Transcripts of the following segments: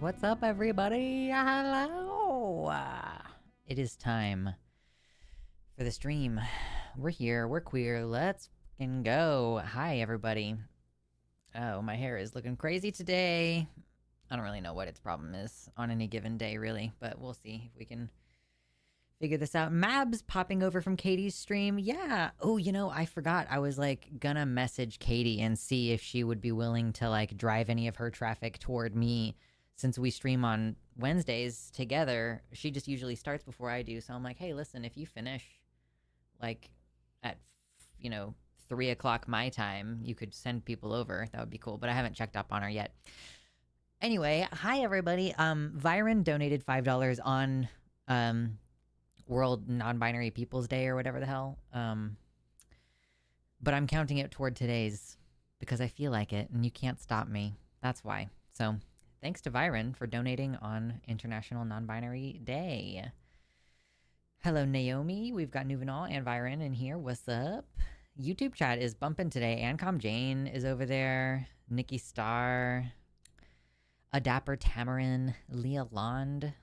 What's up, everybody? Hello! It is time for the stream. We're here, we're queer, let's fucking go. Hi, everybody. Oh, my hair is looking crazy today. I don't really know what its problem is on any given day, really, but we'll see if we can figure this out. Mabs popping over from Katie's stream. Yeah. Oh, you know, I forgot. I was like gonna message Katie and see if she would be willing to like drive any of her traffic toward me. Since we stream on Wednesdays together, she just usually starts before I do. So I'm like, hey, listen, if you finish like at, 3 o'clock my time, you could send people over. That would be cool. But I haven't checked up on her yet. Anyway, hi, everybody. Viren donated $5 on World Non-Binary Peoples Day or whatever the hell. But I'm counting it toward today's because I feel like it and you can't stop me. That's why. So thanks to Viren for donating on International Non-Binary Day. Hello, Naomi. We've got Nuvenal and Viren in here. What's up? YouTube chat is bumping today. Ancom Jane is over there. Nikki Starr. Adapper Tamarin. Leah Lond.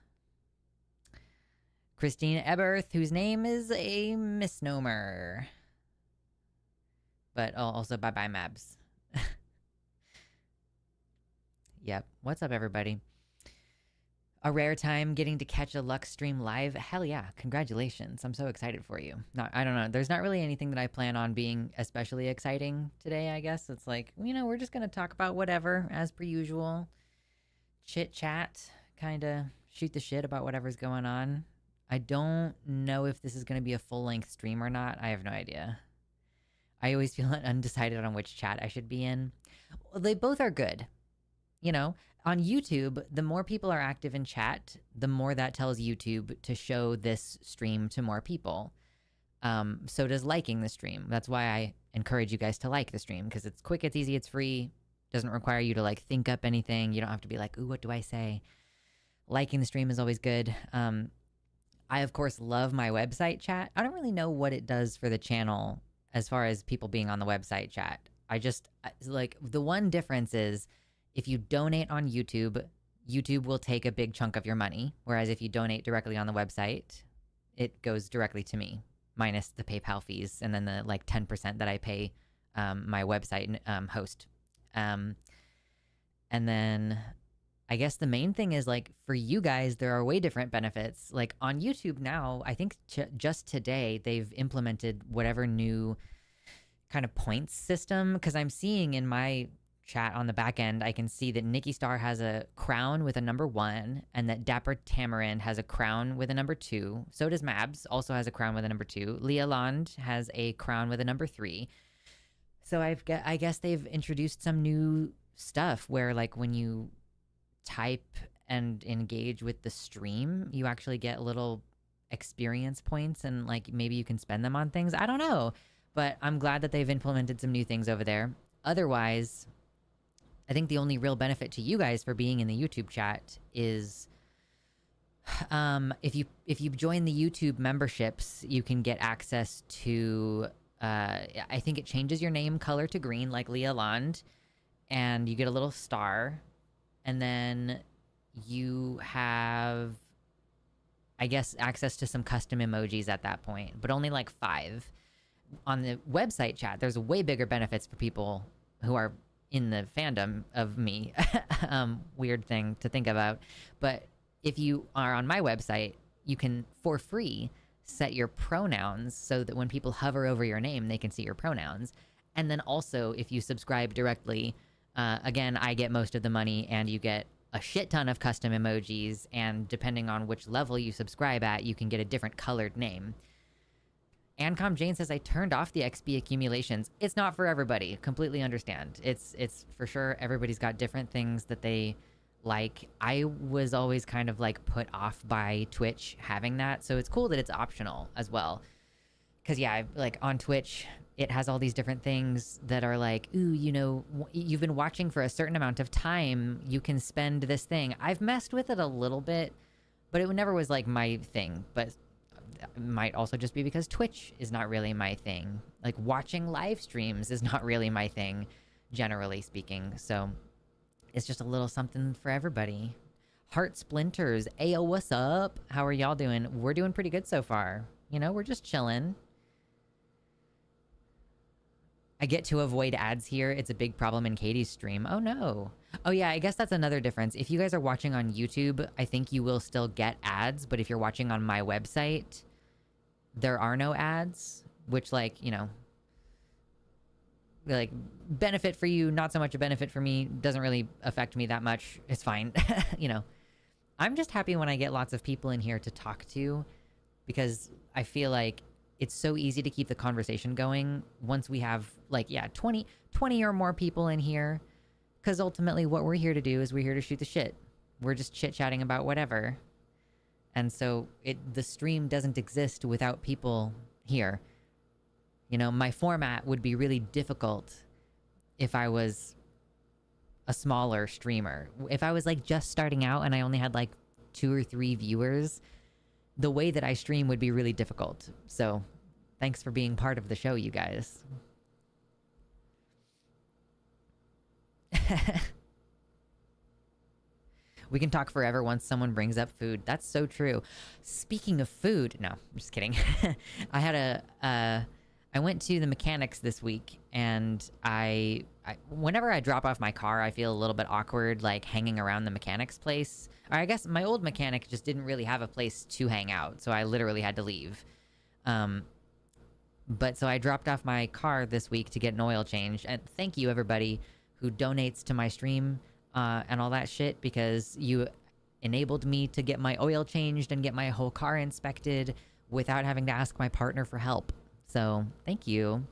Christine Eberth, whose name is a misnomer. But also bye-bye, Mabs. Yep. What's up, everybody? A rare time getting to catch a Lux stream live. Hell yeah. Congratulations. I'm so excited for you. I don't know. There's not really anything that I plan on being especially exciting today, I guess. It's like, we're just going to talk about whatever, as per usual. Chit-chat. Kind of shoot the shit about whatever's going on. I don't know if this is going to be a full-length stream or not. I have no idea. I always feel undecided on which chat I should be in. Well, they both are good. On YouTube, the more people are active in chat, the more that tells YouTube to show this stream to more people. So does liking the stream. That's why I encourage you guys to like the stream, because it's quick, it's easy, it's free. Doesn't require you to like think up anything. You don't have to be like, ooh, what do I say? Liking the stream is always good. I, of course, love my website chat. I don't really know what it does for the channel as far as people being on the website chat. The one difference is if you donate on YouTube, YouTube will take a big chunk of your money. Whereas if you donate directly on the website, it goes directly to me, minus the PayPal fees and then the 10% that I pay my website host. And then I guess the main thing is for you guys, there are way different benefits. Like on YouTube now, I think just today they've implemented whatever new kind of points system. Because I'm seeing in my chat on the back end, I can see that Nikki Starr has a crown with a number 1 and that Dapper Tamarin has a crown with a number 2. So does Mabs, also has a crown with a number 2. Leah Lond has a crown with a number 3. So I guess they've introduced some new stuff where when you type and engage with the stream, you actually get little experience points and maybe you can spend them on things. I don't know, but I'm glad that they've implemented some new things over there. Otherwise, I think the only real benefit to you guys for being in the YouTube chat is if you join the YouTube memberships, you can get access to I think it changes your name color to green like Leah Lond, and you get a little star. And then you have, I guess, access to some custom emojis at that point, but only 5. On the website chat, there's way bigger benefits for people who are in the fandom of me. Weird thing to think about. But if you are on my website, you can, for free, set your pronouns so that when people hover over your name, they can see your pronouns. And then also, if you subscribe directly, again, I get most of the money and you get a shit ton of custom emojis, and depending on which level you subscribe at, you can get a different colored name. Ancom Jane says, I turned off the XP accumulations. It's not for everybody. Completely understand. It's for sure, everybody's got different things that they like. I was always kind of put off by Twitch having that, so it's cool that it's optional as well. Because yeah, on Twitch, it has all these different things that are ooh, you've been watching for a certain amount of time, you can spend this thing. I've messed with it a little bit, but it never was my thing. But it might also just be because Twitch is not really my thing. Watching live streams is not really my thing, generally speaking. So it's just a little something for everybody. Heart Splinters. Ayo, what's up? How are y'all doing? We're doing pretty good so far. You know, we're just chilling. I get to avoid ads here. It's a big problem in Katie's stream. Oh no. Oh yeah, I guess that's another difference. If you guys are watching on YouTube, I think you will still get ads, but if you're watching on my website, there are no ads, which, like, you know, like, benefit for you, not so much a benefit for me. Doesn't really affect me that much. It's fine. You know, I'm just happy when I get lots of people in here to talk to, because I feel like it's so easy to keep the conversation going once we have, like, yeah, 20 or more people in here. Because ultimately what we're here to do is we're here to shoot the shit. We're just chit-chatting about whatever. And so the stream doesn't exist without people here. You know, my format would be really difficult if I was a smaller streamer. If I was, like, just starting out and I only had, like, 2 or 3 viewers, the way that I stream would be really difficult. So thanks for being part of the show, you guys. We can talk forever once someone brings up food. That's so true. Speaking of food, no, I'm just kidding. I went to the mechanics this week, and I whenever I drop off my car, I feel a little bit awkward, like, hanging around the mechanics place. Or I guess my old mechanic just didn't really have a place to hang out, so I literally had to leave. But so I dropped off my car this week to get an oil change, and thank you everybody who donates to my stream and all that shit, because you enabled me to get my oil changed and get my whole car inspected without having to ask my partner for help. So thank you.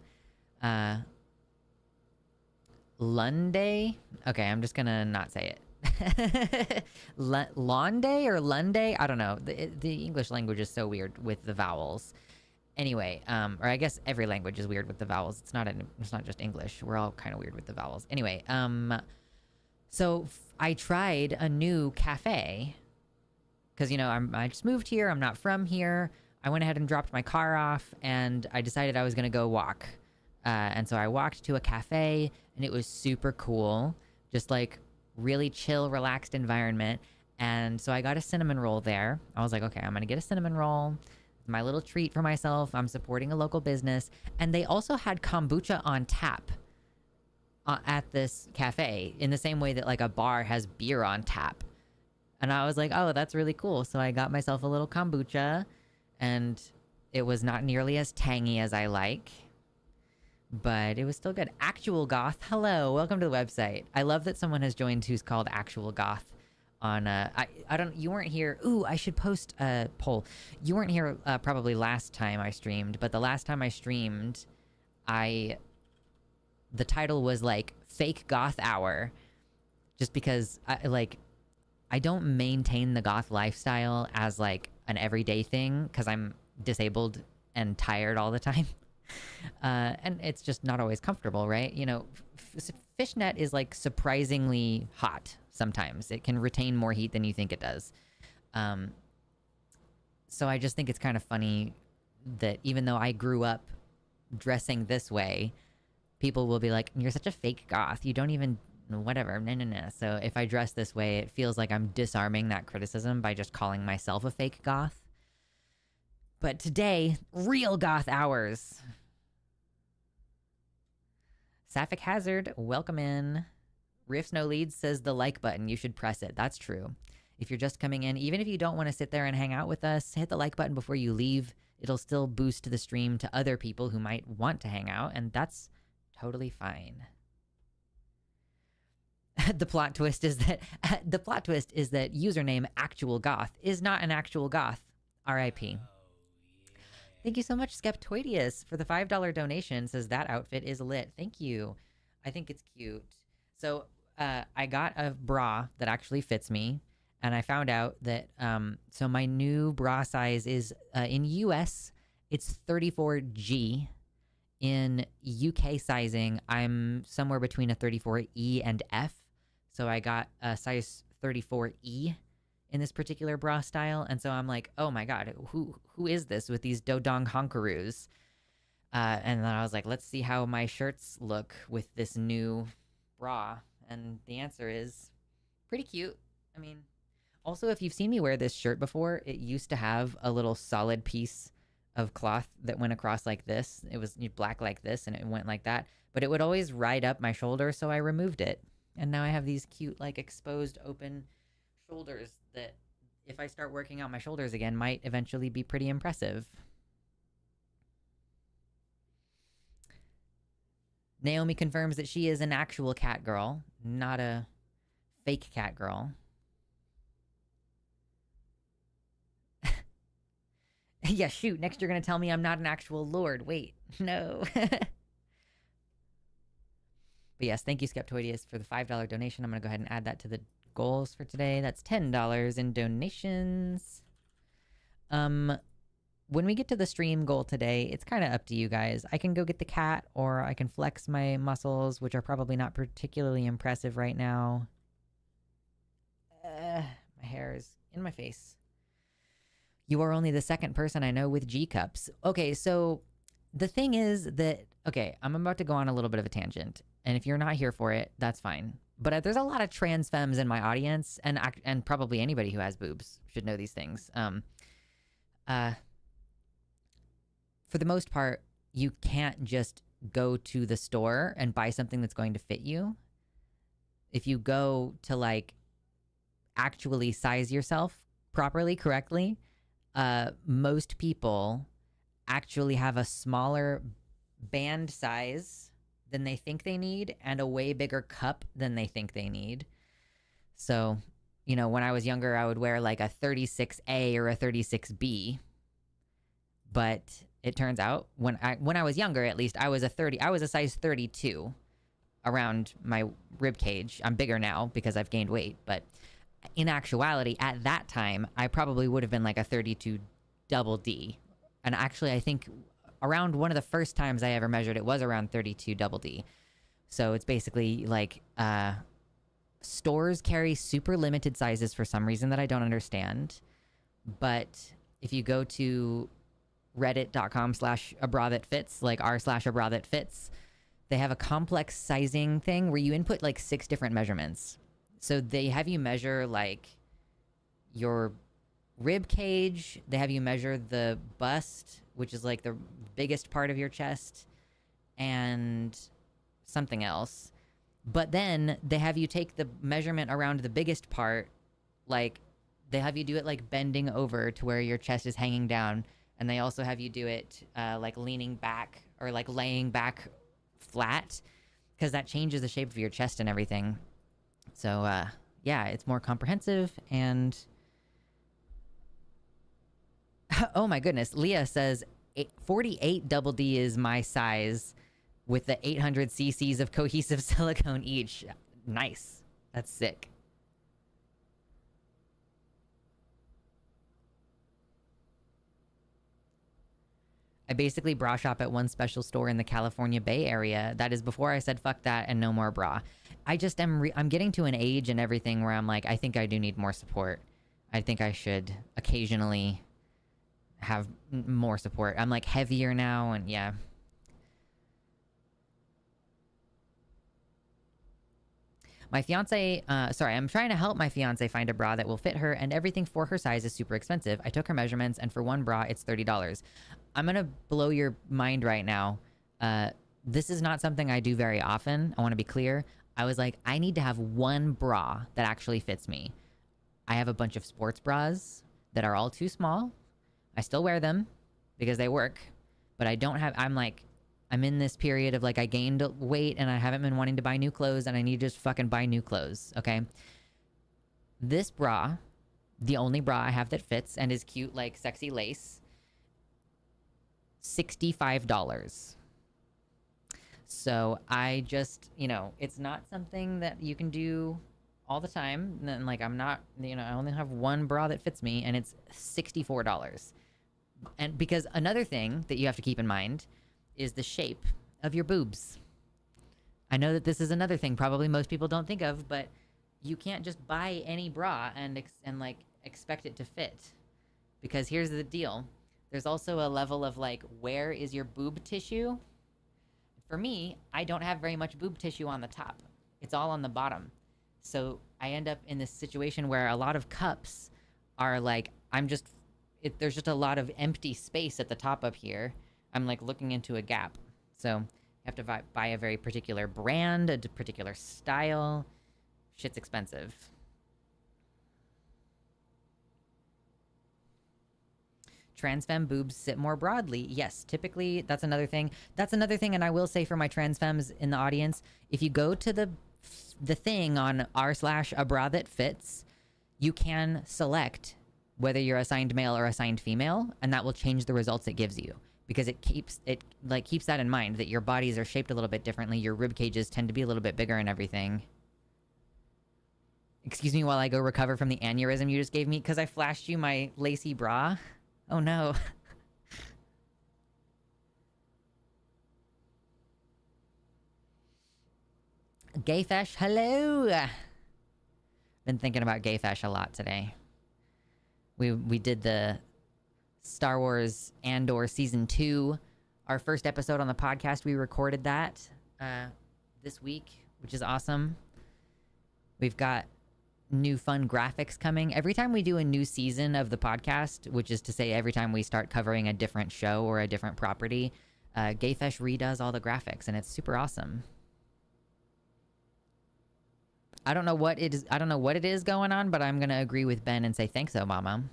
Lunday? Okay, I'm just gonna not say it. Londay or Lunday? I don't know. The English language is so weird with the vowels. Anyway, or I guess every language is weird with the vowels. It's not just English. We're all kind of weird with the vowels. Anyway, so I tried a new cafe because, you know, I just moved here. I'm not from here. I went ahead and dropped my car off, and I decided I was going to go walk. And so I walked to a cafe, and it was super cool. Just, like, really chill, relaxed environment. And so I got a cinnamon roll there. I was like, okay, I'm going to get a cinnamon roll. My little treat for myself. I'm supporting a local business. And they also had kombucha on tap at this cafe, in the same way that, like, a bar has beer on tap. And I was like, oh, that's really cool. So I got myself a little kombucha, and it was not nearly as tangy as I like, but it was still good. Actual Goth, hello, welcome to the website. I love that someone has joined who's called Actual Goth on, I don't, you weren't here. Ooh, I should post a poll. You weren't here probably last time I streamed, but the last time I streamed, the title was, like, Fake Goth Hour, just because I don't maintain the goth lifestyle as, like, an everyday thing, because I'm disabled and tired all the time. And it's just not always comfortable, right? You know, fishnet is, like, surprisingly hot sometimes. It can retain more heat than you think it does. So I just think it's kind of funny that even though I grew up dressing this way, people will be like, you're such a fake goth. You don't even... whatever. No. So if I dress this way, it feels like I'm disarming that criticism by just calling myself a fake goth. But today, real goth hours. Sapphic Hazard, welcome in. Riffs No Leads says the like button. You should press it. That's true. If you're just coming in, even if you don't want to sit there and hang out with us, hit the like button before you leave. It'll still boost the stream to other people who might want to hang out, and that's totally fine. The plot twist is that username Actual Goth is not an actual goth. R.I.P. Thank you so much, Skeptoidius, for the $5 donation. Says that outfit is lit. Thank you. I think it's cute. So I got a bra that actually fits me, and I found out that so my new bra size is in US it's 34G. In UK sizing, I'm somewhere between a 34E and F. So I got a size 34E in this particular bra style. And so I'm like, oh my God, who is this with these dodong honkaroos? And then I was like, let's see how my shirts look with this new bra. And the answer is pretty cute. I mean, Also, if you've seen me wear this shirt before, it used to have a little solid piece of cloth that went across like this. It was black like this, and it went like that. But it would always ride up my shoulder, so I removed it. And now I have these cute, like, exposed, open shoulders that, if I start working out my shoulders again, might eventually be pretty impressive. Naomi confirms that she is an actual cat girl, not a fake cat girl. Yeah, shoot. Next you're going to tell me I'm not an actual lord. Wait, no. But yes, thank you, Skeptoideus, for the $5 donation. I'm going to go ahead and add that to the goals for today. That's $10 in donations. When we get to the stream goal today, it's kind of up to you guys. I can go get the cat, or I can flex my muscles, which are probably not particularly impressive right now. My hair is in my face. You are only the second person I know with G-cups. Okay, so the thing is that, okay, I'm about to go on a little bit of a tangent. And if you're not here for it, that's fine. But there's a lot of trans femmes in my audience, and probably anybody who has boobs should know these things. For the most part, you can't just go to the store and buy something that's going to fit you. If you go to, like, actually size yourself properly, correctly, most people actually have a smaller band size than they think they need and a way bigger cup than they think they need. So, you know, when I was younger, I would wear like a 36A or a 36B. But it turns out when I was younger, at least, I was a size 32 around my rib cage. I'm bigger now because I've gained weight, but in actuality, at that time, I probably would have been like a 32 double D. And actually, I think around one of the first times I ever measured, it was around 32 double D. So it's basically like stores carry super limited sizes for some reason that I don't understand. But if you go to reddit.com/a bra that fits, like r/a bra that fits, they have a complex sizing thing where you input like 6 different measurements. So they have you measure like your rib cage, they have you measure the bust, which is like the biggest part of your chest, and something else. But then they have you take the measurement around the biggest part, like they have you do it like bending over to where your chest is hanging down, and they also have you do it like leaning back or like laying back flat, because that changes the shape of your chest and everything. So, yeah, it's more comprehensive, and... Oh my goodness, Leah says 48 double D is my size with the 800 cc's of cohesive silicone each. Nice. That's sick. I basically bra shop at one special store in the California Bay Area. That is before I said fuck that and no more bra. I just I'm getting to an age and everything where I'm like, I think I do need more support. I think I should occasionally have more support. I'm like heavier now, and yeah. My fiance, I'm trying to help my fiance find a bra that will fit her, and everything for her size is super expensive. I took her measurements, and for one bra, it's $30. I'm gonna blow your mind right now. This is not something I do very often. I want to be clear. I was like, I need to have one bra that actually fits me. I have a bunch of sports bras that are all too small. I still wear them because they work, but I don't have, I'm in this period of like, I gained weight and I haven't been wanting to buy new clothes, and I need to just fucking buy new clothes. Okay. This bra, the only bra I have that fits and is cute, like sexy lace, $65. So I just, you know, it's not something that you can do all the time. And like, I'm not, you know, I only have one bra that fits me, and it's $64. And because another thing that you have to keep in mind is the shape of your boobs. I know that this is another thing probably most people don't think of, but you can't just buy any bra and like expect it to fit. Because here's the deal. There's also a level of like, where is your boob tissue? For me, I don't have very much boob tissue on the top. It's all on the bottom. So I end up in this situation where a lot of cups are like, there's just a lot of empty space at the top up here. I'm like looking into a gap. So you have to buy a very particular brand, a particular style. Shit's expensive. Trans femme boobs sit more broadly. Yes, typically that's another thing. And I will say for my trans femmes in the audience, if you go to the thing on r/a bra that fits, you can select whether you're assigned male or assigned female, and that will change the results it gives you, because it keeps that in mind, that your bodies are shaped a little bit differently. Your rib cages tend to be a little bit bigger and everything. Excuse me while I go recover from the aneurysm you just gave me, because I flashed you my lacy bra. Oh no. Gayfesh, hello. Been thinking about Gayfesh a lot today. We did the Star Wars Andor Season 2. Our first episode on the podcast, we recorded that this week, which is awesome. We've got new fun graphics coming. Every time we do a new season of the podcast, which is to say every time we start covering a different show or a different property, Gayfesh redoes all the graphics, and it's super awesome. I don't know what it is going on, but I'm gonna agree with Ben and say thanks, though, Mama.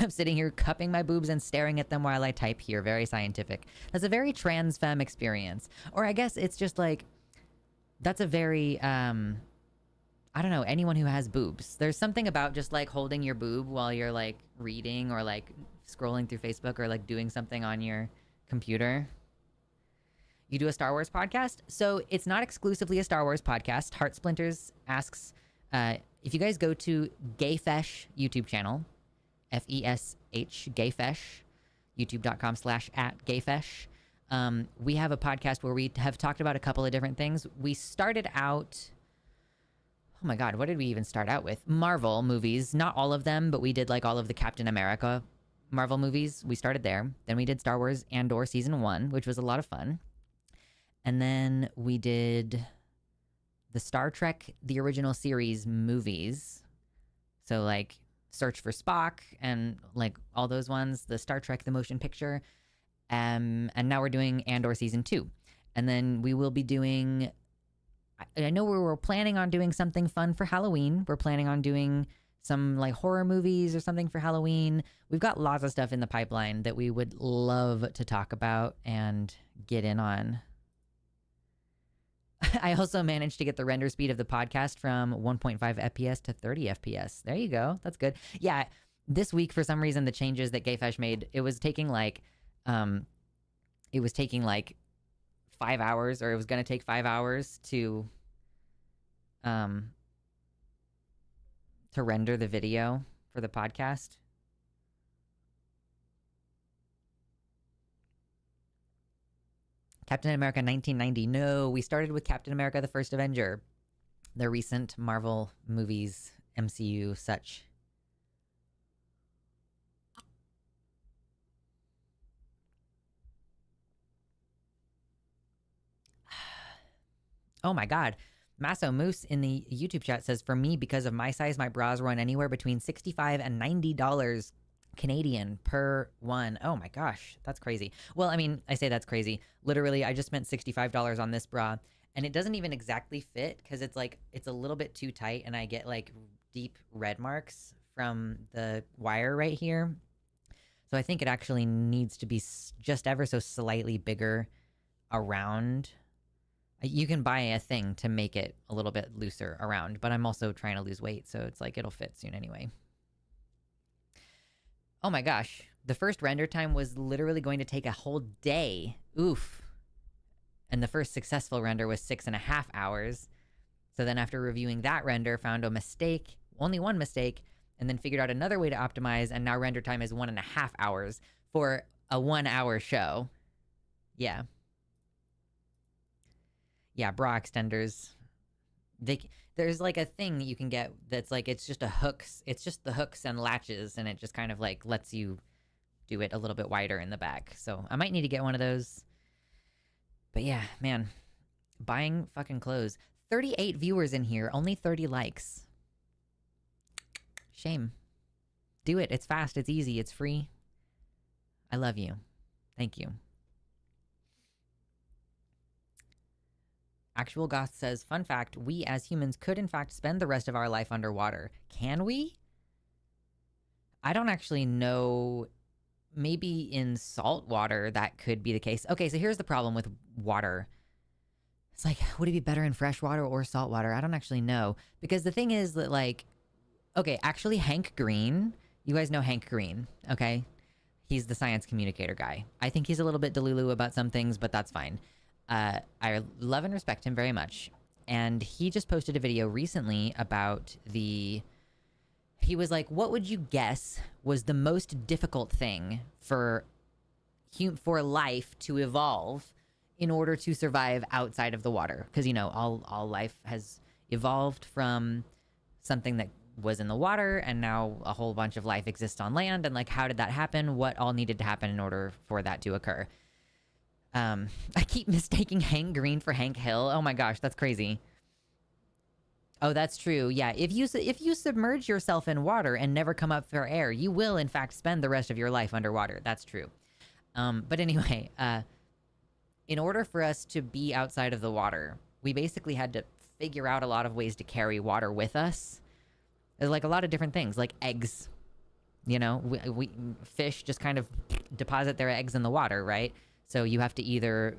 I'm sitting here cupping my boobs and staring at them while I type here. Very scientific. That's a very trans femme experience. Or I guess it's just like, that's a very, I don't know, anyone who has boobs. There's something about just like holding your boob while you're like reading or like scrolling through Facebook or like doing something on your computer. You do a Star Wars podcast? So it's not exclusively a Star Wars podcast. Heart Splinters asks, if you guys go to Gayfesh YouTube channel, F-E-S-H, Gayfesh, youtube.com/@Gayfesh. We have a podcast where we have talked about a couple of different things. We started out, oh my God, what did we even start out with? Marvel movies, not all of them, but we did like all of the Captain America Marvel movies. We started there. Then we did Star Wars Andor Season 1, which was a lot of fun. And then we did the Star Trek, the original series movies. So like Search for Spock and like all those ones, the Star Trek, the motion picture. And now we're doing Andor Season 2. And then we will be doing, I know we were planning on doing something fun for Halloween. We're planning on doing some like horror movies or something for Halloween. We've got lots of stuff in the pipeline that we would love to talk about and get in on. I also managed to get the render speed of the podcast from 1.5 FPS to 30 FPS. There you go. That's good. Yeah, this week, for some reason, the changes that Gayfesh made, it was taking like 5 hours, or it was going to take 5 hours to render the video for the podcast. Captain America 1990. No, we started with Captain America, the First Avenger. The recent Marvel movies, MCU, such. Oh my God. Masso Moose in the YouTube chat says, for me, because of my size, my bras run anywhere between $65 and $90 Canadian per one. Oh my gosh, that's crazy. Well, I mean, I say that's crazy. Literally, I just spent $65 on this bra, and it doesn't even exactly fit because it's like, it's a little bit too tight, and I get like deep red marks from the wire right here. So I think it actually needs to be just ever so slightly bigger around. You can buy a thing to make it a little bit looser around, but I'm also trying to lose weight, so it's like it'll fit soon anyway. Oh my gosh, the first render time was literally going to take a whole day. Oof. And the first successful render was 6.5 hours. So then after reviewing that render, found a mistake, only one mistake, and then figured out another way to optimize, and now render time is 1.5 hours for a 1 hour show. Yeah. Yeah, bra extenders. There's like a thing that you can get that's like, it's just the hooks and latches, and it just kind of like lets you do it a little bit wider in the back. So I might need to get one of those. But But yeah, man, buying fucking clothes. 38 viewers in here, only 30 likes. Shame. Do it. It's fast. It's easy. It's free. I love you. Thank you. Actual Goth says, fun fact, we as humans could in fact spend the rest of our life underwater. Can we? I don't actually know. Maybe in salt water that could be the case. Okay, so here's the problem with water. It's like, would it be better in fresh water or salt water? I don't actually know. Because the thing is that, like, okay, actually Hank Green, you guys know Hank Green, okay? He's the science communicator guy. I think he's a little bit delulu about some things, but that's fine. I love and respect him very much. And he just posted a video recently about he was like, what would you guess was the most difficult thing for life to evolve in order to survive outside of the water? Because, you know, all life has evolved from something that was in the water, and now a whole bunch of life exists on land. And, like, how did that happen? What all needed to happen in order for that to occur? I keep mistaking Hank Green for Hank Hill. Oh my gosh, that's crazy. Oh, that's true. Yeah, if you submerge yourself in water and never come up for air, you will in fact spend the rest of your life underwater. That's true. But anyway, in order for us to be outside of the water, we basically had to figure out a lot of ways to carry water with us. There's like a lot of different things, like eggs. You know, we fish just kind of deposit their eggs in the water, right? So you have to either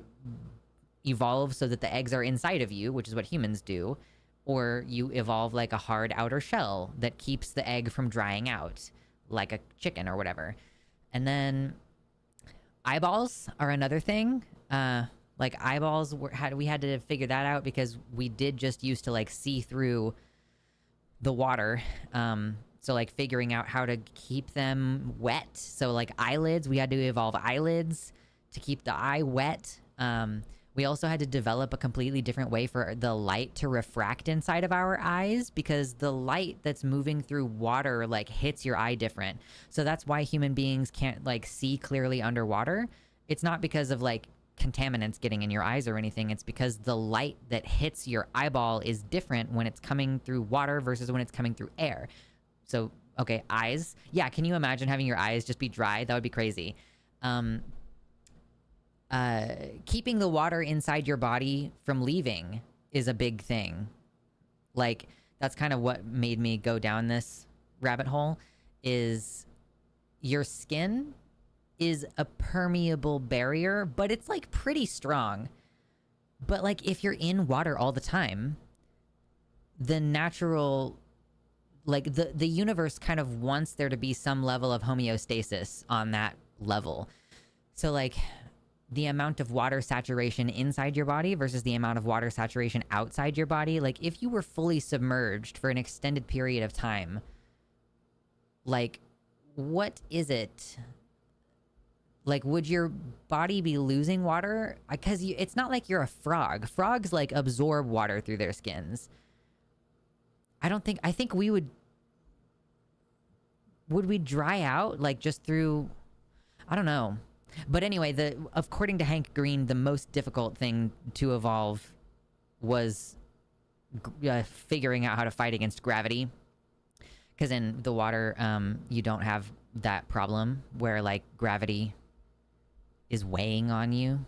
evolve so that the eggs are inside of you, which is what humans do, or you evolve like a hard outer shell that keeps the egg from drying out, like a chicken or whatever. And then eyeballs are another thing. Like eyeballs we had to figure that out because we did just used to like see through the water. So like figuring out how to keep them wet. So like eyelids, we had to evolve eyelids to keep the eye wet. We also had to develop a completely different way for the light to refract inside of our eyes because the light that's moving through water like hits your eye different. So that's why human beings can't like see clearly underwater. It's not because of like contaminants getting in your eyes or anything. It's because the light that hits your eyeball is different when it's coming through water versus when it's coming through air. So, okay, eyes. Yeah, can you imagine having your eyes just be dry? That would be crazy. Keeping the water inside your body from leaving is a big thing. Like, that's kind of what made me go down this rabbit hole, is your skin is a permeable barrier, but it's, like, pretty strong. But, like, if you're in water all the time, the natural... Like, the universe kind of wants there to be some level of homeostasis on that level. So, like... the amount of water saturation inside your body versus the amount of water saturation outside your body. Like, if you were fully submerged for an extended period of time, like, what is it? Like, would your body be losing water? Because it's not like you're a frog. Frogs, like, absorb water through their skins. I think we would we dry out, like, just through, I don't know. But anyway, according to Hank Green, the most difficult thing to evolve was figuring out how to fight against gravity. Because in the water, you don't have that problem where, like, gravity is weighing on you.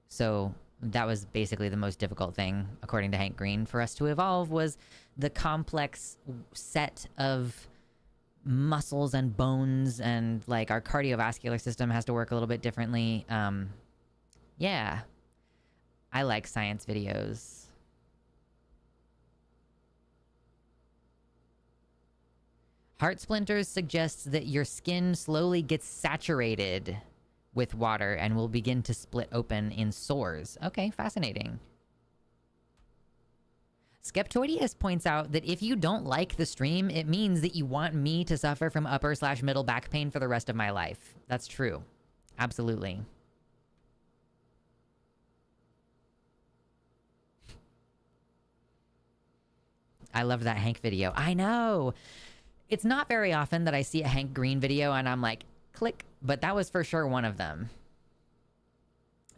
So that was basically the most difficult thing, according to Hank Green, for us to evolve, was the complex set of muscles and bones, and like our cardiovascular system has to work a little bit differently. Yeah, I like science videos. Heart Splinters suggests that your skin slowly gets saturated with water and will begin to split open in sores. Okay, fascinating. Skeptoideus points out that if you don't like the stream, it means that you want me to suffer from upper/middle back pain for the rest of my life. That's true. Absolutely. I love that Hank video. I know. It's not very often that I see a Hank Green video and I'm like, click. But that was for sure one of them.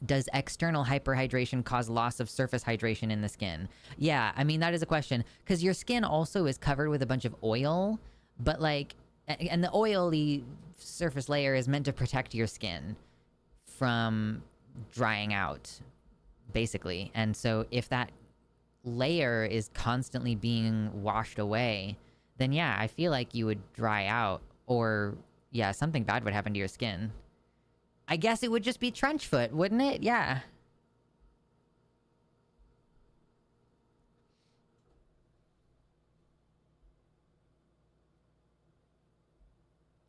Does external hyperhydration cause loss of surface hydration in the skin? Yeah, I mean, that is a question. Because your skin also is covered with a bunch of oil, but like, and the oily surface layer is meant to protect your skin from drying out, basically. And so if that layer is constantly being washed away, then yeah, I feel like you would dry out, or yeah, something bad would happen to your skin. I guess it would just be trench foot, wouldn't it? Yeah.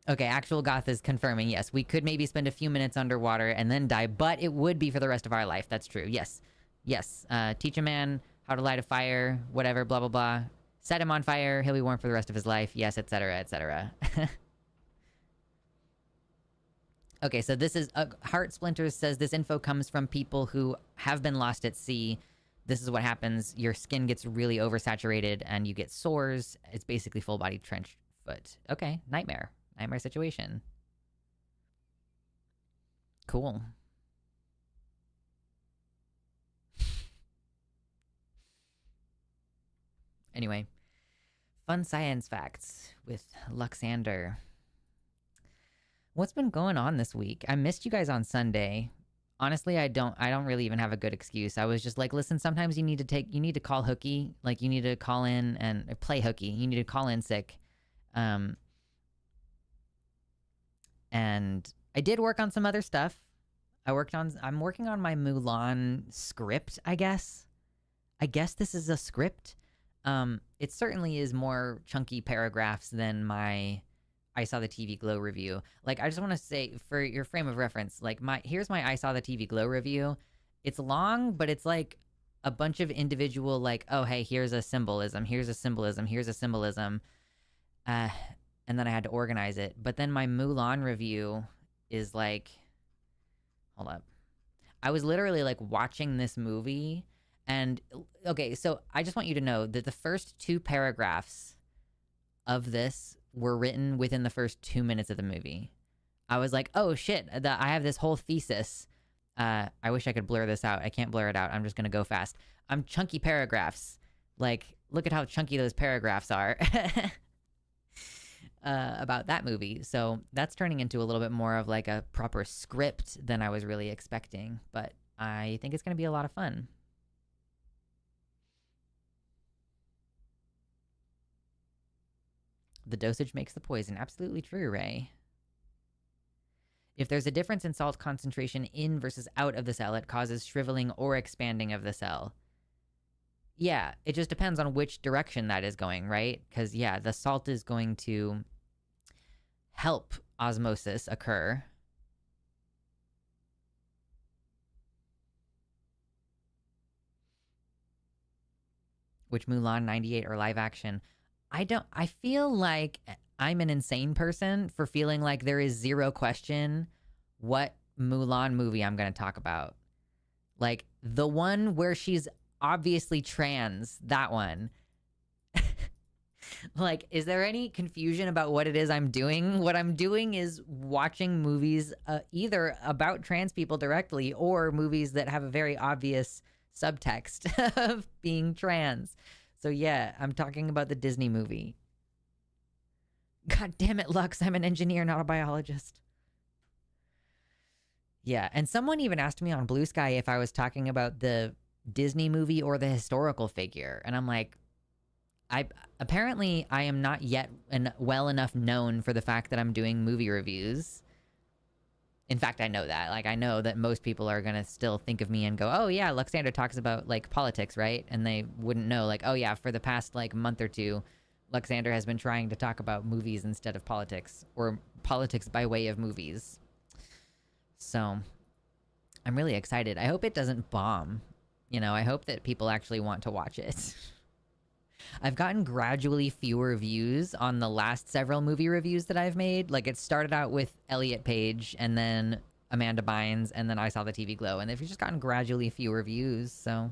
Okay, actual goth is confirming, yes. We could maybe spend a few minutes underwater and then die, but it would be for the rest of our life. That's true. Yes. Yes. Teach a man how to light a fire, whatever, blah, blah, blah. Set him on fire. He'll be warm for the rest of his life. Yes, etc., etc. Okay, so this is... Heart Splinters says this info comes from people who have been lost at sea. This is what happens. Your skin gets really oversaturated and you get sores. It's basically full-body trench foot. Okay, nightmare. Nightmare situation. Cool. Anyway, fun science facts with Luxander. What's been going on this week? I missed you guys on Sunday. Honestly, I don't really even have a good excuse. I was just like, listen, sometimes you need to call hooky. Like, you need to call in and play hooky. You need to call in sick. And I did work on some other stuff. I'm working on my Mulan script, I guess. I guess this is a script. It certainly is more chunky paragraphs than my I Saw the TV Glow review. Like, I just want to say, for your frame of reference, like, here's my I Saw the TV Glow review. It's long, but it's like a bunch of individual, like, oh, hey, here's a symbolism, here's a symbolism, here's a symbolism. And then I had to organize it. But then my Mulan review is like, hold up. I was literally like watching this movie, and okay, so I just want you to know that the first 2 paragraphs of this were written within the first 2 minutes of the movie. I was like, oh shit, I have this whole thesis. I wish I could blur this out. I can't blur it out. I'm just gonna go fast. I'm chunky paragraphs. Like, look at how chunky those paragraphs are. About that movie. So that's turning into a little bit more of like a proper script than I was really expecting. But I think it's gonna be a lot of fun. The dosage makes the poison. Absolutely true, Ray. If there's a difference in salt concentration in versus out of the cell, it causes shriveling or expanding of the cell. Yeah, it just depends on which direction that is going, right? Because, yeah, the salt is going to help osmosis occur. Which Mulan 98 or live action? I feel like I'm an insane person for feeling like there is zero question what Mulan movie I'm going to talk about. Like, the one where she's obviously trans, that one. Like, is there any confusion about what it is I'm doing? What I'm doing is watching movies either about trans people directly or movies that have a very obvious subtext of being trans. So yeah, I'm talking about the Disney movie. God damn it, Lux, I'm an engineer, not a biologist. Yeah, and someone even asked me on Blue Sky if I was talking about the Disney movie or the historical figure. And I'm like, apparently I am not yet well enough known for the fact that I'm doing movie reviews. In fact, I know that. Like, I know that most people are going to still think of me and go, oh, yeah, Luxander talks about, like, politics, right? And they wouldn't know, like, oh, yeah, for the past, like, month or two, Luxander has been trying to talk about movies instead of politics, or politics by way of movies. So, I'm really excited. I hope it doesn't bomb. You know, I hope that people actually want to watch it. I've gotten gradually fewer views on the last several movie reviews that I've made. Like, it started out with Elliot Page, and then Amanda Bynes, and then I Saw the TV Glow, and they've just gotten gradually fewer views, so...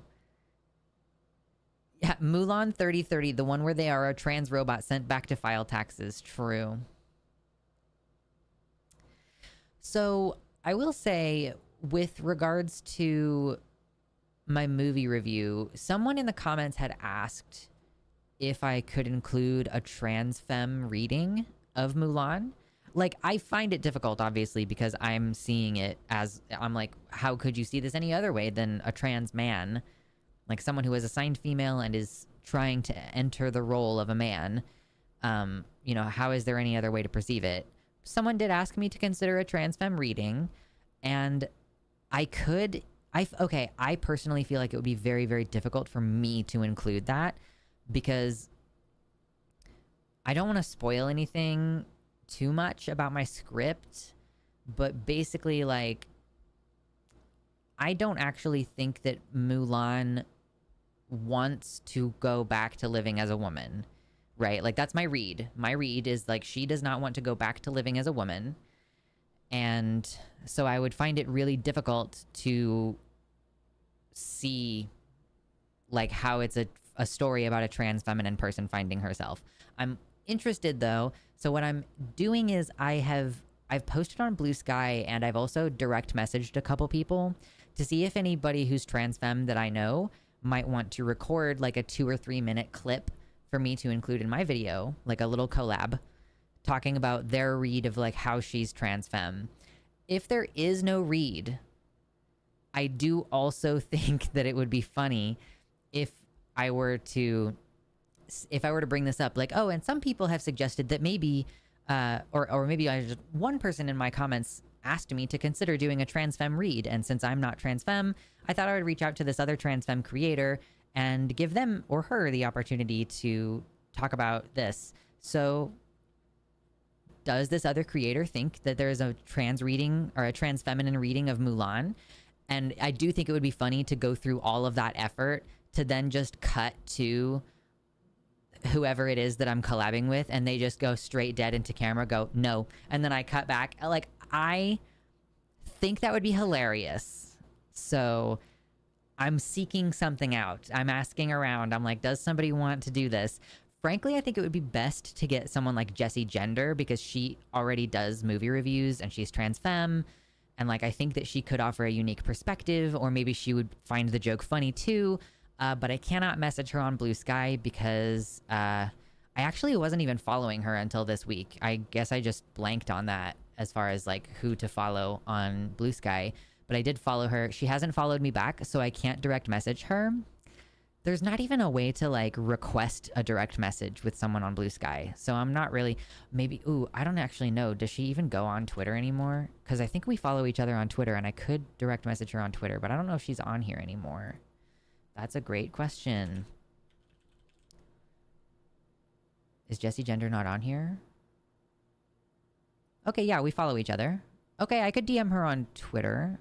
Yeah, Mulan 3030, the one where they are a trans robot sent back to file taxes. True. So, I will say, with regards to my movie review, someone in the comments had asked if I could include a trans femme reading of Mulan. Like, I find it difficult, obviously, because I'm seeing it as, I'm like, how could you see this any other way than a trans man? Like, someone who is assigned female and is trying to enter the role of a man. You know, how is there any other way to perceive it? Someone did ask me to consider a trans femme reading, and I personally feel like it would be very, very difficult for me to include that, because I don't want to spoil anything too much about my script, but basically, like, I don't actually think that Mulan wants to go back to living as a woman, right? Like, that's my read. My read is, like, she does not want to go back to living as a woman. And so I would find it really difficult to see, like, how it's a story about a trans feminine person finding herself. I'm interested, though. So what I'm doing is I've posted on Blue Sky, and I've also direct messaged a couple people to see if anybody who's trans femme that I know might want to record like a 2 or 3 minute clip for me to include in my video, like a little collab, talking about their read of like how she's trans femme. If there is no read, I do also think that it would be funny if I were to bring this up, like, oh, and some people have suggested that maybe, or maybe one person in my comments asked me to consider doing a trans femme read, and since I'm not trans femme, I thought I would reach out to this other trans femme creator and give them or her the opportunity to talk about this. So does this other creator think that there's a trans reading or a trans feminine reading of Mulan? And I do think it would be funny to go through all of that effort to then just cut to whoever it is that I'm collabing with, and they just go straight dead into camera, go, no. And then I cut back. Like, I think that would be hilarious. So I'm seeking something out. I'm asking around. I'm like, does somebody want to do this? Frankly, I think it would be best to get someone like Jessie Gender, because she already does movie reviews and she's trans femme. And like, I think that she could offer a unique perspective, or maybe she would find the joke funny too. But I cannot message her on Blue Sky because I actually wasn't even following her until this week. I guess I just blanked on that as far as like who to follow on Blue Sky. But I did follow her. She hasn't followed me back, so I can't direct message her. There's not even a way to like request a direct message with someone on Blue Sky. So I'm not really, maybe, I don't actually know. Does she even go on Twitter anymore? Because I think we follow each other on Twitter, and I could direct message her on Twitter, but I don't know if she's on here anymore. That's a great question. Is Jessie Gender not on here? Okay, yeah, we follow each other. Okay, I could DM her on Twitter.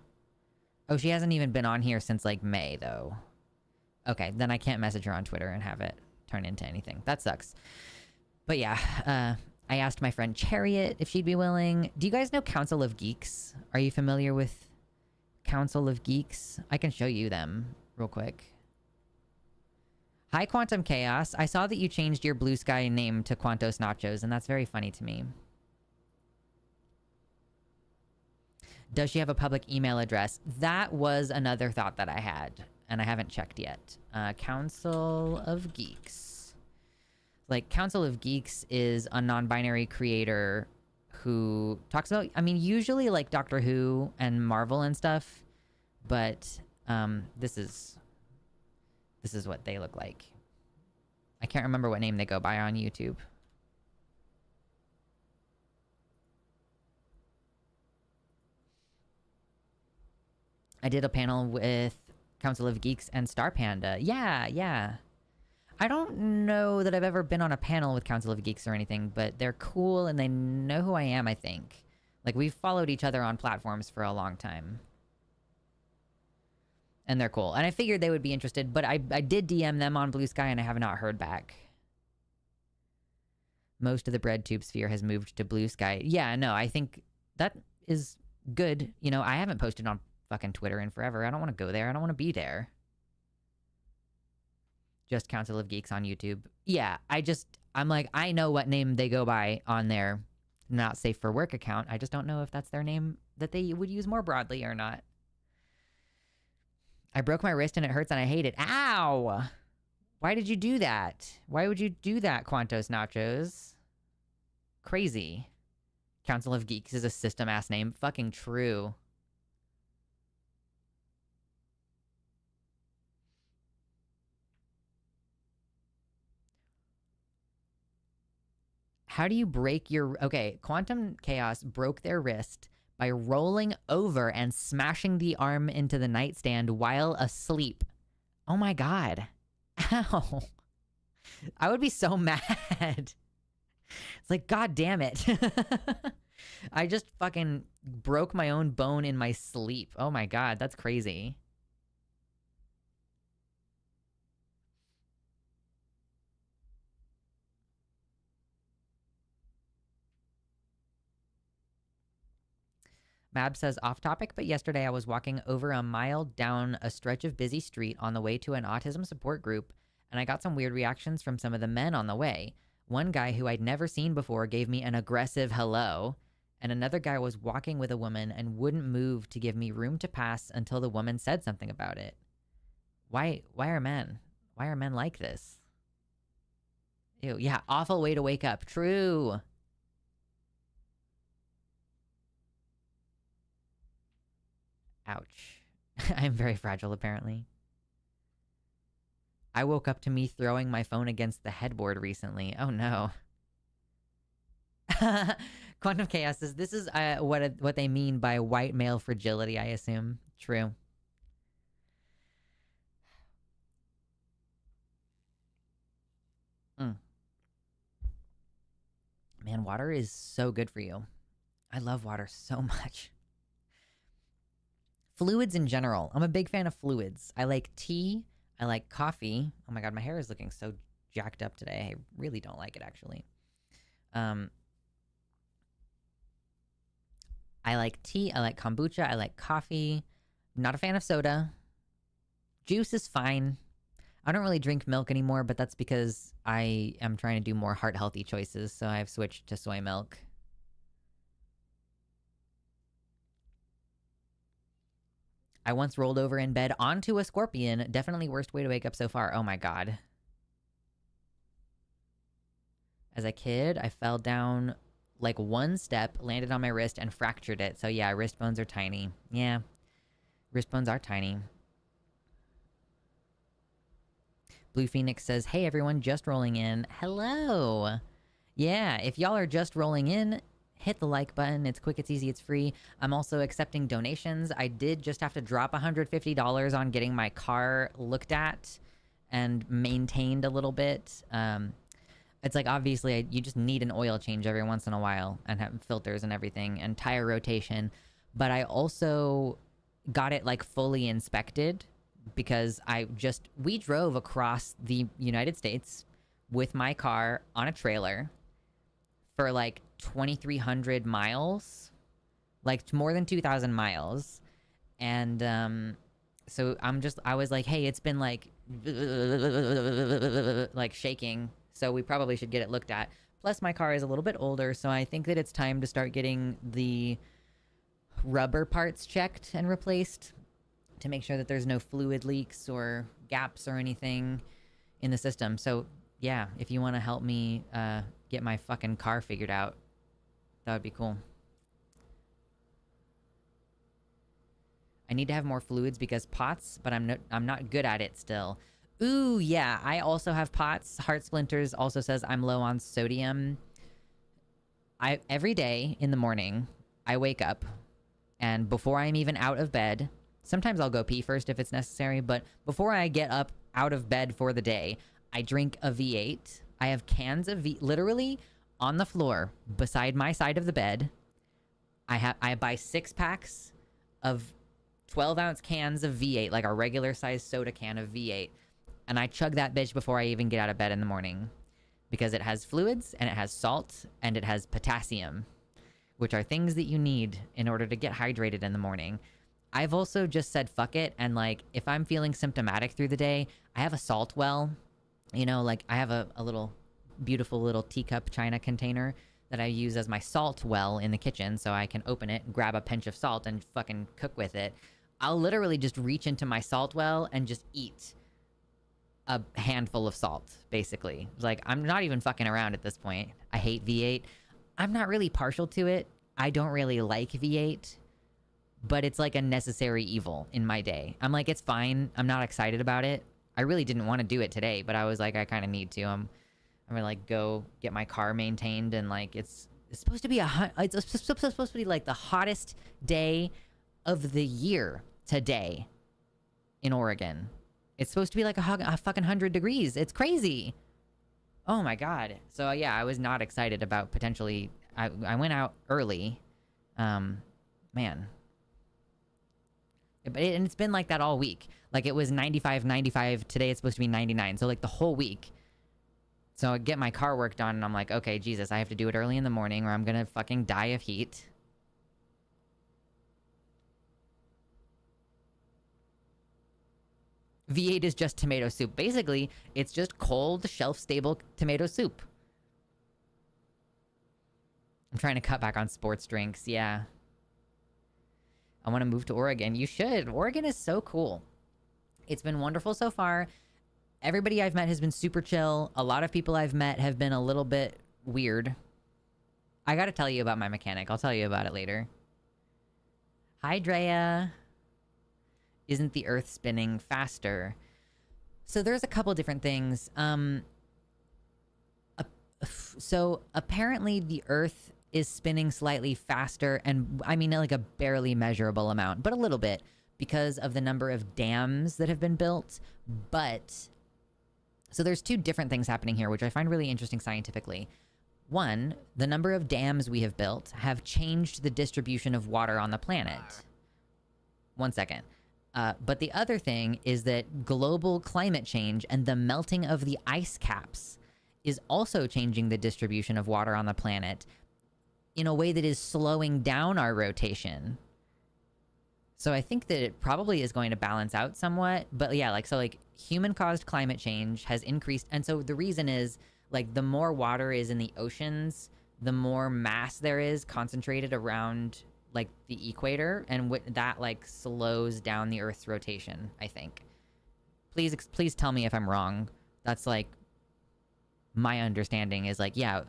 Oh, she hasn't even been on here since like May, though. Okay, then I can't message her on Twitter and have it turn into anything. That sucks. But yeah, I asked my friend Chariot if she'd be willing. Do you guys know Council of Geeks? Are you familiar with Council of Geeks? I can show you them real quick. Hi, Quantum Chaos. I saw that you changed your Blue Sky name to Quantos Nachos, and that's very funny to me. Does she have a public email address? That was another thought that I had, and I haven't checked yet. Council of Geeks. Like, Council of Geeks is a non-binary creator who talks about, I mean, usually like Doctor Who and Marvel and stuff, but this is what they look like. I can't remember what name they go by on YouTube. I did a panel with Council of Geeks and Star Panda. Yeah. I don't know that I've ever been on a panel with Council of Geeks or anything, but they're cool and they know who I am, I think. Like, we've followed each other on platforms for a long time. And they're cool. And I figured they would be interested, but I did DM them on Blue Sky and I have not heard back. Most of the BreadTube sphere has moved to Blue Sky. Yeah, no, I think that is good. You know, I haven't posted on fucking Twitter in forever. I don't want to go there. I don't want to be there. Just Council of Geeks on YouTube. Yeah, I'm like, I know what name they go by on their not safe for work account. I just don't know if that's their name that they would use more broadly or not. I broke my wrist and it hurts and I hate it. Ow! Why did you do that? Why would you do that, Quantos Nachos? Crazy. Council of Geeks is a system-ass name. Fucking true. How do you break your... Okay, Quantum Chaos broke their wrist by rolling over and smashing the arm into the nightstand while asleep. Oh my god. Ow. I would be so mad. It's like, god damn it. I just fucking broke my own bone in my sleep. Oh my god, that's crazy. Mab says, off topic, but yesterday I was walking over a mile down a stretch of busy street on the way to an autism support group, and I got some weird reactions from some of the men on the way. One guy who I'd never seen before gave me an aggressive hello, and another guy was walking with a woman and wouldn't move to give me room to pass until the woman said something about it. Why are men like this? Ew, yeah, awful way to wake up. True. Ouch. I'm very fragile, apparently. I woke up to me throwing my phone against the headboard recently. Oh no. Quantum Chaos says, this is what they mean by white male fragility, I assume. True. Man, water is so good for you. I love water so much. Fluids in general. I'm a big fan of fluids. I like tea. I like coffee. Oh my god, my hair is looking so jacked up today. I really don't like it, actually. I like tea. I like kombucha. I like coffee. Not a fan of soda. Juice is fine. I don't really drink milk anymore, but that's because I am trying to do more heart-healthy choices, so I've switched to soy milk. I once rolled over in bed onto a scorpion. Definitely worst way to wake up so far. Oh my god. As a kid, I fell down like one step, landed on my wrist, and fractured it. So yeah, wrist bones are tiny. Yeah, wrist bones are tiny. Blue Phoenix says, hey everyone, just rolling in. Hello. Yeah, if y'all are just rolling in, hit the like button. It's quick, it's easy, it's free. I'm also accepting donations. I did just have to drop $150 on getting my car looked at and maintained a little bit. It's like, obviously, you just need an oil change every once in a while and have filters and everything and tire rotation. But I also got it like fully inspected because we drove across the United States with my car on a trailer for like 2,300 miles, like more than 2,000 miles. And so I was like, hey, it's been like shaking. So we probably should get it looked at. Plus my car is a little bit older, so I think that it's time to start getting the rubber parts checked and replaced to make sure that there's no fluid leaks or gaps or anything in the system. So yeah, if you want to help me get my fucking car figured out, that would be cool. I need to have more fluids because POTS, but I'm not good at it still. Ooh, yeah, I also have POTS. Heart Splinters also says I'm low on sodium. Every day in the morning, I wake up, and before I'm even out of bed, sometimes I'll go pee first if it's necessary, but before I get up out of bed for the day, I drink a V8. I have cans of literally on the floor beside my side of the bed. I buy 6-packs of 12-ounce cans of V8, like a regular size soda can of V8. And I chug that bitch before I even get out of bed in the morning. Because it has fluids, and it has salt, and it has potassium. Which are things that you need in order to get hydrated in the morning. I've also just said fuck it, and like, if I'm feeling symptomatic through the day, I have a salt well. You know, like, I have a little, beautiful little teacup china container that I use as my salt well in the kitchen, so I can open it, grab a pinch of salt, and fucking cook with it. I'll literally just reach into my salt well and just eat a handful of salt, basically. Like, I'm not even fucking around at this point. I hate V8. I'm not really partial to it. I don't really like V8, but it's like a necessary evil in my day. I'm like, it's fine. I'm not excited about it. I really didn't want to do it today, but I was like, I kind of need to. I'm gonna like go get my car maintained, and like it's supposed to be supposed to be like the hottest day of the year today in Oregon. It's supposed to be like a fucking 100 degrees. It's crazy. Oh my God. So yeah, I was not excited about potentially. I went out early. Man. And it's been like that all week. Like it was 95, 95. Today it's supposed to be 99. So like the whole week. So I get my car work done and I'm like, okay, Jesus, I have to do it early in the morning or I'm gonna fucking die of heat. V8 is just tomato soup. Basically, it's just cold, shelf-stable tomato soup. I'm trying to cut back on sports drinks, yeah. I want to move to Oregon. You should. Oregon is so cool. It's been wonderful so far. Everybody I've met has been super chill. A lot of people I've met have been a little bit weird. I gotta tell you about my mechanic. I'll tell you about it later. Hi, Drea. Isn't the Earth spinning faster? So there's a couple different things. So apparently the Earth is spinning slightly faster, and I mean like a barely measurable amount, but a little bit, because of the number of dams that have been built. But so there's two different things happening here, which I find really interesting scientifically. One, the number of dams we have built have changed the distribution of water on the planet. One second. But the other thing is that global climate change and the melting of the ice caps is also changing the distribution of water on the planet in a way that is slowing down our rotation. So I think that it probably is going to balance out somewhat. But yeah, like, so like human-caused climate change has increased. And so the reason is, like, the more water is in the oceans, the more mass there is concentrated around like the equator, and that like slows down the Earth's rotation, I think. Please tell me if I'm wrong. That's like my understanding is like, yeah,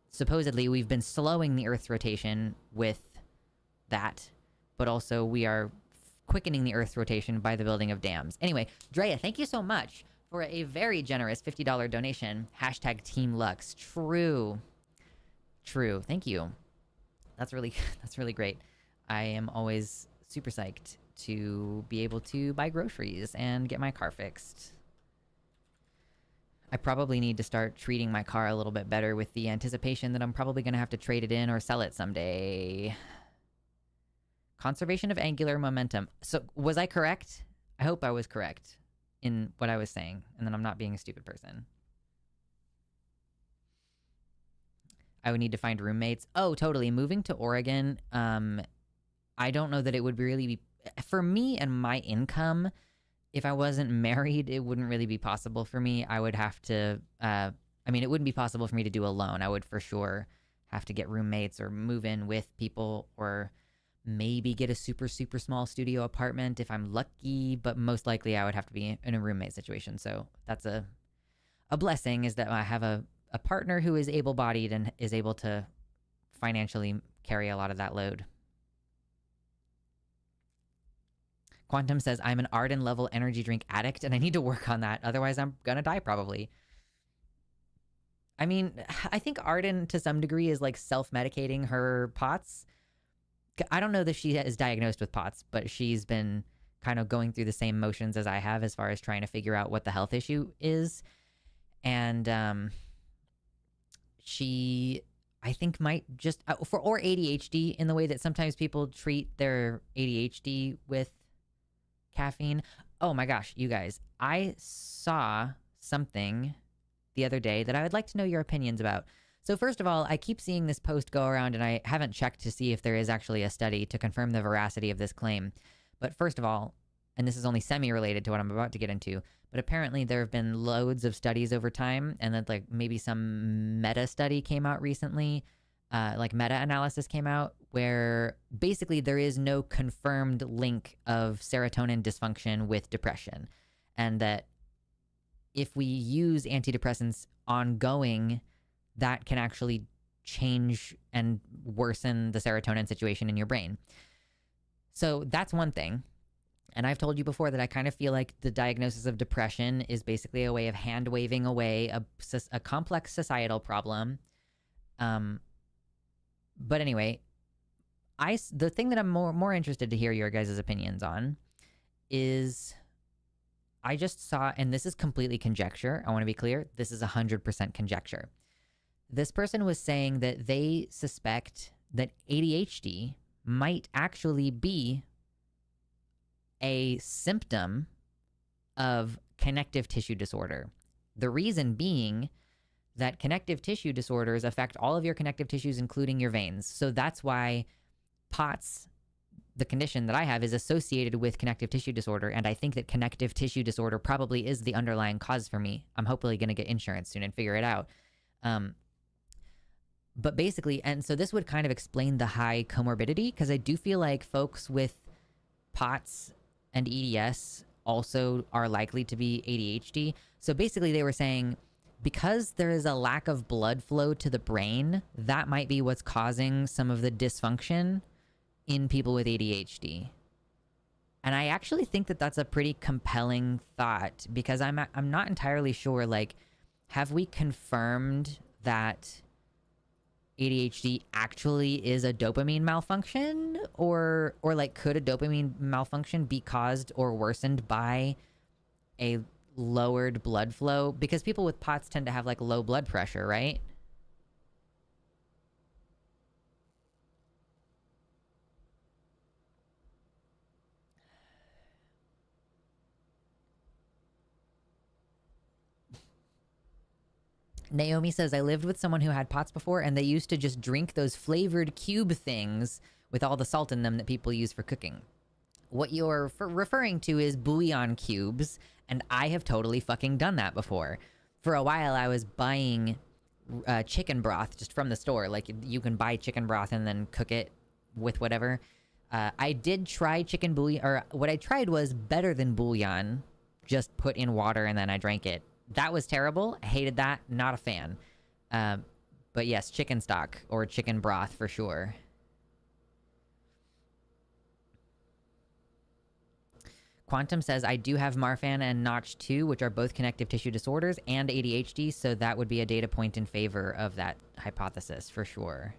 supposedly we've been slowing the Earth's rotation with that, but also we are quickening the Earth's rotation by the building of dams. Anyway, Drea, thank you so much for a very generous $50 donation. Hashtag Team Lux. True. Thank you. That's really great. I am always super psyched to be able to buy groceries and get my car fixed. I probably need to start treating my car a little bit better with the anticipation that I'm probably going to have to trade it in or sell it someday. Conservation of angular momentum. So, was I correct? I hope I was correct in what I was saying, and then I'm not being a stupid person. I would need to find roommates. Oh, totally. Moving to Oregon, I don't know that it would really be... For me and my income, if I wasn't married, it wouldn't really be possible for me. I would have to... I mean, it wouldn't be possible for me to do alone. I would for sure have to get roommates or move in with people, or maybe get a super, super small studio apartment if I'm lucky, but most likely I would have to be in a roommate situation. So that's a blessing, is that I have a partner who is able-bodied and is able to financially carry a lot of that load. Quantum says, I'm an Arden level energy drink addict and I need to work on that. Otherwise, I'm gonna die probably. I mean, I think Arden to some degree is like self-medicating her POTS. I don't know that she is diagnosed with POTS, but she's been kind of going through the same motions as I have as far as trying to figure out what the health issue is. And she, I think, might just, or ADHD, in the way that sometimes people treat their ADHD with caffeine. Oh my gosh, you guys, I saw something the other day that I would like to know your opinions about. So first of all, I keep seeing this post go around and I haven't checked to see if there is actually a study to confirm the veracity of this claim. But first of all, and this is only semi-related to what I'm about to get into, but apparently there have been loads of studies over time, and that like maybe some meta study came out recently like meta-analysis came out where basically there is no confirmed link of serotonin dysfunction with depression, and that if we use antidepressants ongoing, that can actually change and worsen the serotonin situation in your brain. So that's one thing. And I've told you before that I kind of feel like the diagnosis of depression is basically a way of hand waving away a complex societal problem. But anyway, the thing that I'm more interested to hear your guys' opinions on is I just saw, and this is completely conjecture. I want to be clear. This is 100% conjecture. This person was saying that they suspect that ADHD might actually be a symptom of connective tissue disorder. The reason being that connective tissue disorders affect all of your connective tissues, including your veins. So that's why POTS, the condition that I have, is associated with connective tissue disorder. And I think that connective tissue disorder probably is the underlying cause for me. I'm hopefully going to get insurance soon and figure it out. But basically, and so this would kind of explain the high comorbidity, because I do feel like folks with POTS and EDS also are likely to be ADHD. So basically they were saying, because there is a lack of blood flow to the brain, that might be what's causing some of the dysfunction in people with ADHD. And I actually think that that's a pretty compelling thought, because I'm not entirely sure, like, have we confirmed that ADHD actually is a dopamine malfunction, or like, could a dopamine malfunction be caused or worsened by a lowered blood flow? Because people with POTS tend to have like low blood pressure, right? Naomi says, I lived with someone who had POTS before, and they used to just drink those flavored cube things with all the salt in them that people use for cooking. What you're referring to is bouillon cubes, and I have totally fucking done that before. For a while, I was buying chicken broth just from the store. Like, you can buy chicken broth and then cook it with whatever. I did try chicken bouillon, or what I tried was better than bouillon, just put in water and then I drank it. That was terrible. I hated that. Not a fan. But yes, chicken stock or chicken broth for sure. Quantum says, I do have Marfan and Notch 2, which are both connective tissue disorders and ADHD, so that would be a data point in favor of that hypothesis for sure.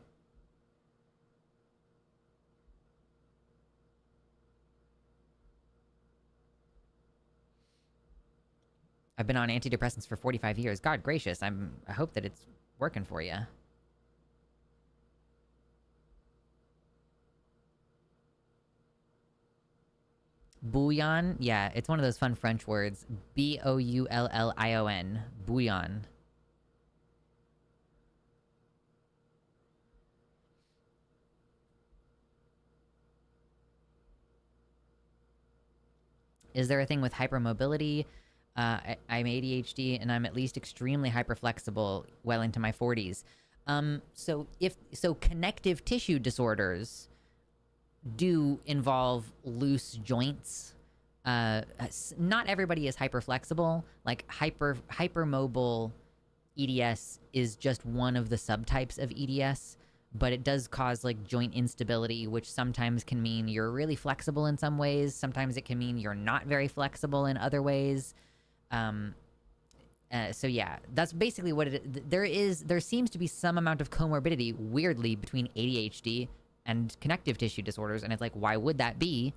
I've been on antidepressants for 45 years. God gracious, I hope that it's working for you. Bouillon? Yeah, it's one of those fun French words. B-O-U-L-L-I-O-N. Bouillon. Is there a thing with hypermobility? I'm ADHD and I'm at least extremely hyperflexible well into my 40s. So connective tissue disorders do involve loose joints. Not everybody is hyperflexible. Like hypermobile EDS is just one of the subtypes of EDS, but it does cause like joint instability, which sometimes can mean you're really flexible in some ways. Sometimes it can mean you're not very flexible in other ways. So yeah, that's basically what there seems to be some amount of comorbidity, weirdly, between ADHD and connective tissue disorders. And it's like, why would that be?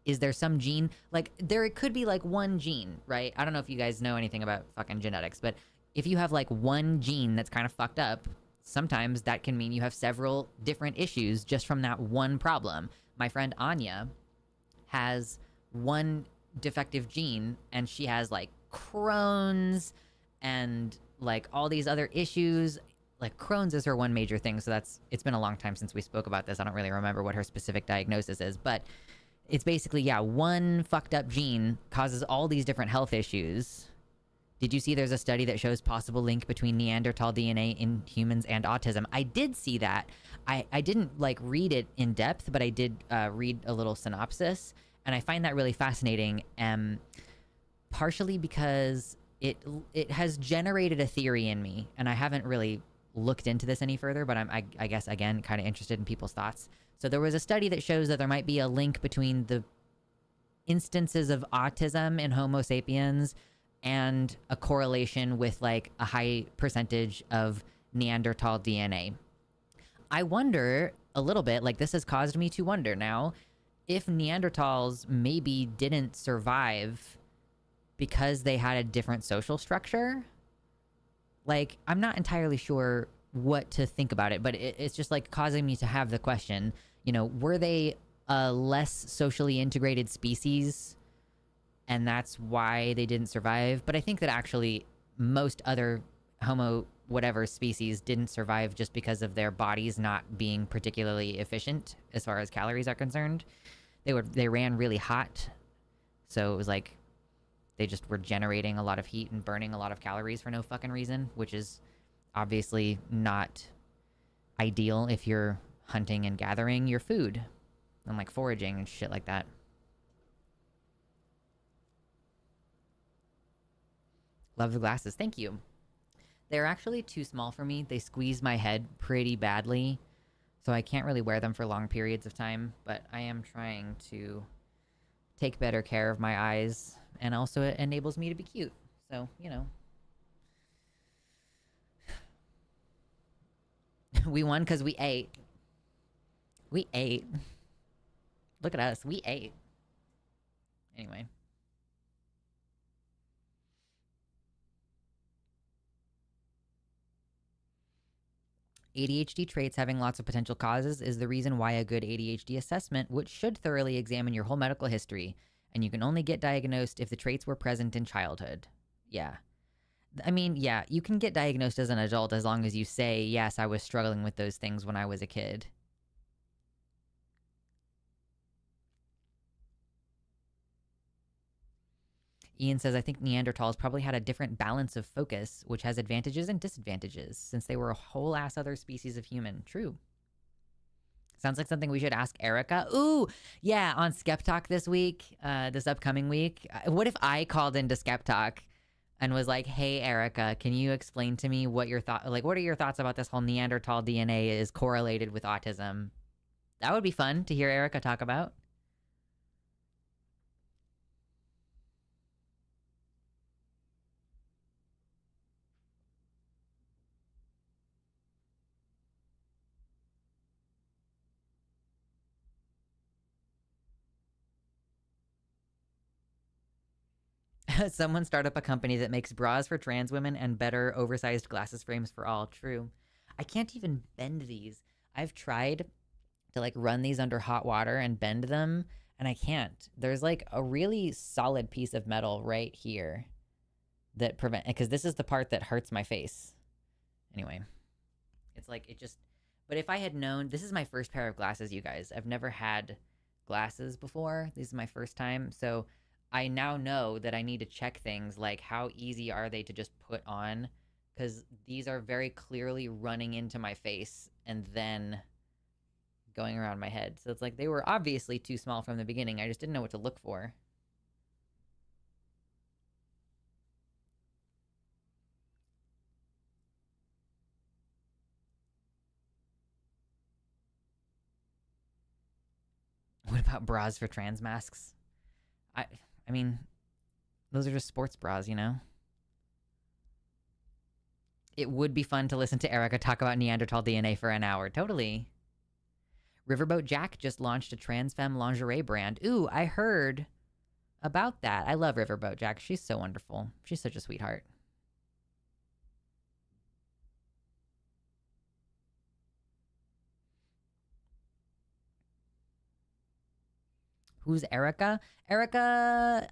Is there some gene? Like, it could be like one gene, right? I don't know if you guys know anything about fucking genetics, but if you have like one gene that's kind of fucked up, sometimes that can mean you have several different issues just from that one problem. My friend Anya has one defective gene, and she has like Crohn's and like all these other issues. Like Crohn's is her one major thing, so it's been a long time since we spoke about this. I don't really remember what her specific diagnosis is, but it's basically, yeah, one fucked up gene causes all these different health issues, Did you see there's a study that shows possible link between Neanderthal DNA in humans and autism? I did see that. I didn't like read it in depth, but I did read a little synopsis, and I find that really fascinating. Partially because it has generated a theory in me, and I haven't really looked into this any further, but I guess again kind of interested in people's thoughts. So there was a study that shows that there might be a link between the instances of autism in Homo sapiens and a correlation with like a high percentage of Neanderthal DNA. I wonder a little bit, like this has caused me to wonder now, if Neanderthals maybe didn't survive because they had a different social structure. Like, I'm not entirely sure what to think about it, but it's just like causing me to have the question, you know, were they a less socially integrated species and that's why they didn't survive? But I think that actually most other Homo whatever species didn't survive just because of their bodies not being particularly efficient as far as calories are concerned. They ran really hot, so it was like they just were generating a lot of heat and burning a lot of calories for no fucking reason, which is obviously not ideal if you're hunting and gathering your food and like foraging and shit like that. Love the glasses. Thank you. They're actually too small for me. They squeeze my head pretty badly, so I can't really wear them for long periods of time, but I am trying to take better care of my eyes, and also it enables me to be cute. So, you know. We won because we ate. We ate. Look at us. We ate. Anyway. ADHD traits having lots of potential causes is the reason why a good ADHD assessment should thoroughly examine your whole medical history, and you can only get diagnosed if the traits were present in childhood. Yeah. I mean, yeah, you can get diagnosed as an adult as long as you say, yes, I was struggling with those things when I was a kid. Ian says, I think Neanderthals probably had a different balance of focus, which has advantages and disadvantages, since they were a whole ass other species of human. True. Sounds like something we should ask Erica. Ooh, yeah, on Skep Talk this week, this upcoming week. What if I called into Skep Talk and was like, hey, Erica, can you explain to me what your what are your thoughts about this whole Neanderthal DNA is correlated with autism? That would be fun to hear Erica talk about. Someone start up a company that makes bras for trans women and better oversized glasses frames for all. True. I can't even bend these. I've tried to like run these under hot water and bend them, and I can't. There's like a really solid piece of metal right here that because this is the part that hurts my face. Anyway, it's like it just, but if I had known, this is my first pair of glasses, you guys. I've never had glasses before. This is my first time. So I now know that I need to check things like how easy are they to just put on, because these are very clearly running into my face and then going around my head. So it's like they were obviously too small from the beginning. I just didn't know what to look for. What about bras for trans masks? I mean, those are just sports bras, you know? It would be fun to listen to Erica talk about Neanderthal DNA for an hour. Totally. Riverboat Jack just launched a trans femme lingerie brand. Ooh, I heard about that. I love Riverboat Jack. She's so wonderful. She's such a sweetheart. Who's Erica? Erica,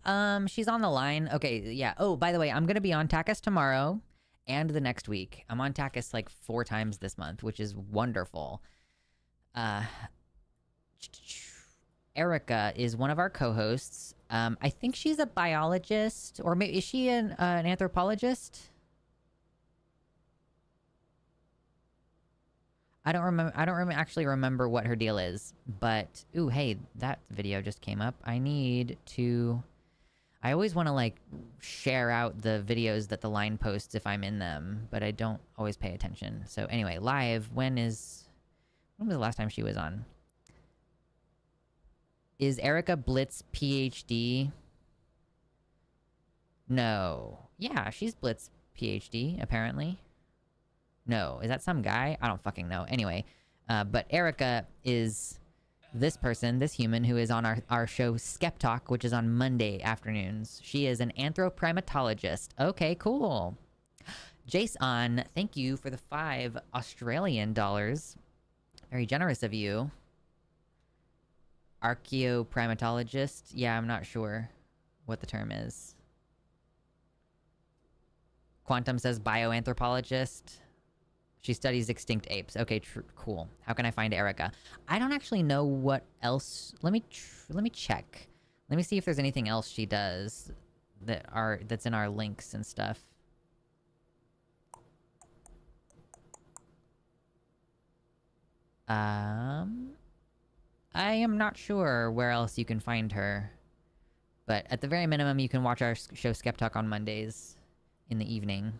she's on the line. Okay, yeah. Oh, by the way, I'm going to be on Takis tomorrow and the next week. I'm on Takis like 4 times this month, which is wonderful. Erica is one of our co-hosts. I think she's a biologist, or maybe is she an anthropologist? I don't remember. Actually remember what her deal is. But ooh, hey, that video just came up. I need to. I always want to like share out the videos that the line posts if I'm in them, but I don't always pay attention. So anyway, live. When was the last time she was on? Is Erica Blitz PhD? No. Yeah, she's Blitz PhD, apparently. No. Is that some guy? I don't fucking know. Anyway, but Erica is this person, this human, who is on our show Skep Talk, which is on Monday afternoons. She is an anthroprimatologist. Okay, cool. Jason, thank you for the 5 Australian dollars. Very generous of you. Archaeoprimatologist? Yeah, I'm not sure what the term is. Quantum says bioanthropologist. She studies extinct apes. Okay, cool. How can I find Erica? I don't actually know what else. Let me check. Let me see if there's anything else she does that's in our links and stuff. I am not sure where else you can find her. But at the very minimum, you can watch our show Skep Talk on Mondays in the evening.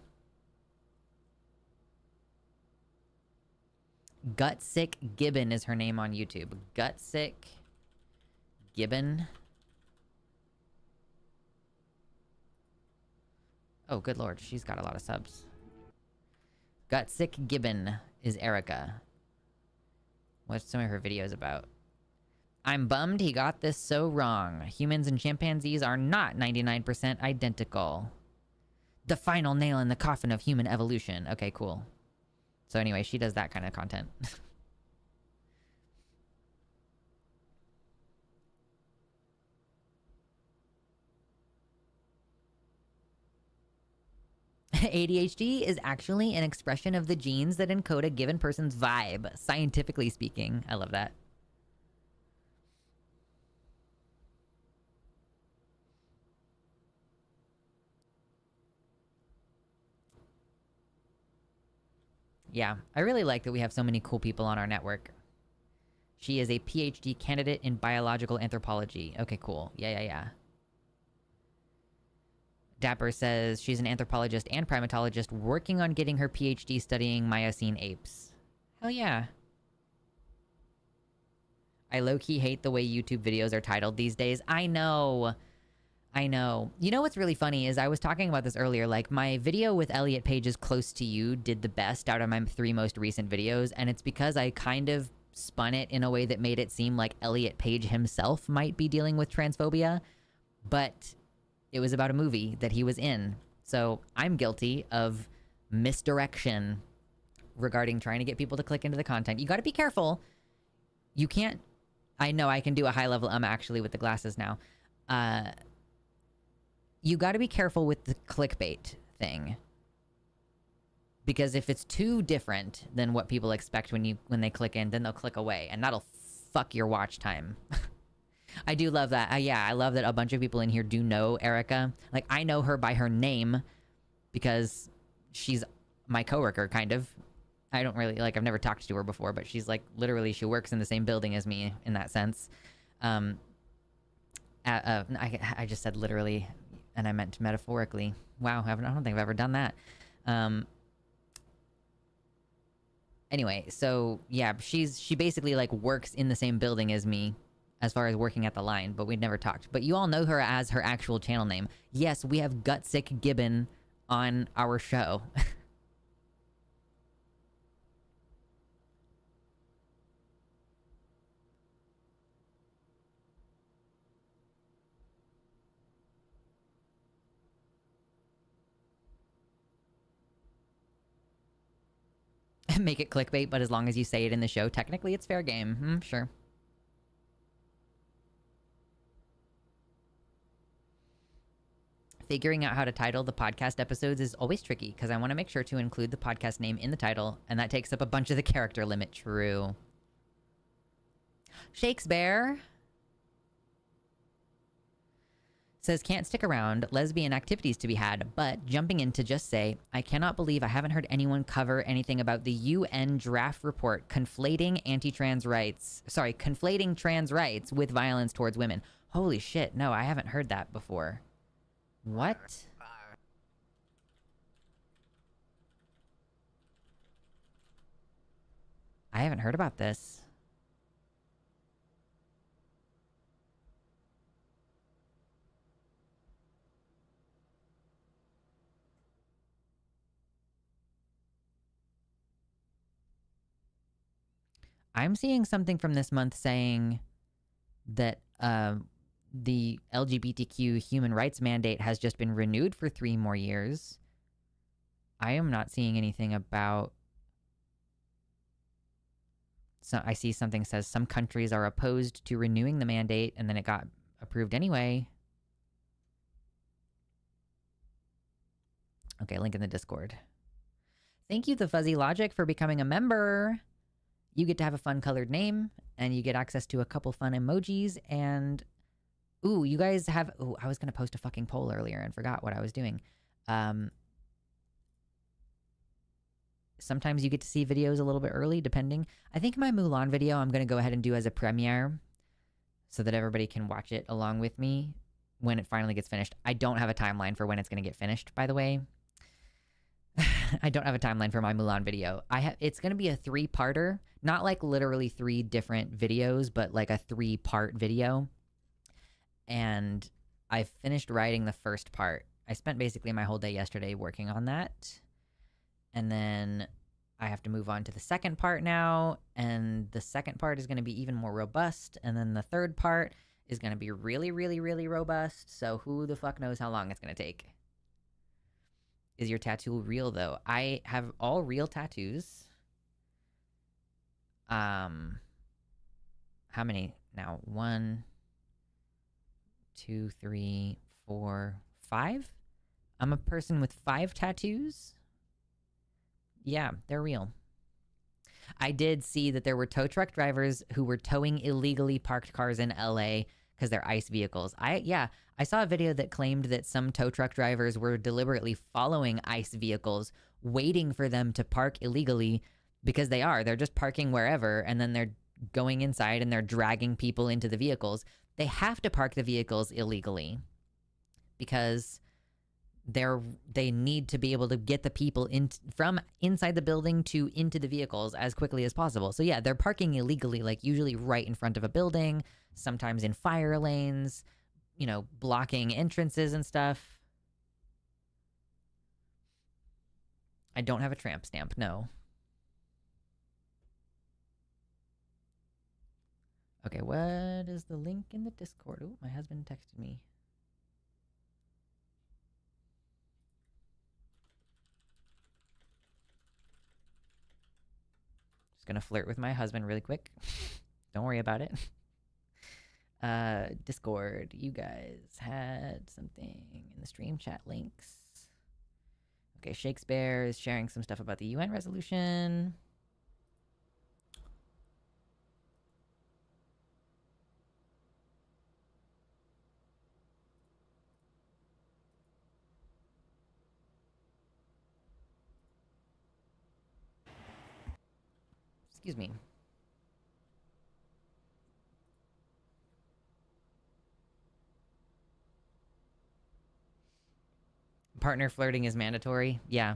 Gutsick Gibbon is her name on YouTube. Gutsick Gibbon. Oh, good lord. She's got a lot of subs. Gutsick Gibbon is Erica. What's some of her videos about? I'm bummed he got this so wrong. Humans and chimpanzees are not 99% identical. The final nail in the coffin of human evolution. Okay, cool. So anyway, she does that kind of content. ADHD is actually an expression of the genes that encode a given person's vibe, scientifically speaking. I love that. Yeah, I really like that we have so many cool people on our network. She is a PhD candidate in biological anthropology. Okay, cool. Yeah. Dapper says she's an anthropologist and primatologist working on getting her PhD studying Miocene apes. Hell yeah. I low-key hate the way YouTube videos are titled these days. I know. You know what's really funny is I was talking about this earlier. Like, my video with Elliot Page's Close to You did the best out of my 3 most recent videos, and it's because I kind of spun it in a way that made it seem like Elliot Page himself might be dealing with transphobia, but it was about a movie that he was in. So I'm guilty of misdirection regarding trying to get people to click into the content. You got to be careful. You can't... I know I can do a high level actually with the glasses now. You got to be careful with the clickbait thing. Because if it's too different than what people expect when they click in, then they'll click away, and that'll fuck your watch time. I do love that. Yeah, I love that a bunch of people in here do know Erica. Like, I know her by her name because she's my coworker, kind of. I don't really, like, I've never talked to her before, but she's, like, literally, she works in the same building as me in that sense. I just said literally, and I meant metaphorically. Wow, I don't think I've ever done that. Anyway, so yeah, she basically like works in the same building as me as far as working at the line, but we'd never talked. But you all know her as her actual channel name. Yes, we have Gutsick Gibbon on our show. Make it clickbait, but as long as you say it in the show, technically it's fair game. Sure. Figuring out how to title the podcast episodes is always tricky because I want to make sure to include the podcast name in the title, and that takes up a bunch of the character limit. True. Shakespeare. Says, can't stick around, lesbian activities to be had, but jumping in to just say, I cannot believe I haven't heard anyone cover anything about the UN draft report conflating conflating trans rights with violence towards women. Holy shit, no, I haven't heard that before. What? I haven't heard about this. I'm seeing something from this month saying that the LGBTQ human rights mandate has just been renewed for 3 more years. I am not seeing anything about... So I see something says some countries are opposed to renewing the mandate, and then it got approved anyway. Okay, link in the Discord. Thank you, The Fuzzy Logic, for becoming a member. You get to have a fun colored name, and you get access to a couple fun emojis, and... Ooh, you guys have... Ooh, I was going to post a fucking poll earlier and forgot what I was doing. Sometimes you get to see videos a little bit early, depending. I think my Mulan video I'm going to go ahead and do as a premiere so that everybody can watch it along with me when it finally gets finished. I don't have a timeline for when it's going to get finished, by the way. I don't have a timeline for my Mulan video. It's going to be a 3-parter, not like literally 3 different videos, but like a 3-part video. And I finished writing the first part. I spent basically my whole day yesterday working on that. And then I have to move on to the second part now. And the second part is going to be even more robust. And then the third part is going to be really, really, really robust. So who the fuck knows how long it's going to take. Is your tattoo real, though? I have all real tattoos. How many now? 1, 2, 3, 4, 5? I'm a person with 5 tattoos. Yeah, they're real. I did see that there were tow truck drivers who were towing illegally parked cars in LA because they're ICE vehicles. I saw a video that claimed that some tow truck drivers were deliberately following ICE vehicles, waiting for them to park illegally, because they're just parking wherever, and then they're going inside and they're dragging people into the vehicles. They have to park the vehicles illegally because they need to be able to get the people from inside the building to into the vehicles as quickly as possible. So yeah, they're parking illegally, like usually right in front of a building, sometimes in fire lanes, you know, blocking entrances and stuff. I don't have a tramp stamp, no. Okay, what is the link in the Discord? Oh, my husband texted me. Just gonna flirt with my husband really quick. Don't worry about it. Discord, you guys had something in the stream chat links. Okay, Shakespeare is sharing some stuff about the UN resolution. Excuse me. Partner flirting is mandatory. Yeah.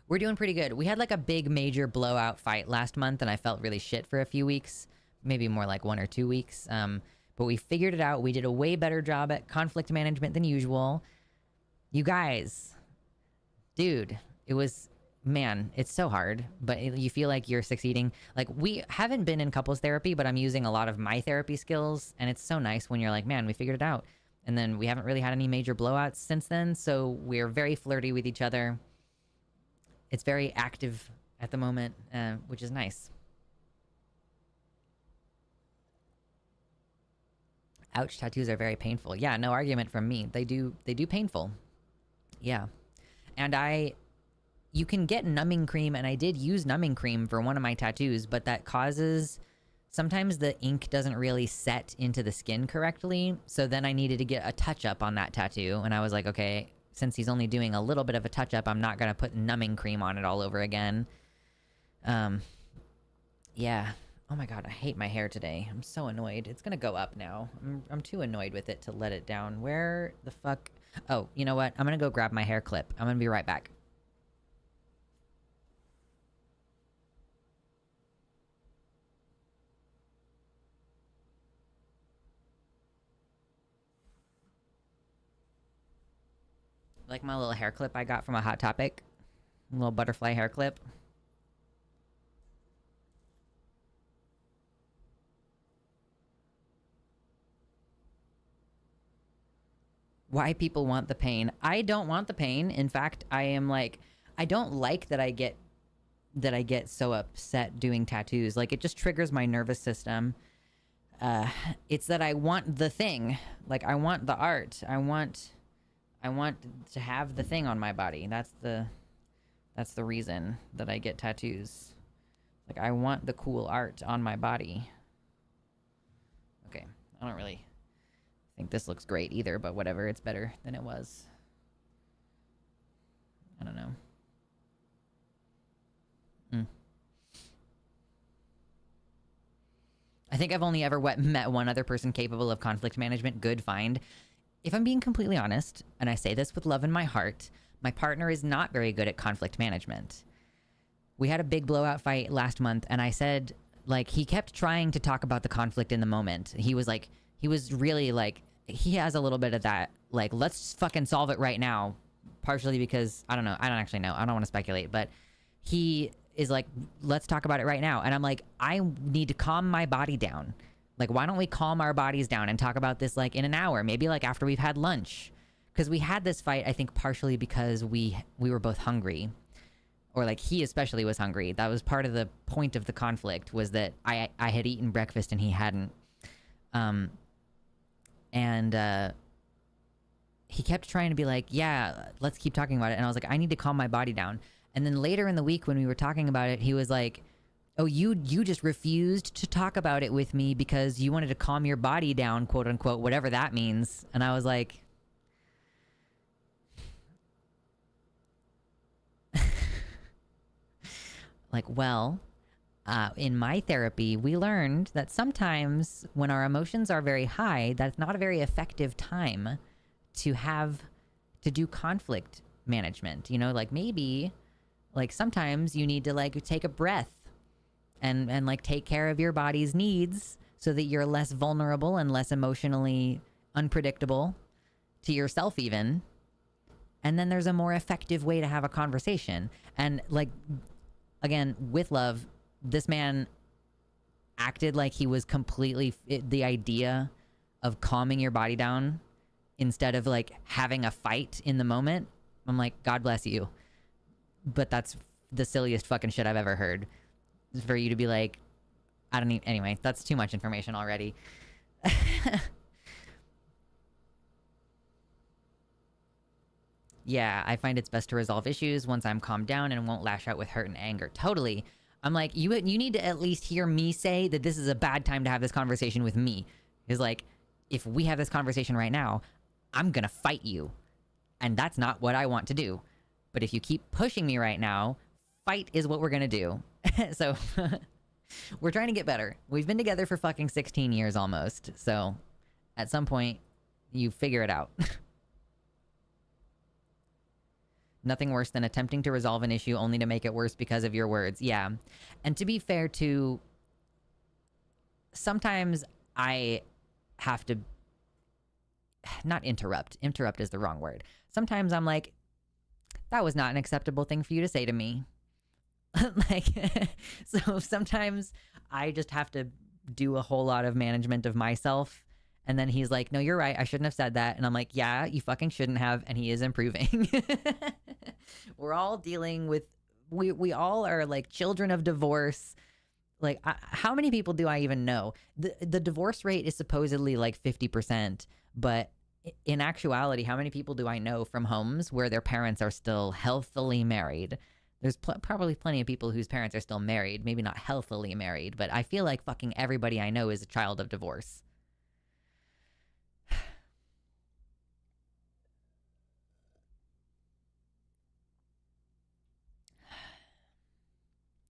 We're doing pretty good. We had like a big major blowout fight last month and I felt really shit for a few weeks. Maybe more like 1 or 2 weeks. But we figured it out. We did a way better job at conflict management than usual. You guys. Dude, it was... Man, it's so hard, but you feel like you're succeeding. Like, we haven't been in couples therapy, but I'm using a lot of my therapy skills, and it's so nice when you're like, man, we figured it out. And then we haven't really had any major blowouts since then, so we're very flirty with each other. It's very active at the moment, which is nice. Ouch, tattoos are very painful. Yeah, no argument from me. They do painful. Yeah. And you can get numbing cream, and I did use numbing cream for one of my tattoos, but that causes sometimes the ink doesn't really set into the skin correctly. So then I needed to get a touch-up on that tattoo. And I was like, okay, since he's only doing a little bit of a touch-up, I'm not going to put numbing cream on it all over again. Yeah. Oh my god, I hate my hair today. I'm so annoyed. It's going to go up now. I'm too annoyed with it to let it down. Where the fuck... Oh, you know what? I'm going to go grab my hair clip. I'm going to be right back. Like my little hair clip I got from a Hot Topic. A little butterfly hair clip. Why people want the pain. I don't want the pain. In fact, I am like, I don't like that I get so upset doing tattoos. Like, it just triggers my nervous system. It's that I want the thing. Like, I want the art. I want to have the thing on my body. That's the reason that I get tattoos. Like, I want the cool art on my body. Okay, I don't really think this looks great either, but whatever, it's better than it was. I don't know. I think I've only ever met one other person capable of conflict management. Good find. If I'm being completely honest, and I say this with love in my heart, my partner is not very good at conflict management. We had a big blowout fight last month, and I said, like, he kept trying to talk about the conflict in the moment. He was really like, he has a little bit of that, like, let's fucking solve it right now. Partially because, I don't know, I don't actually know. I don't want to speculate, but he is like, let's talk about it right now. And I'm like, I need to calm my body down. Like, why don't we calm our bodies down and talk about this, like, in an hour? Maybe, like, after we've had lunch. Because we had this fight, I think, partially because we were both hungry. Or, like, he especially was hungry. That was part of the point of the conflict, was that I had eaten breakfast and he hadn't. He kept trying to be like, yeah, let's keep talking about it. And I was like, I need to calm my body down. And then later in the week when we were talking about it, he was like, oh, you just refused to talk about it with me because you wanted to calm your body down, quote unquote, whatever that means. And I was like, well, in my therapy, we learned that sometimes when our emotions are very high, that's not a very effective time to do conflict management. You know, like, maybe, like, sometimes you need to, like, take a breath and like take care of your body's needs so that you're less vulnerable and less emotionally unpredictable to yourself even. And then there's a more effective way to have a conversation. And, like, again, with love, this man acted like he was completely the idea of calming your body down instead of, like, having a fight in the moment. I'm like, God bless you. But that's the silliest fucking shit I've ever heard. For you to be like, I don't need... Anyway, that's too much information already. Yeah, I find it's best to resolve issues once I'm calmed down and won't lash out with hurt and anger. Totally. I'm like, you need to at least hear me say that this is a bad time to have this conversation with me. It's like, if we have this conversation right now, I'm gonna fight you. And that's not what I want to do. But if you keep pushing me right now, fight is what we're gonna do. So, we're trying to get better. We've been together for fucking 16 years almost. So, at some point, you figure it out. Nothing worse than attempting to resolve an issue only to make it worse because of your words. Yeah. And to be fair to... Sometimes I have to... Not interrupt. Interrupt is the wrong word. Sometimes I'm like, that was not an acceptable thing for you to say to me. Like, so sometimes I just have to do a whole lot of management of myself. And then he's like, no, you're right. I shouldn't have said that. And I'm like, yeah, you fucking shouldn't have. And he is improving. We're all dealing with, we all are like children of divorce. Like, how many people do I even know? The divorce rate is supposedly like 50%. But in actuality, how many people do I know from homes where their parents are still healthily married? There's probably plenty of people whose parents are still married, maybe not healthily married, but I feel like fucking everybody I know is a child of divorce.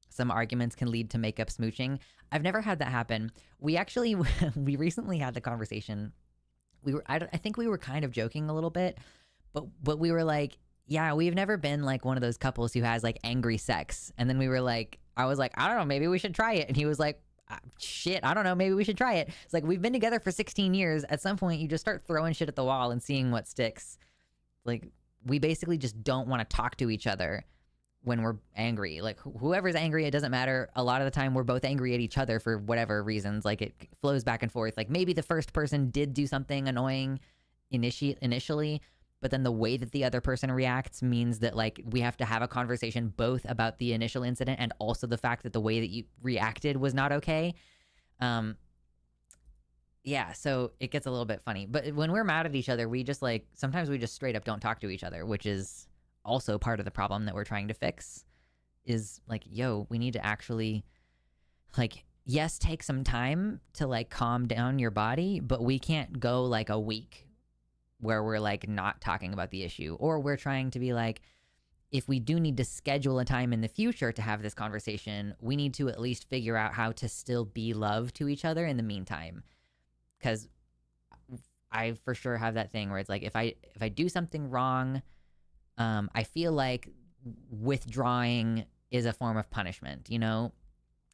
Some arguments can lead to makeup smooching. I've never had that happen. We actually, we recently had the conversation. I think we were kind of joking a little bit, but we were like, yeah, we've never been like one of those couples who has like angry sex. And then we were like, I was like, I don't know, maybe we should try it. And he was like, shit, I don't know, maybe we should try it. It's like, we've been together for 16 years. At some point, you just start throwing shit at the wall and seeing what sticks. Like, we basically just don't want to talk to each other when we're angry. Like, whoever's angry, it doesn't matter. A lot of the time, we're both angry at each other for whatever reasons. Like, it flows back and forth. Like, maybe the first person did do something annoying initially, but then the way that the other person reacts means that, like, we have to have a conversation both about the initial incident and also the fact that the way that you reacted was not okay. Yeah, so it gets a little bit funny. But when we're mad at each other, we just, like, sometimes we just straight up don't talk to each other, which is also part of the problem that we're trying to fix. Is like, yo, we need to actually, like, yes, take some time to, like, calm down your body, but we can't go like a week where we're, like, not talking about the issue. Or we're trying to be like, if we do need to schedule a time in the future to have this conversation, we need to at least figure out how to still be love to each other in the meantime. Because I for sure have that thing where it's like, if I do something wrong, I feel like withdrawing is a form of punishment, you know?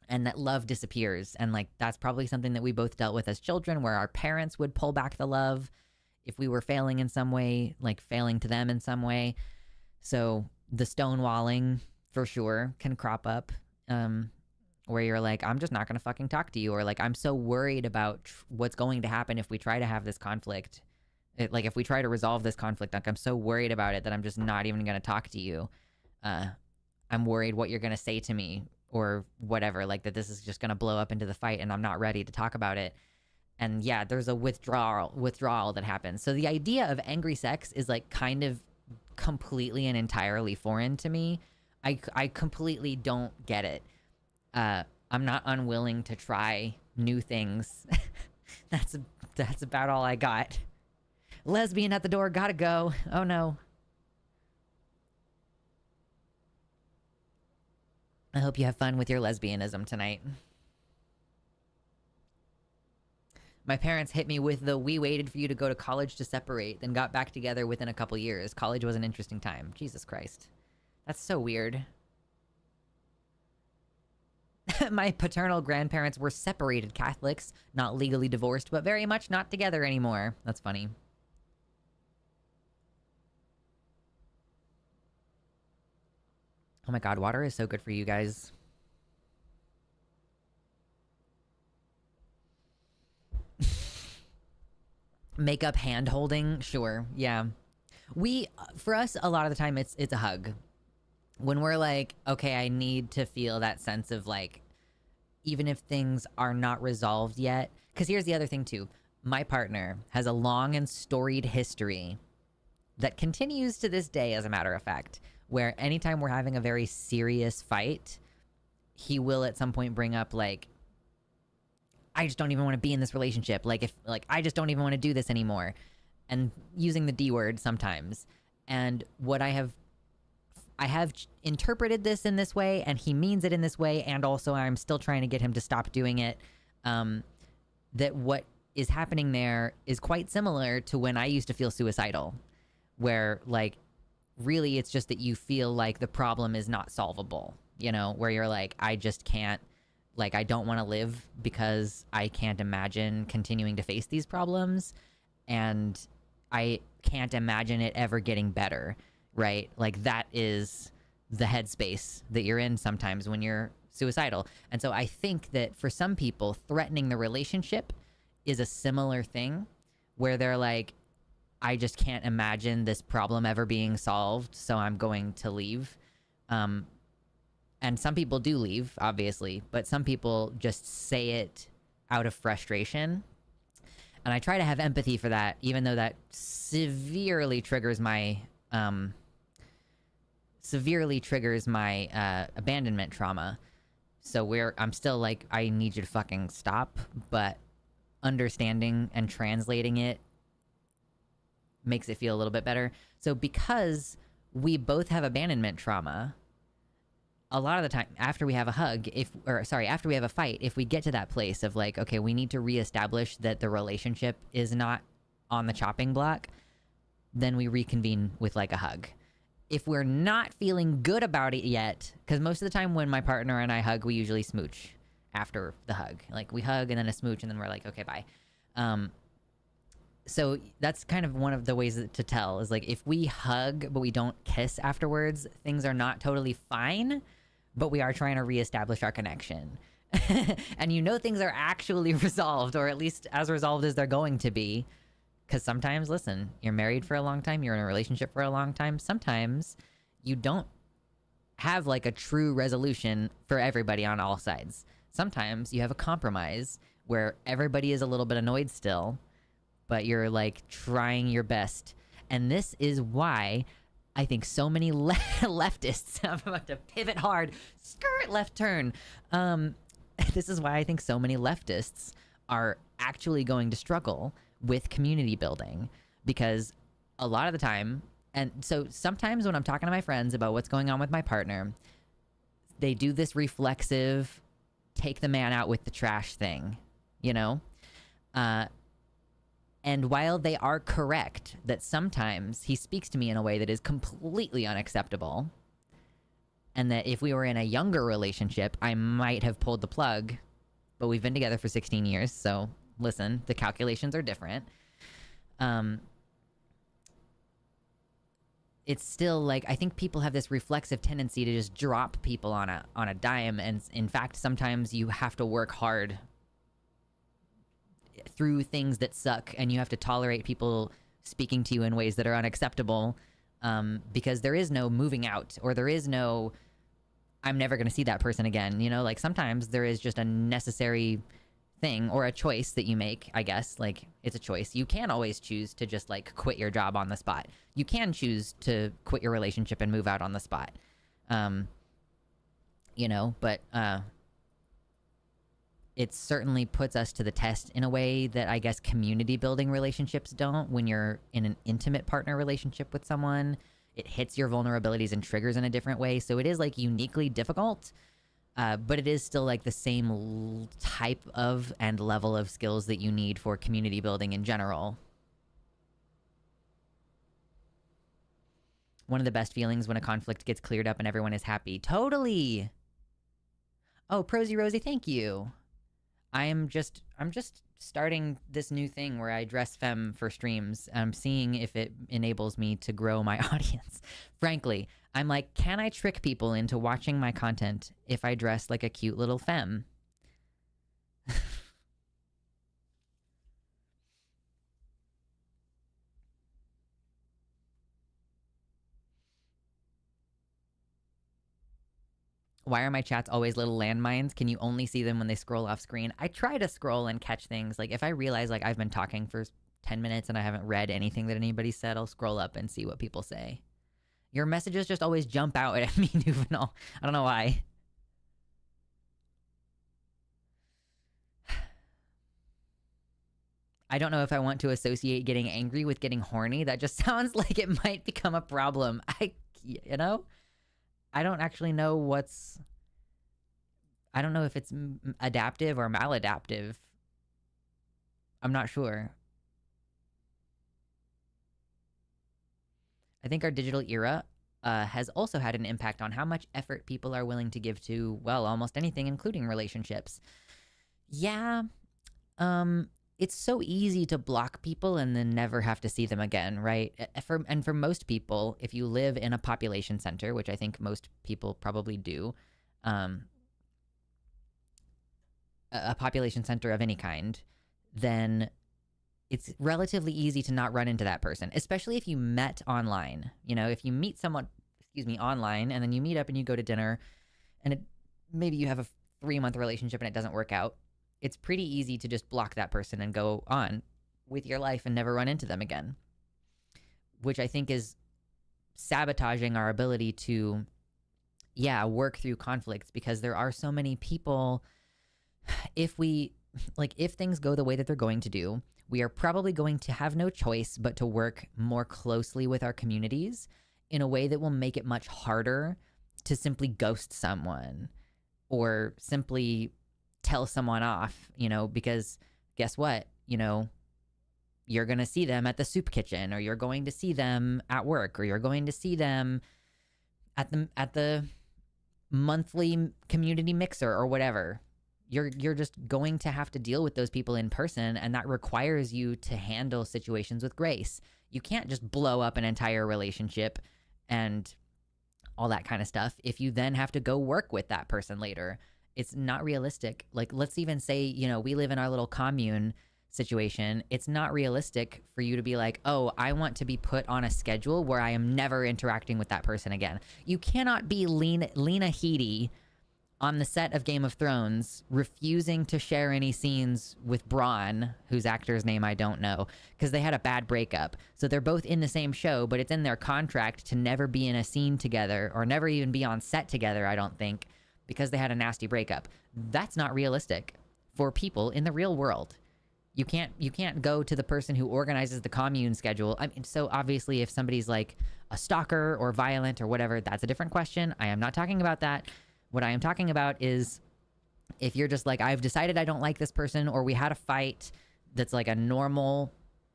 And that love disappears. And, like, that's probably something that we both dealt with as children, where our parents would pull back the love if we were failing in some way, like failing to them in some way. So the stonewalling for sure can crop up, where you're like, I'm just not going to fucking talk to you. Or, like, I'm so worried about what's going to happen if we try to have this conflict. Like, if we try to resolve this conflict, like, I'm so worried about it that I'm just not even going to talk to you. I'm worried what you're going to say to me or whatever, like, that this is just going to blow up into the fight and I'm not ready to talk about it. And yeah, there's a withdrawal that happens. So the idea of angry sex is, like, kind of completely and entirely foreign to me. I completely don't get it. I'm not unwilling to try new things. That's about all I got. Lesbian at the door, gotta go. Oh no. I hope you have fun with your lesbianism tonight. My parents hit me with the "we waited for you to go to college to separate, then got back together within a couple years. College was an interesting time." Jesus Christ. That's so weird. My paternal grandparents were separated Catholics, not legally divorced, but very much not together anymore. That's funny. Oh my god, water is so good for you guys. Makeup hand holding, sure, yeah. For us, a lot of the time, it's a hug. When we're like, okay, I need to feel that sense of, like, even if things are not resolved yet. Because here's the other thing too. My partner has a long and storied history that continues to this day, as a matter of fact, where anytime we're having a very serious fight, he will at some point bring up, like, I just don't even want to be in this relationship. Like, I just don't even want to do this anymore. And using the D word sometimes. And what I have interpreted this in this way, and he means it in this way, and also I'm still trying to get him to stop doing it, that what is happening there is quite similar to when I used to feel suicidal, where, like, really it's just that you feel like the problem is not solvable, you know, where you're like, I just can't, like, I don't want to live because I can't imagine continuing to face these problems, and I can't imagine it ever getting better, right? Like, that is the headspace that you're in sometimes when you're suicidal. And so I think that for some people, threatening the relationship is a similar thing, where they're like, I just can't imagine this problem ever being solved, so I'm going to leave. And some people do leave, obviously, but some people just say it out of frustration. And I try to have empathy for that, even though that severely triggers my severely triggers my abandonment trauma. So I'm still like, I need you to fucking stop, but understanding and translating it makes it feel a little bit better. So because we both have abandonment trauma, a lot of the time after we have a after we have a fight, if we get to that place of like, okay, we need to reestablish that the relationship is not on the chopping block, then we reconvene with like a hug. If we're not feeling good about it yet, because most of the time when my partner and I hug, we usually smooch after the hug. Like we hug and then a smooch and then we're like, okay, bye. So that's kind of one of the ways to tell is like if we hug but we don't kiss afterwards, things are not totally fine, but we are trying to reestablish our connection. And you know things are actually resolved, or at least as resolved as they're going to be. Because sometimes, listen, you're married for a long time, you're in a relationship for a long time. Sometimes you don't have like a true resolution for everybody on all sides. Sometimes you have a compromise where everybody is a little bit annoyed still, but you're like trying your best. And this is why I think so many leftists, I'm about to pivot hard, skirt left turn. This is why I think so many leftists are actually going to struggle with community building, because a lot of the time, and so sometimes when I'm talking to my friends about what's going on with my partner, they do this reflexive, take the man out with the trash thing, you know? And while they are correct that sometimes he speaks to me in a way that is completely unacceptable, and that if we were in a younger relationship, I might have pulled the plug, but we've been together for 16 years, so listen, the calculations are different. It's still like, I think people have this reflexive tendency to just drop people on a dime, and in fact, sometimes you have to work hard through things that suck, and you have to tolerate people speaking to you in ways that are unacceptable, because there is no moving out, or there is no, I'm never going to see that person again. You know, like sometimes there is just a necessary thing or a choice that you make, I guess. Like it's a choice. You can always choose to just like quit your job on the spot. You can choose to quit your relationship and move out on the spot. You know, but it certainly puts us to the test in a way that I guess community building relationships don't. When you're in an intimate partner relationship with someone, it hits your vulnerabilities and triggers in a different way. So it is like uniquely difficult. But it is still like the same type of and level of skills that you need for community building in general. One of the best feelings when a conflict gets cleared up and everyone is happy. Totally. Oh, Prosy Rosie, thank you. I'm just starting this new thing where I dress femme for streams. I'm seeing if it enables me to grow my audience. Frankly, I'm like, can I trick people into watching my content if I dress like a cute little femme? Why are my chats always little landmines? Can you only see them when they scroll off screen? I try to scroll and catch things. Like if I realize like I've been talking for 10 minutes and I haven't read anything that anybody said, I'll scroll up and see what people say. Your messages just always jump out at me, Juvenile. I don't know why. I don't know if I want to associate getting angry with getting horny. That just sounds like it might become a problem. You know? I don't actually know I don't know if it's adaptive or maladaptive. I'm not sure. I think our digital era has also had an impact on how much effort people are willing to give to, well, almost anything, including relationships. Yeah. It's so easy to block people and then never have to see them again, right? For most people, if you live in a population center, which I think most people probably do, a population center of any kind, then it's relatively easy to not run into that person, especially if you met online. You know, if you meet someone, online, and then you meet up and you go to dinner, and maybe you have a 3-month relationship and it doesn't work out, it's pretty easy to just block that person and go on with your life and never run into them again, which I think is sabotaging our ability to, work through conflicts, because there are so many people. If things go the way that they're going to do, we are probably going to have no choice but to work more closely with our communities in a way that will make it much harder to simply ghost someone or simply tell someone off, because guess what? You're going to see them at the soup kitchen, or you're going to see them at work, or you're going to see them at the monthly community mixer or whatever. You're just going to have to deal with those people in person, and that requires you to handle situations with grace. You can't just blow up an entire relationship and all that kind of stuff if you then have to go work with that person later. It's not realistic. Like, let's even say, we live in our little commune situation. It's not realistic for you to be like, oh, I want to be put on a schedule where I am never interacting with that person again. You cannot be Lena Headey on the set of Game of Thrones refusing to share any scenes with Bronn, whose actor's name I don't know, because they had a bad breakup. So they're both in the same show, but it's in their contract to never be in a scene together, or never even be on set together, I don't think, because they had a nasty breakup. That's not realistic for people in the real world. You can't go to the person who organizes the commune schedule. I mean, so obviously if somebody's like a stalker or violent or whatever, that's a different question. I am not talking about that. What I am talking about is if you're just like, I've decided I don't like this person, or we had a fight that's like a normal,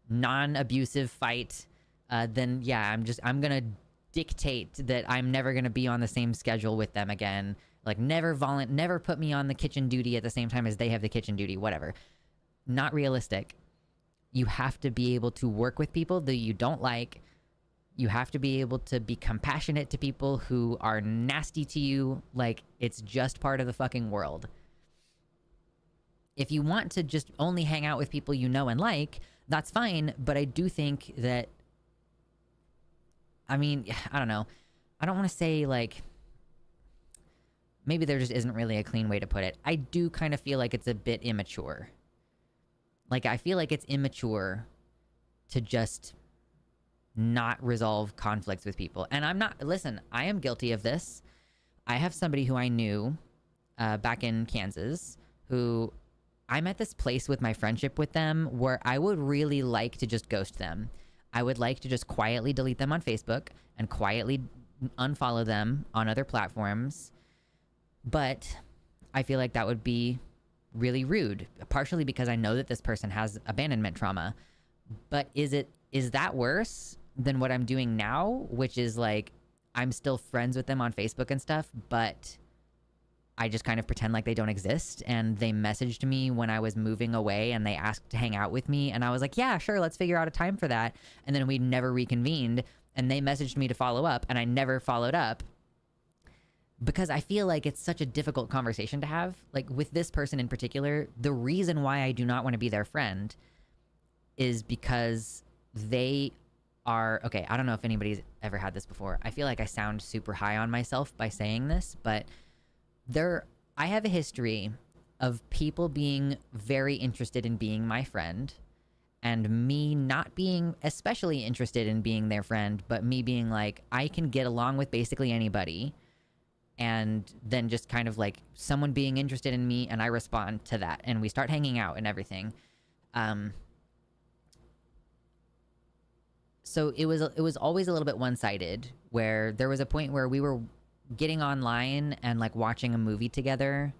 non-abusive fight, then I'm going to dictate that I'm never going to be on the same schedule with them again. Like never put me on the kitchen duty at the same time as they have the kitchen duty, whatever. Not realistic. You have to be able to work with people that you don't like. You have to be able to be compassionate to people who are nasty to you. Like, it's just part of the fucking world. If you want to just only hang out with people you know and like, that's fine. But I do think that, I mean, I don't know. I don't want to say like, maybe there just isn't really a clean way to put it. I do kind of feel like it's a bit immature. Like, I feel like it's immature to just not resolve conflicts with people. And I am guilty of this. I have somebody who I knew back in Kansas who I'm at this place with my friendship with them where I would really like to just ghost them. I would like to just quietly delete them on Facebook and quietly unfollow them on other platforms. But I feel like that would be really rude, partially because I know that this person has abandonment trauma. But is that worse than what I'm doing now, which is like I'm still friends with them on Facebook and stuff, but I just kind of pretend like they don't exist? And they messaged me when I was moving away and they asked to hang out with me, and I was like, yeah, sure, let's figure out a time for that. And then we never reconvened, and they messaged me to follow up, and I never followed up because I feel like it's such a difficult conversation to have. Like with this person in particular, the reason why I do not want to be their friend is because they are, okay, I don't know if anybody's ever had this before. I feel like I sound super high on myself by saying this, but I have a history of people being very interested in being my friend, and me not being especially interested in being their friend, but me being like, I can get along with basically anybody. And then just kind of like someone being interested in me, and I respond to that, and we start hanging out and everything. So it was always a little bit one-sided, where there was a point where we were getting online and like watching a movie together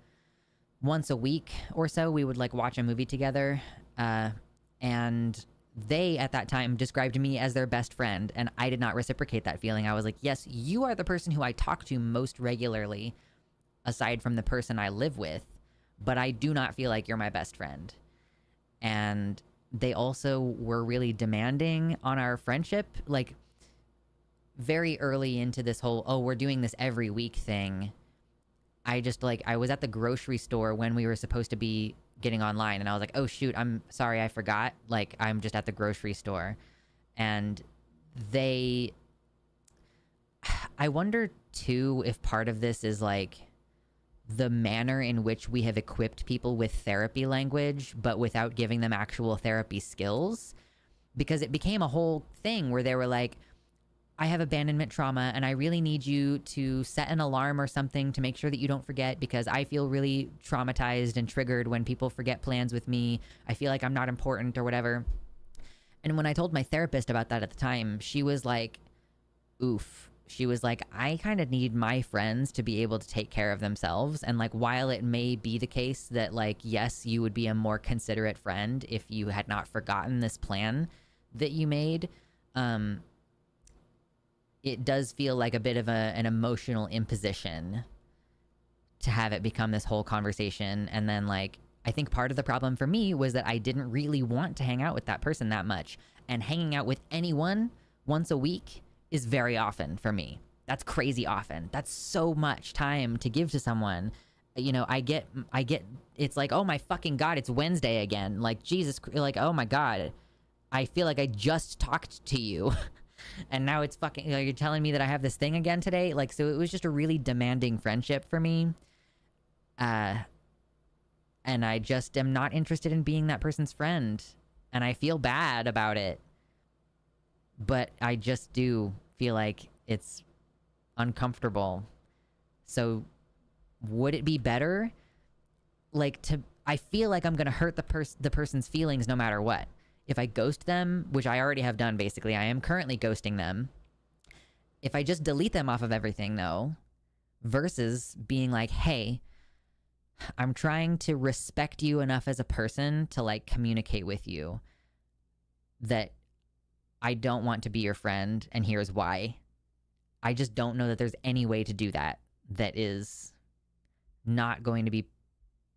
once a week or so. We would like watch a movie together, and they at that time described me as their best friend, and I did not reciprocate that feeling. I was like, yes, you are the person who I talk to most regularly aside from the person I live with, but I do not feel like you're my best friend. And they also were really demanding on our friendship, like very early into this whole, oh, we're doing this every week thing. I was at the grocery store when we were supposed to be getting online, and I was like, oh shoot, I'm sorry, I forgot. Like, I'm just at the grocery store. And I wonder too if part of this is like the manner in which we have equipped people with therapy language, but without giving them actual therapy skills. Because it became a whole thing where they were like, I have abandonment trauma and I really need you to set an alarm or something to make sure that you don't forget, because I feel really traumatized and triggered when people forget plans with me. I feel like I'm not important or whatever. And when I told my therapist about that at the time, she was like, oof. She was like, I kind of need my friends to be able to take care of themselves. And like, while it may be the case that like, yes, you would be a more considerate friend if you had not forgotten this plan that you made, it does feel like a bit of an emotional imposition to have it become this whole conversation. And then like, I think part of the problem for me was that I didn't really want to hang out with that person that much. And hanging out with anyone once a week is very often for me. That's crazy often. That's so much time to give to someone. You know, I get, it's like, oh my fucking God, it's Wednesday again. Like, Jesus, like, oh my God, I feel like I just talked to you. And now it's fucking, you know, you're telling me that I have this thing again today. Like, so it was just a really demanding friendship for me. And I just am not interested in being that person's friend. And I feel bad about it. But I just do feel like it's uncomfortable. So would it be better? Like I feel like I'm going to hurt the person's feelings no matter what. If I ghost them, which I already have done basically, I am currently ghosting them. If I just delete them off of everything though, versus being like, hey, I'm trying to respect you enough as a person to like communicate with you that I don't want to be your friend, and here's why. I just don't know that there's any way to do that that is not going to be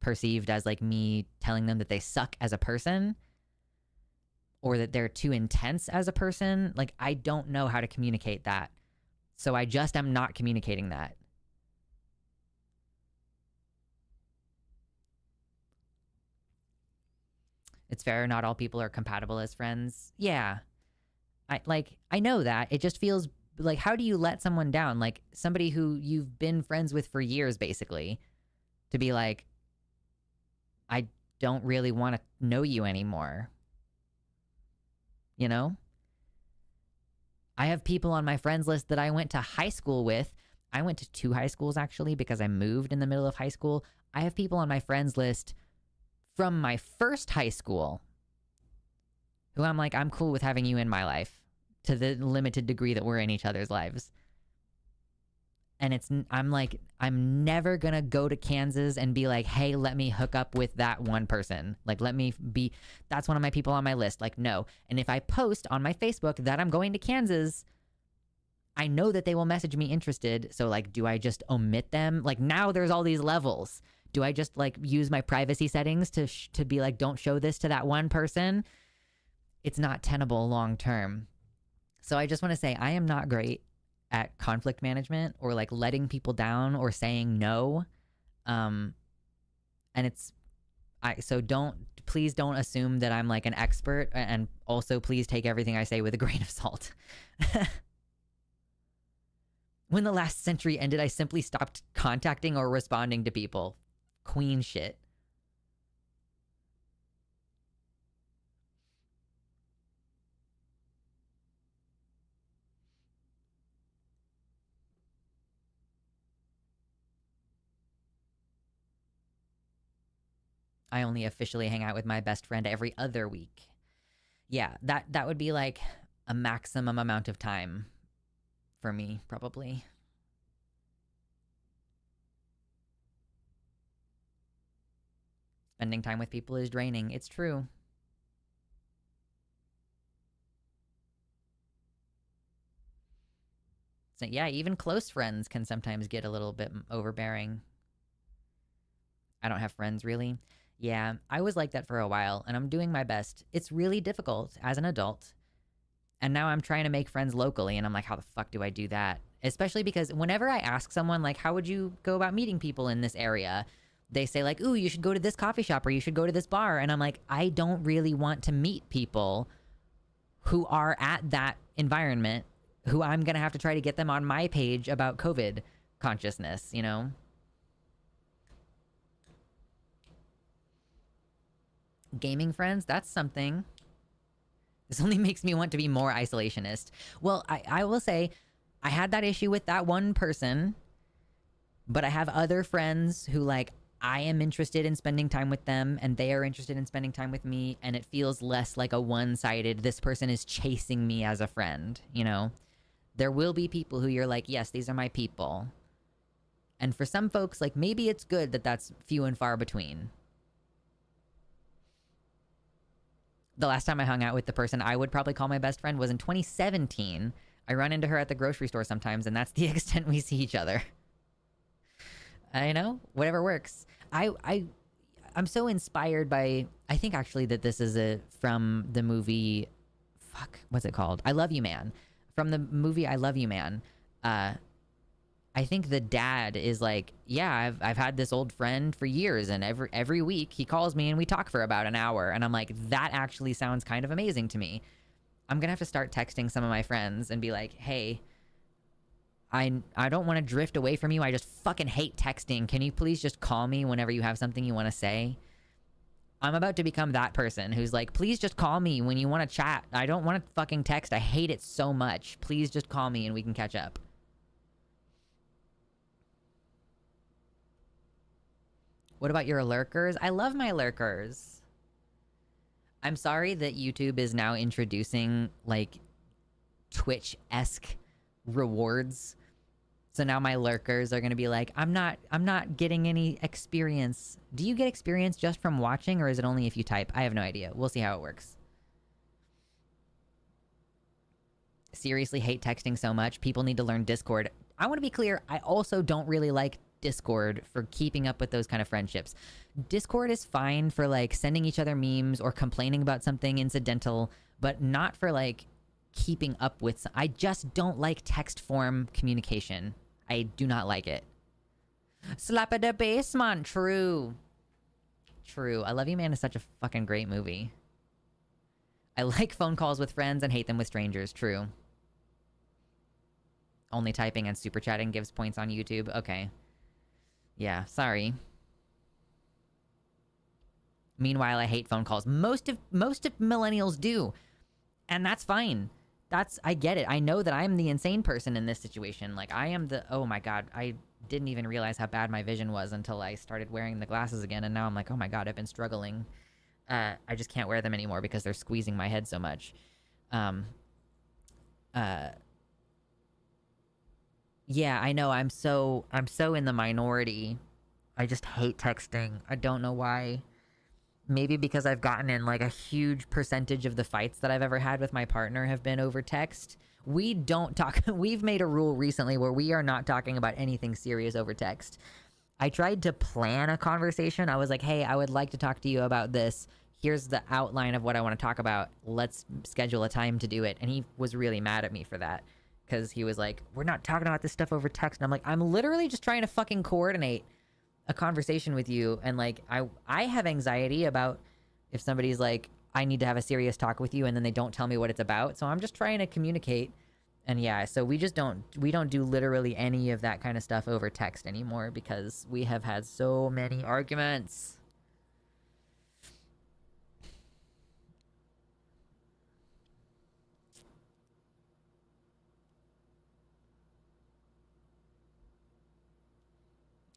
perceived as like me telling them that they suck as a person or that they're too intense as a person. Like, I don't know how to communicate that. So I just am not communicating that. It's fair, not all people are compatible as friends. Yeah. I know that. It just feels like, how do you let someone down? Like somebody who you've been friends with for years, basically, to be like, I don't really want to know you anymore. You know? I have people on my friends list that I went to high school with. I went to 2 high schools actually because I moved in the middle of high school. I have people on my friends list from my first high school who I'm like, I'm cool with having you in my life to the limited degree that we're in each other's lives. And I'm like, I'm never gonna go to Kansas and be like, hey, let me hook up with that one person. Like, that's one of my people on my list. Like, no. And if I post on my Facebook that I'm going to Kansas, I know that they will message me interested. So like, do I just omit them? Like, now there's all these levels. Do I just like use my privacy settings to be like, don't show this to that one person? It's not tenable long term. So I just want to say, I am not great at conflict management or like letting people down or saying no. And so please don't assume that I'm like an expert, and also please take everything I say with a grain of salt. When the last century ended, I simply stopped contacting or responding to people. Queen shit. I only officially hang out with my best friend every other week. Yeah, that would be like a maximum amount of time for me, probably. Spending time with people is draining. It's true. So yeah, even close friends can sometimes get a little bit overbearing. I don't have friends, really. Yeah, I was like that for a while, and I'm doing my best. It's really difficult as an adult. And now I'm trying to make friends locally, and I'm like, how the fuck do I do that? Especially because whenever I ask someone, like, how would you go about meeting people in this area? They say, like, ooh, you should go to this coffee shop or you should go to this bar. And I'm like, I don't really want to meet people who are at that environment, who I'm going to have to try to get them on my page about COVID consciousness, you know? Gaming friends, that's something. This only makes me want to be more isolationist. Well, I will say I had that issue with that one person, but I have other friends who, like, I am interested in spending time with them and they are interested in spending time with me, and it feels less like a one-sided, this person is chasing me as a friend, you know? There will be people who you're like, yes, these are my people. And for some folks, like, maybe it's good that that's few and far between. The last time I hung out with the person I would probably call my best friend was in 2017. I run into her at the grocery store sometimes, and that's the extent we see each other. I know, whatever works. I'm so inspired by, I think actually that this is from the movie, what's it called? I Love You Man. From the movie I Love You Man. I think the dad is like, yeah, I've had this old friend for years, and every week he calls me and we talk for about an hour. And I'm like, that actually sounds kind of amazing to me. I'm gonna have to start texting some of my friends and be like, hey, I don't want to drift away from you. I just fucking hate texting. Can you please just call me whenever you have something you want to say? I'm about to become that person who's like, please just call me when you want to chat. I don't want to fucking text. I hate it so much. Please just call me and we can catch up. What about your lurkers? I love my lurkers. I'm sorry that YouTube is now introducing, like, Twitch-esque rewards. So now my lurkers are going to be like, I'm not getting any experience. Do you get experience just from watching, or is it only if you type? I have no idea. We'll see how it works. Seriously hate texting so much. People need to learn Discord. I want to be clear. I also don't really like Discord for keeping up with those kind of friendships. Discord is fine for, like, sending each other memes or complaining about something incidental, but not for, like, keeping up with I just don't like text form communication. I do not like it. Slap at the basement. True. I Love You Man is such a fucking great movie. I like phone calls with friends and hate them with strangers. True. Only typing and super chatting gives points on YouTube. Okay. Yeah, sorry. Meanwhile, I hate phone calls. Most of millennials do. And that's fine. I get it. I know that I'm the insane person in this situation. Like, I am oh my God, I didn't even realize how bad my vision was until I started wearing the glasses again. And now I'm like, oh my God, I've been struggling. I just can't wear them anymore because they're squeezing my head so much. Yeah, I know. I'm so in the minority. I just hate texting. I don't know why. Maybe because I've gotten in, like, a huge percentage of the fights that I've ever had with my partner have been over text. We don't talk. We've made a rule recently where we are not talking about anything serious over text. I tried to plan a conversation. I was like, hey, I would like to talk to you about this. Here's the outline of what I want to talk about. Let's schedule a time to do it. And he was really mad at me for that. Because he was like, we're not talking about this stuff over text. And I'm like, I'm literally just trying to fucking coordinate a conversation with you. And, like, I have anxiety about if somebody's like, I need to have a serious talk with you, and then they don't tell me what it's about. So I'm just trying to communicate. And yeah, so we don't do literally any of that kind of stuff over text anymore because we have had so many arguments.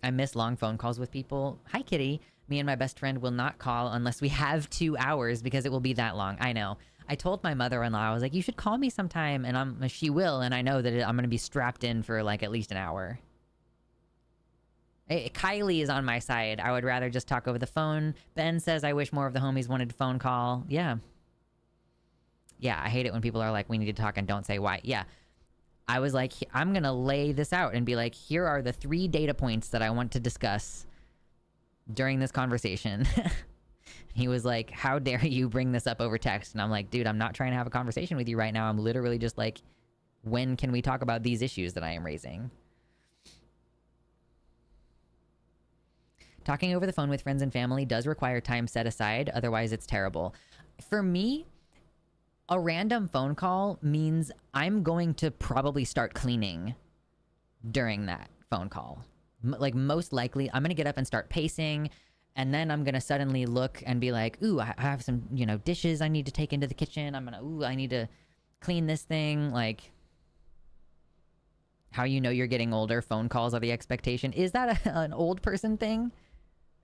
I miss long phone calls with people. Hi, Kitty. Me and my best friend will not call unless we have 2 hours because it will be that long. I know. I told my mother-in-law, I was like, you should call me sometime. And she will. And I know that I'm going to be strapped in for, like, at least an hour. Hey, Kylie is on my side. I would rather just talk over the phone. Ben says, I wish more of the homies wanted a phone call. Yeah. Yeah, I hate it when people are like, we need to talk and don't say why. Yeah. I was like, I'm going to lay this out and be like, here are the 3 data points that I want to discuss during this conversation. He was like, how dare you bring this up over text? And I'm like, dude, I'm not trying to have a conversation with you right now. I'm literally just like, when can we talk about these issues that I am raising? Talking over the phone with friends and family does require time set aside. Otherwise, it's terrible. For me, a random phone call means I'm going to probably start cleaning during that phone call. Like, most likely, I'm going to get up and start pacing. And then I'm gonna suddenly look and be like, ooh, I have some, you know, dishes I need to take into the kitchen. I need to clean this thing. Like, how you know you're getting older, phone calls are the expectation. Is that an old person thing?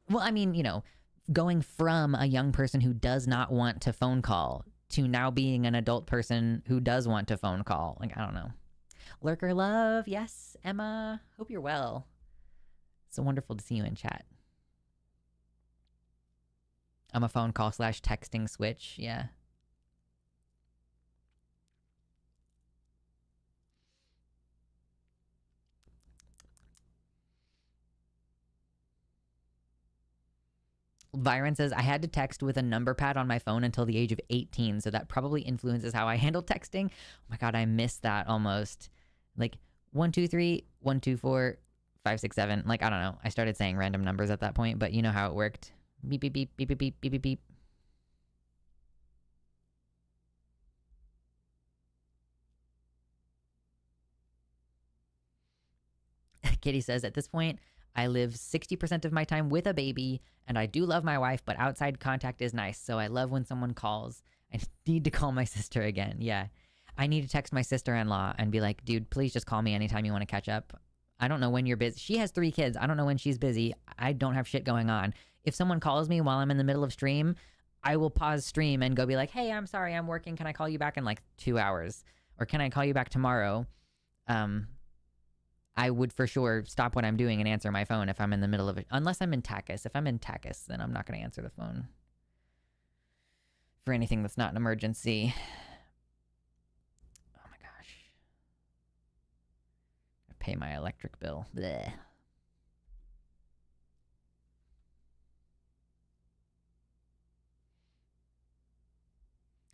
Well, I mean, you know, going from a young person who does not want to phone call to now being an adult person who does want to phone call. Like, I don't know. Lurker love. Yes, Emma. Hope you're well. So wonderful to see you in chat. I'm a phone call / texting switch. Yeah. Byron says, I had to text with a number pad on my phone until the age of 18, so that probably influences how I handle texting. Oh my god, I missed that almost. Like, 123, 124, 567. Like, I don't know. I started saying random numbers at that point, but you know how it worked. Beep, beep, beep, beep, beep, beep, beep, beep, beep. Kitty says, at this point, I live 60% of my time with a baby, and I do love my wife, but outside contact is nice, so I love when someone calls. I need to call my sister again. Yeah. I need to text my sister-in-law and be like, dude, please just call me anytime you want to catch up. I don't know when you're busy. She has 3 kids. I don't know when she's busy. I don't have shit going on. If someone calls me while I'm in the middle of stream, I will pause stream and go be like, hey, I'm sorry, I'm working. Can I call you back in like 2 hours? Or can I call you back tomorrow? I would for sure stop what I'm doing and answer my phone if I'm in the middle of it. Unless I'm in Takis. If I'm in Takis, then I'm not going to answer the phone for anything that's not an emergency. Oh my gosh. I pay my electric bill. Blech.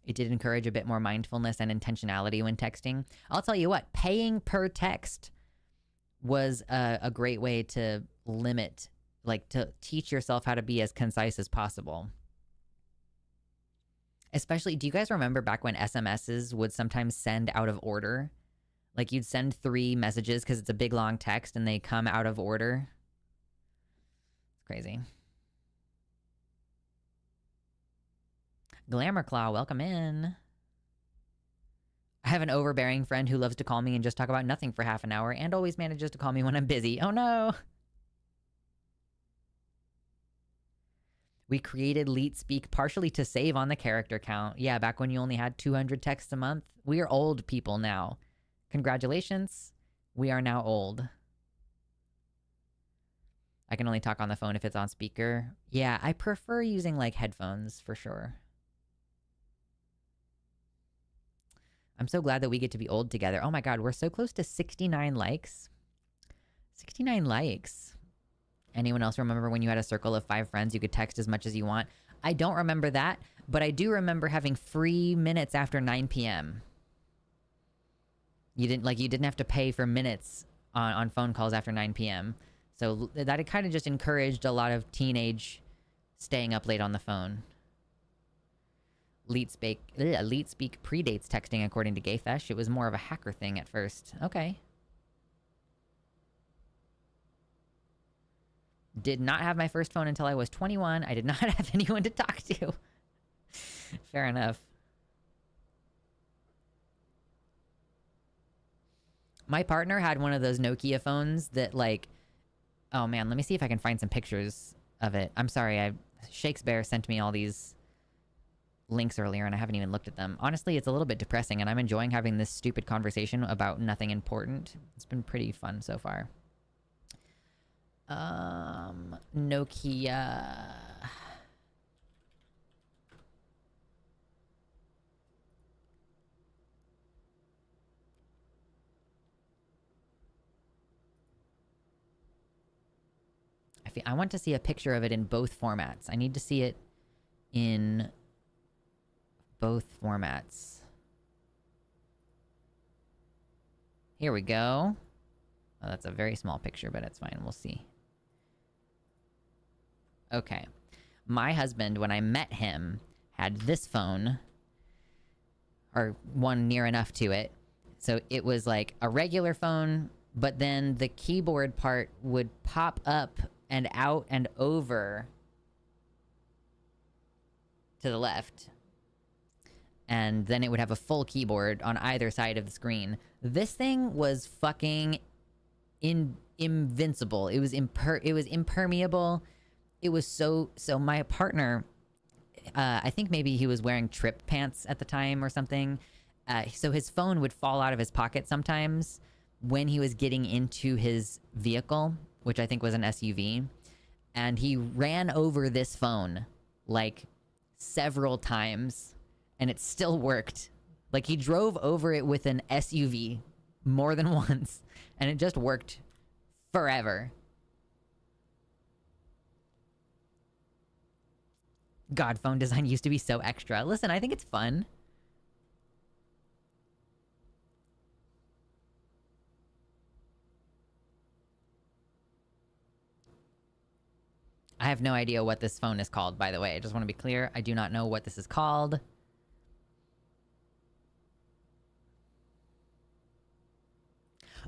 It did encourage a bit more mindfulness and intentionality when texting. I'll tell you what, paying per text was a great way to limit, like to teach yourself how to be as concise as possible. Especially, do you guys remember back when SMSs would sometimes send out of order? Like you'd send 3 messages because it's a big long text and they come out of order. It's crazy. Glamour Claw, welcome in. I have an overbearing friend who loves to call me and just talk about nothing for half an hour and always manages to call me when I'm busy. Oh no! We created Leet Speak partially to save on the character count. Yeah, back when you only had 200 texts a month. We are old people now. Congratulations. We are now old. I can only talk on the phone if it's on speaker. Yeah, I prefer using like headphones for sure. I'm so glad that we get to be old together. Oh my god, we're so close to 69 likes. 69 likes. Anyone else remember when you had a circle of 5 friends you could text as much as you want? I don't remember that, but I do remember having free minutes after 9 p.m. You didn't have to pay for minutes on phone calls after 9 p.m. So that kind of just encouraged a lot of teenage staying up late on the phone. Leet Speak predates texting according to Gayfesh. It was more of a hacker thing at first. Okay. Did not have my first phone until I was 21. I did not have anyone to talk to. Fair enough. My partner had one of those Nokia phones that like... Oh man, let me see if I can find some pictures of it. I'm sorry, Shakespeare sent me all these links earlier and I haven't even looked at them. Honestly, it's a little bit depressing and I'm enjoying having this stupid conversation about nothing important. It's been pretty fun so far. Nokia. I want to see a picture of it in both formats. I need to see it in both formats. Here we go. Oh, that's a very small picture, but it's fine. We'll see. Okay. My husband, when I met him, had this phone, or one near enough to it. So it was like a regular phone, but then the keyboard part would pop up and out and over to the left. And then it would have a full keyboard on either side of the screen. This thing was fucking invincible. It was impermeable. It was so my partner, I think maybe he was wearing trip pants at the time or something. So his phone would fall out of his pocket sometimes when he was getting into his vehicle, which I think was an SUV. And he ran over this phone like several times and it still worked. Like he drove over it with an SUV more than once and it just worked forever. God, phone design used to be so extra. Listen, I think it's fun. I have no idea what this phone is called, by the way. I just want to be clear. I do not know what this is called.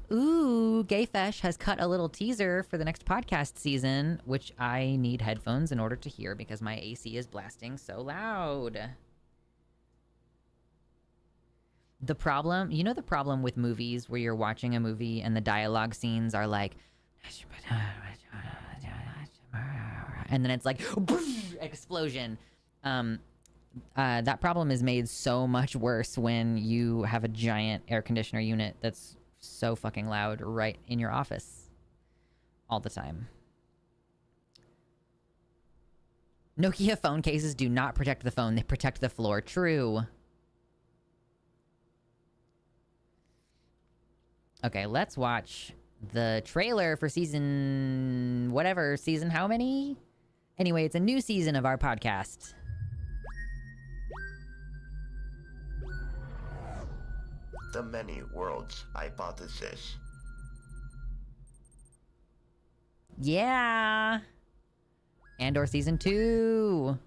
Ooh, Gayfesh has cut a little teaser for the next podcast season, which I need headphones in order to hear because my AC is blasting so loud. The problem, you know the problem with movies where you're watching a movie and the dialogue scenes are like... and then it's like... explosion. That problem is made so much worse when you have a giant air conditioner unit that's so fucking loud right in your office all the time. Nokia phone cases do not protect the phone, they protect the floor. True. Okay, let's watch the trailer for season... whatever. Season how many? Anyway, it's a new season of our podcast. The many worlds hypothesis. Yeah. Andor season 2.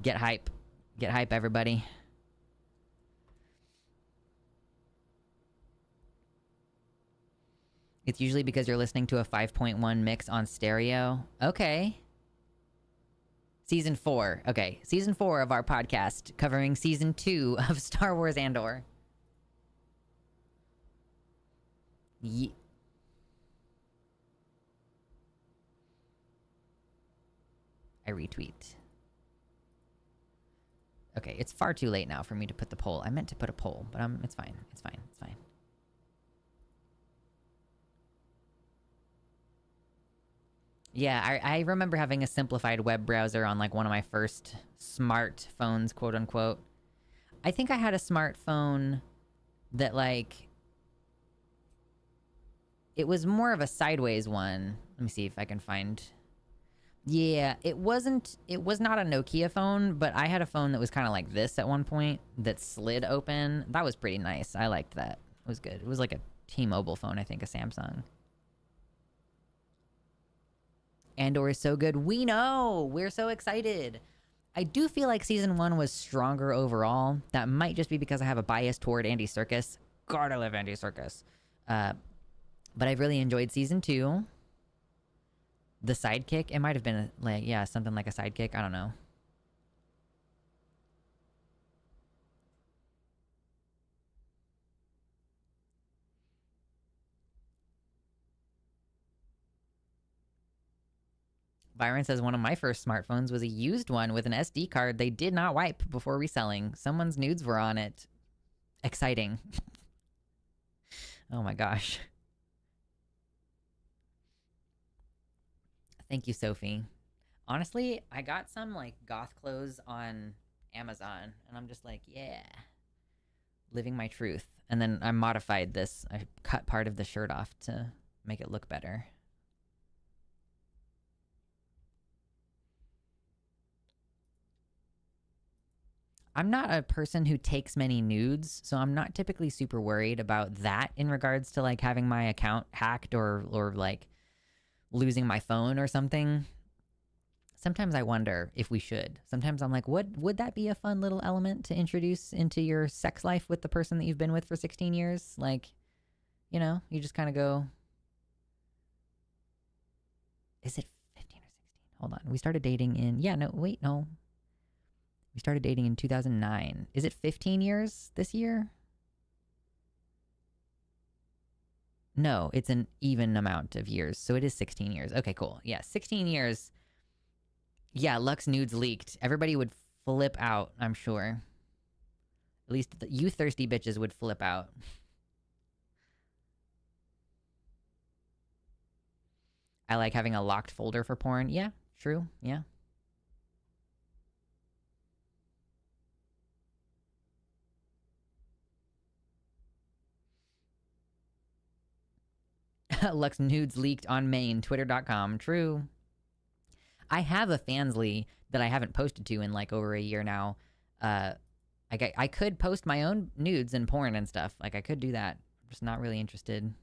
Get hype. Get hype, everybody. It's usually because you're listening to a 5.1 mix on stereo. Okay. Season 4. Okay. Season 4 of our podcast covering season 2 of Star Wars Andor. I retweet. Okay, it's far too late now for me to put the poll. I meant to put a poll, but it's fine. It's fine. It's fine. Yeah, I remember having a simplified web browser on like one of my first smartphones, quote unquote. I think I had a smartphone that like... it was more of a sideways one. Let me see if I can find... Yeah, it was not a Nokia phone, but I had a phone that was kind of like this at one point that slid open. That was pretty nice. I liked that. It was good. It was like a T-Mobile phone, I think, a Samsung. Andor is so good. We know! We're so excited. I do feel like season 1 was stronger overall. That might just be because I have a bias toward Andy Serkis. God, I love Andy Serkis. But I've really enjoyed season 2. The sidekick, it might have been like, yeah, something like a sidekick. I don't know. Byron says one of my first smartphones was a used one with an SD card they did not wipe before reselling. Someone's nudes were on it. Exciting. Oh my gosh. Thank you, Sophie. Honestly, I got some like goth clothes on Amazon and I'm just like, yeah, living my truth. And then I modified this. I cut part of the shirt off to make it look better. I'm not a person who takes many nudes, so I'm not typically super worried about that in regards to like having my account hacked or like losing my phone or something. Sometimes I wonder if we should. Sometimes I'm like, would that be a fun little element to introduce into your sex life with the person that you've been with for 16 years? Like, you know, you just kind of go, is it 15 or 16? Hold on. We started dating in, yeah, no, wait, no. We started dating in 2009. Is it 15 years this year? No, it's an even amount of years. So it is 16 years. Okay, cool. Yeah, 16 years. Yeah, Lux nudes leaked. Everybody would flip out, I'm sure. At least you thirsty bitches would flip out. I like having a locked folder for porn. Yeah, true. Yeah. Lux nudes leaked on main, twitter.com. True. I have a Fansly that I haven't posted to in like over a year now. I could post my own nudes and porn and stuff. Like I could do that. I'm just not really interested.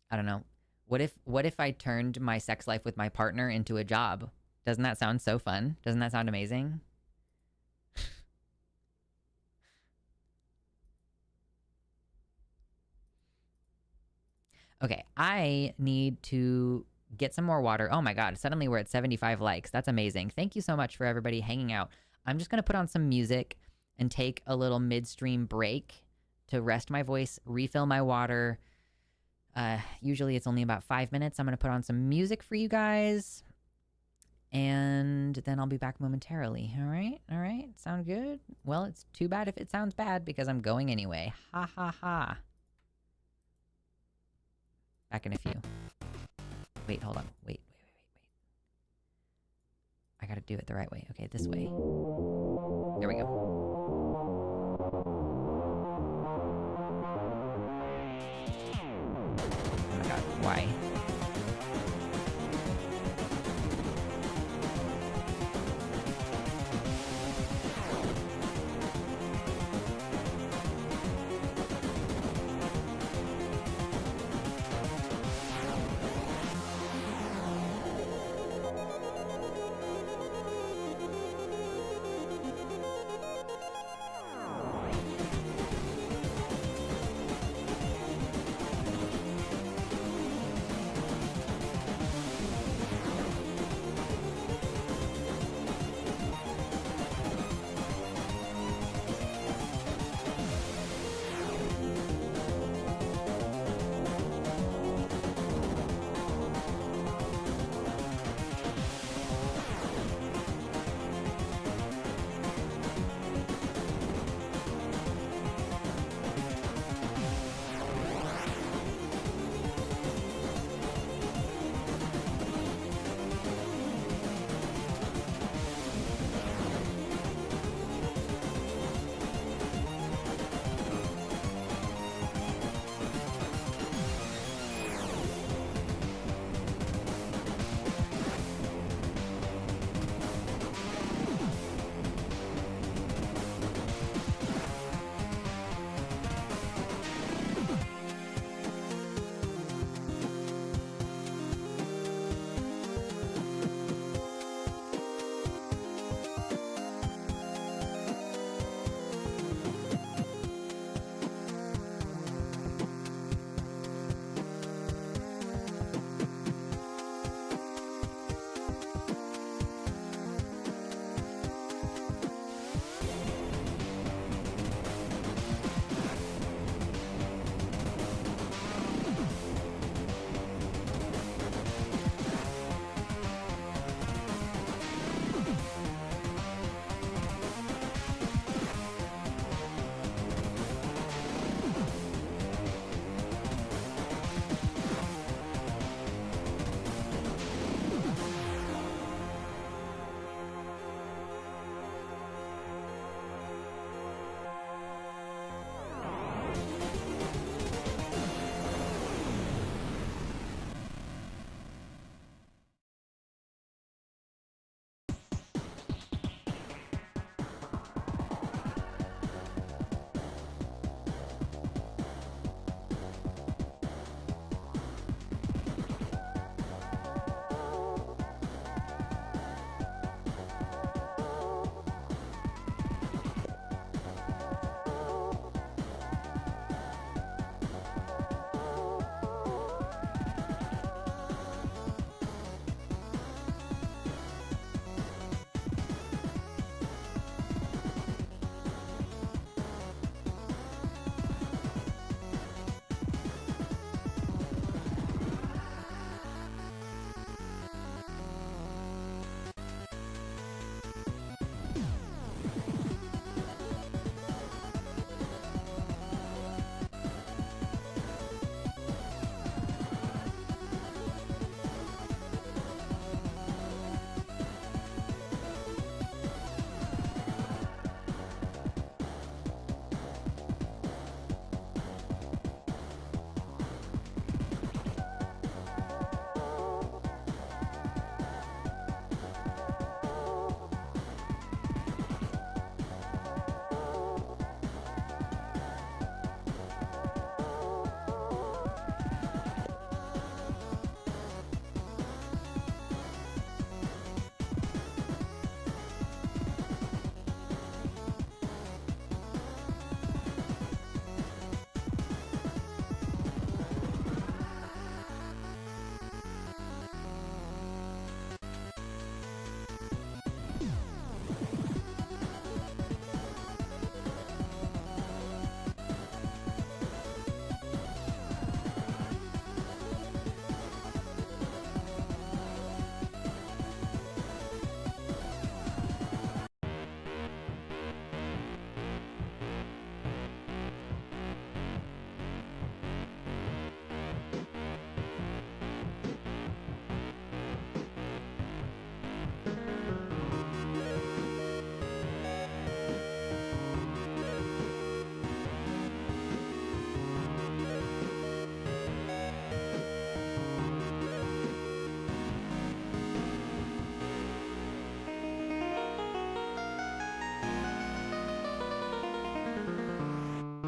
I don't know. What if I turned my sex life with my partner into a job? Doesn't that sound so fun? Doesn't that sound amazing? Okay, I need to get some more water. Oh my god, suddenly we're at 75 likes. That's amazing. Thank you so much for everybody hanging out. I'm just going to put on some music and take a little midstream break to rest my voice, refill my water. Usually it's only about 5 minutes. I'm going to put on some music for you guys. And then I'll be back momentarily. All right? All right? Sound good? Well, it's too bad if it sounds bad because I'm going anyway. Ha ha ha. Back in a few. Wait, hold on. Wait. I gotta do it the right way. Okay, this way. There we go. Oh my god, why?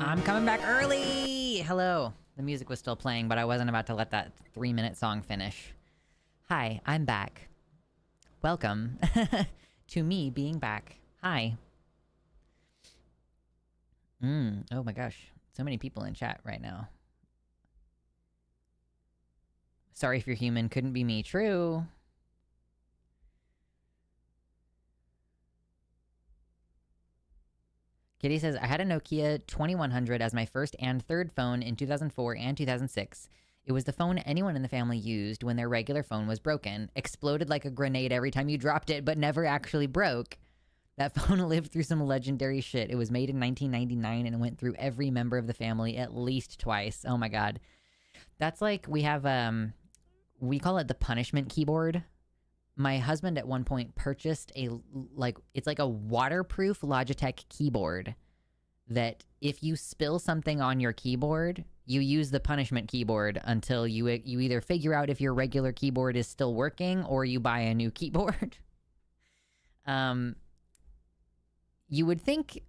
I'm coming back early. Hello. The music was still playing, but I wasn't about to let that 3-minute song finish. Hi, I'm back. Welcome to me being back. Hi. Oh my gosh. So many people in chat right now. Sorry if you're human. Couldn't be me. True. Kitty says, I had a Nokia 2100 as my first and third phone in 2004 and 2006. It was the phone anyone in the family used when their regular phone was broken. Exploded like a grenade every time you dropped it, but never actually broke. That phone lived through some legendary shit. It was made in 1999 and went through every member of the family at least twice. Oh my god. That's like, we have, we call it the punishment keyboard. My husband at one point purchased it's like a waterproof Logitech keyboard that if you spill something on your keyboard, you use the punishment keyboard until you either figure out if your regular keyboard is still working or you buy a new keyboard. You would think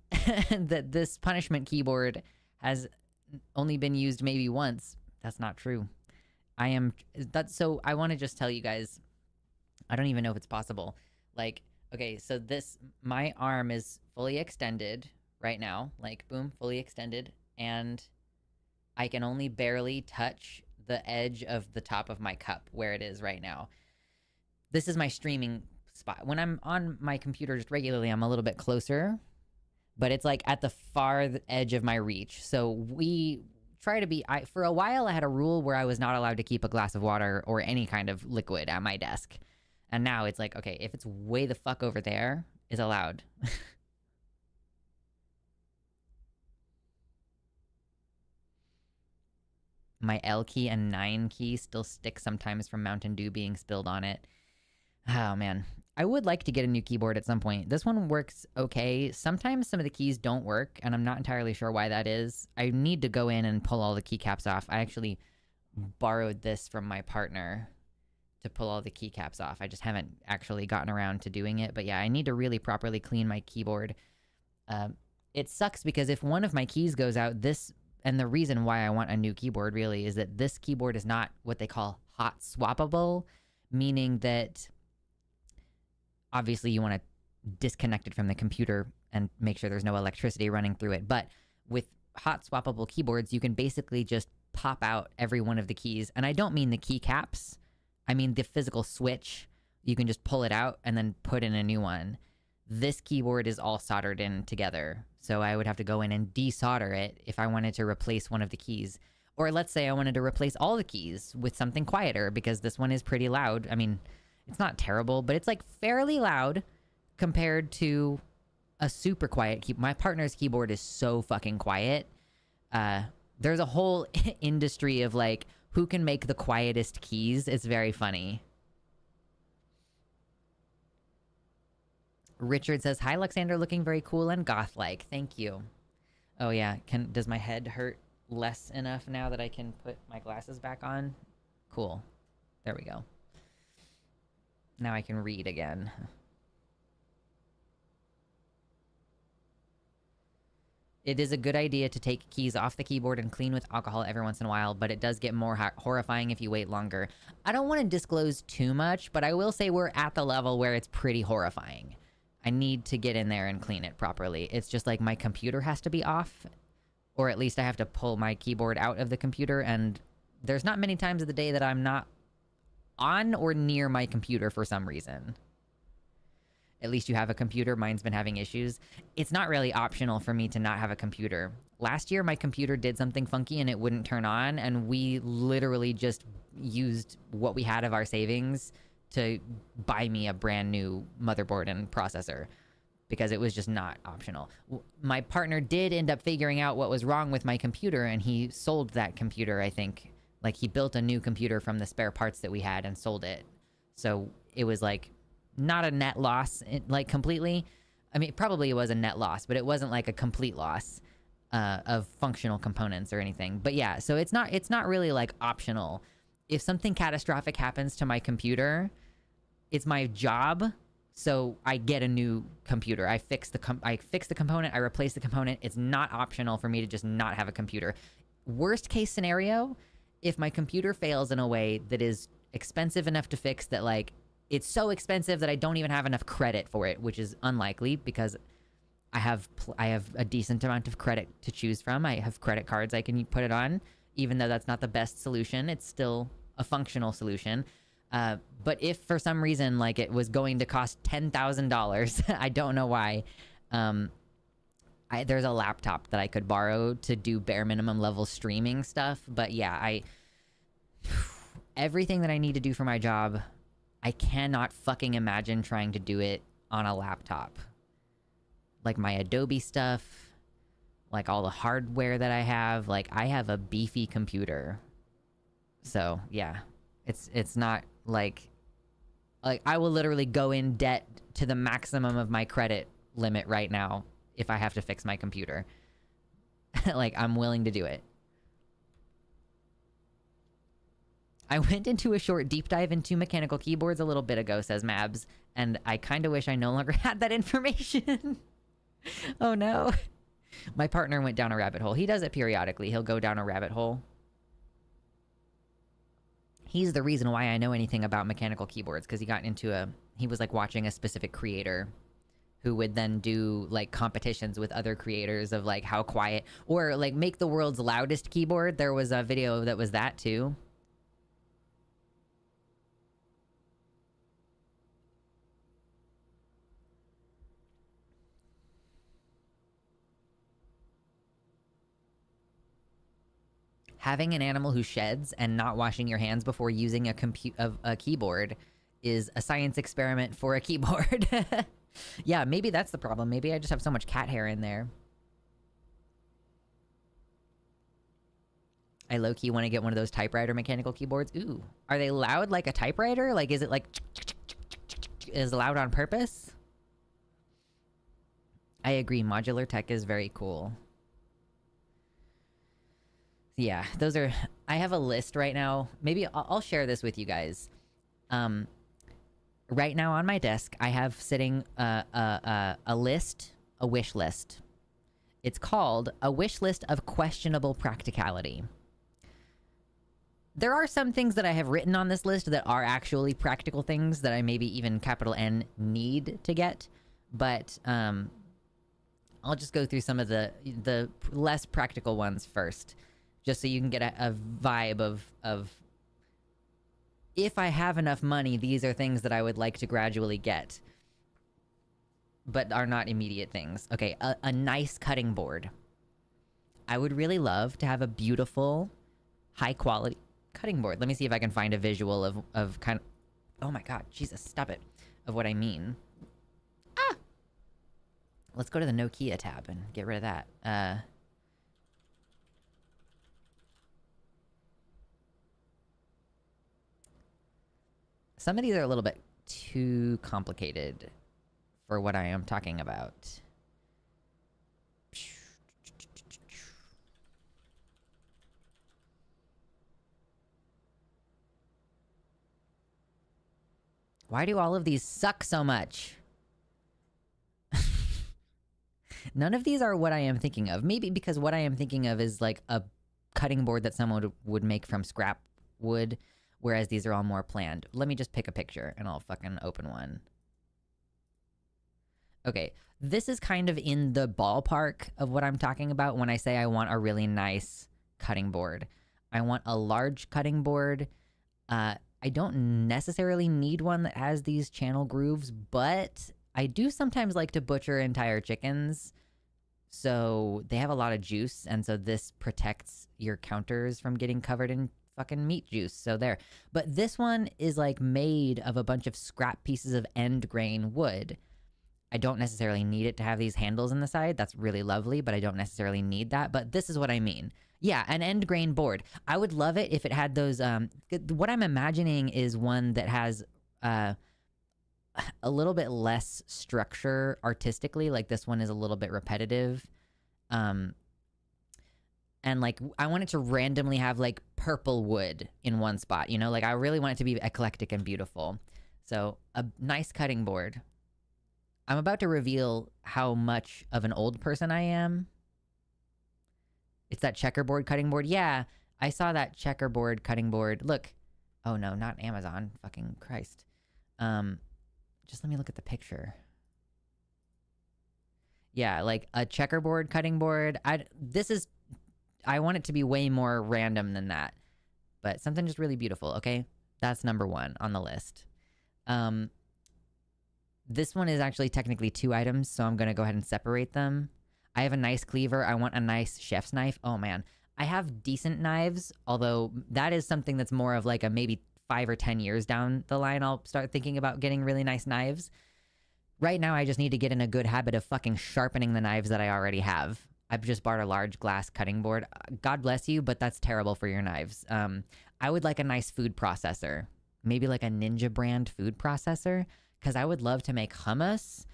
that this punishment keyboard has only been used maybe once. That's not true. So I want to just tell you guys, I don't even know if it's possible. Like, okay, so my arm is fully extended right now, like, boom, fully extended, and I can only barely touch the edge of the top of my cup where it is right now. This is my streaming spot. When I'm on my computer just regularly, I'm a little bit closer, but it's like at the far edge of my reach. So we try to be, for a while I had a rule where I was not allowed to keep a glass of water or any kind of liquid at my desk. And now it's like, okay, if it's way the fuck over there, it's allowed. My L key and 9 key still stick sometimes from Mountain Dew being spilled on it. Oh, man. I would like to get a new keyboard at some point. This one works okay. Sometimes some of the keys don't work, and I'm not entirely sure why that is. I need to go in and pull all the keycaps off. I actually borrowed this from my partner to pull all the keycaps off. I just haven't actually gotten around to doing it. But yeah, I need to really properly clean my keyboard. It sucks because if one of my keys goes out, and the reason why I want a new keyboard really is that this keyboard is not what they call hot swappable, meaning that obviously you want to disconnect it from the computer and make sure there's no electricity running through it. But with hot swappable keyboards, you can basically just pop out every one of the keys. And I don't mean the keycaps. I mean the physical switch. You can just pull it out and then put in a new one. This keyboard is all soldered in together. So I would have to go in and desolder it if I wanted to replace one of the keys. Or let's say I wanted to replace all the keys with something quieter because this one is pretty loud. I mean, it's not terrible, but it's like fairly loud compared to a super quiet keyboard. My partner's keyboard is so fucking quiet. There's a whole industry of like, who can make the quietest keys? It's very funny. Richard says, hi, Luxander, looking very cool and goth-like. Thank you. Oh, yeah. Does my head hurt less enough now that I can put my glasses back on? Cool. There we go. Now I can read again. It is a good idea to take keys off the keyboard and clean with alcohol every once in a while, but it does get more horrifying if you wait longer. I don't want to disclose too much, but I will say we're at the level where it's pretty horrifying. I need to get in there and clean it properly. It's just like my computer has to be off, or at least I have to pull my keyboard out of the computer, and there's not many times of the day that I'm not on or near my computer for some reason. At least you have a computer. Mine's been having issues. It's not really optional for me to not have a computer. Last year, my computer did something funky and it wouldn't turn on, and we literally just used what we had of our savings to buy me a brand new motherboard and processor because it was just not optional. My partner did end up figuring out what was wrong with my computer, and he sold that computer, I think. Like, he built a new computer from the spare parts that we had and sold it. So it was like not a net loss, like completely. I mean, probably it was a net loss, but it wasn't like a complete loss of functional components or anything. But yeah, so it's not really like optional. If something catastrophic happens to my computer, it's my job So I get a new computer. I fix the component. I replace the component. It's not optional for me to just not have a computer. Worst case scenario, if my computer fails in a way that is expensive enough to fix that, like, it's so expensive that I don't even have enough credit for it, which is unlikely because I have a decent amount of credit to choose from. I have credit cards I can put it on, even though that's not the best solution. It's still a functional solution. But if for some reason, like, it was going to cost $10,000, I don't know why, there's a laptop that I could borrow to do bare minimum level streaming stuff. But yeah, everything that I need to do for my job, I cannot fucking imagine trying to do it on a laptop. Like my Adobe stuff, like all the hardware that I have, like I have a beefy computer. So yeah, it's not like I will literally go in debt to the maximum of my credit limit right now if I have to fix my computer. Like, I'm willing to do it. I went into a short deep dive into mechanical keyboards a little bit ago, says Mabs, and I kind of wish I no longer had that information. Oh no. My partner went down a rabbit hole. He does it periodically. He'll go down a rabbit hole. He's the reason why I know anything about mechanical keyboards, because he was like watching a specific creator who would then do like competitions with other creators of like how quiet, or like make the world's loudest keyboard. There was a video that was that too. Having an animal who sheds and not washing your hands before using a keyboard is a science experiment for a keyboard. Yeah, maybe that's the problem. Maybe I just have so much cat hair in there. I low-key want to get one of those typewriter mechanical keyboards. Ooh, are they loud like a typewriter? Like, is it like... is loud on purpose? I agree, modular tech is very cool. Yeah, those are... I have a list right now. Maybe I'll share this with you guys. Right now on my desk, I have sitting a list, a wish list. It's called a wish list of questionable practicality. There are some things that I have written on this list that are actually practical things that I maybe even capital N need to get, but I'll just go through some of the less practical ones first, just so you can get a vibe of if I have enough money, these are things that I would like to gradually get, but are not immediate things. Okay, a nice cutting board. I would really love to have a beautiful, high-quality cutting board. Let me see if I can find a visual of kind of... Oh my god, Jesus, stop it. Of what I mean. Ah! Let's go to the Nokia tab and get rid of that. Some of these are a little bit too complicated for what I am talking about. Why do all of these suck so much? None of these are what I am thinking of. Maybe because what I am thinking of is like a cutting board that someone would make from scrap wood, whereas these are all more planned. Let me just pick a picture and I'll fucking open one. Okay, this is kind of in the ballpark of what I'm talking about when I say I want a really nice cutting board. I want a large cutting board. I don't necessarily need one that has these channel grooves, but I do sometimes like to butcher entire chickens. So they have a lot of juice, and so this protects your counters from getting covered in fucking meat juice. So there. But this one is like made of a bunch of scrap pieces of end grain wood. I don't necessarily need it to have these handles in the side. That's really lovely, but I don't necessarily need that. But this is what I mean. Yeah, an end grain board. I would love it if it had those... what I'm imagining is one that has a little bit less structure artistically. Like this one is a little bit repetitive. And like I want it to randomly have like purple wood in one spot, you know? Like I really want it to be eclectic and beautiful. So a nice cutting board. I'm about to reveal how much of an old person I am. It's that checkerboard cutting board. Yeah, I saw that checkerboard cutting board. Look. Oh no, not Amazon. Fucking Christ. Just let me look at the picture. Yeah, like a checkerboard cutting board. I want it to be way more random than that. But something just really beautiful, okay? That's number 1 on the list. This one is actually technically 2 items, so I'm going to go ahead and separate them. I have a nice cleaver. I want a nice chef's knife. Oh, man. I have decent knives, although that is something that's more of like a maybe 5 or 10 years down the line I'll start thinking about getting really nice knives. Right now, I just need to get in a good habit of fucking sharpening the knives that I already have. I've just bought a large glass cutting board. God bless you, but that's terrible for your knives. I would like a nice food processor. Maybe like a Ninja brand food processor, because I would love to make hummus.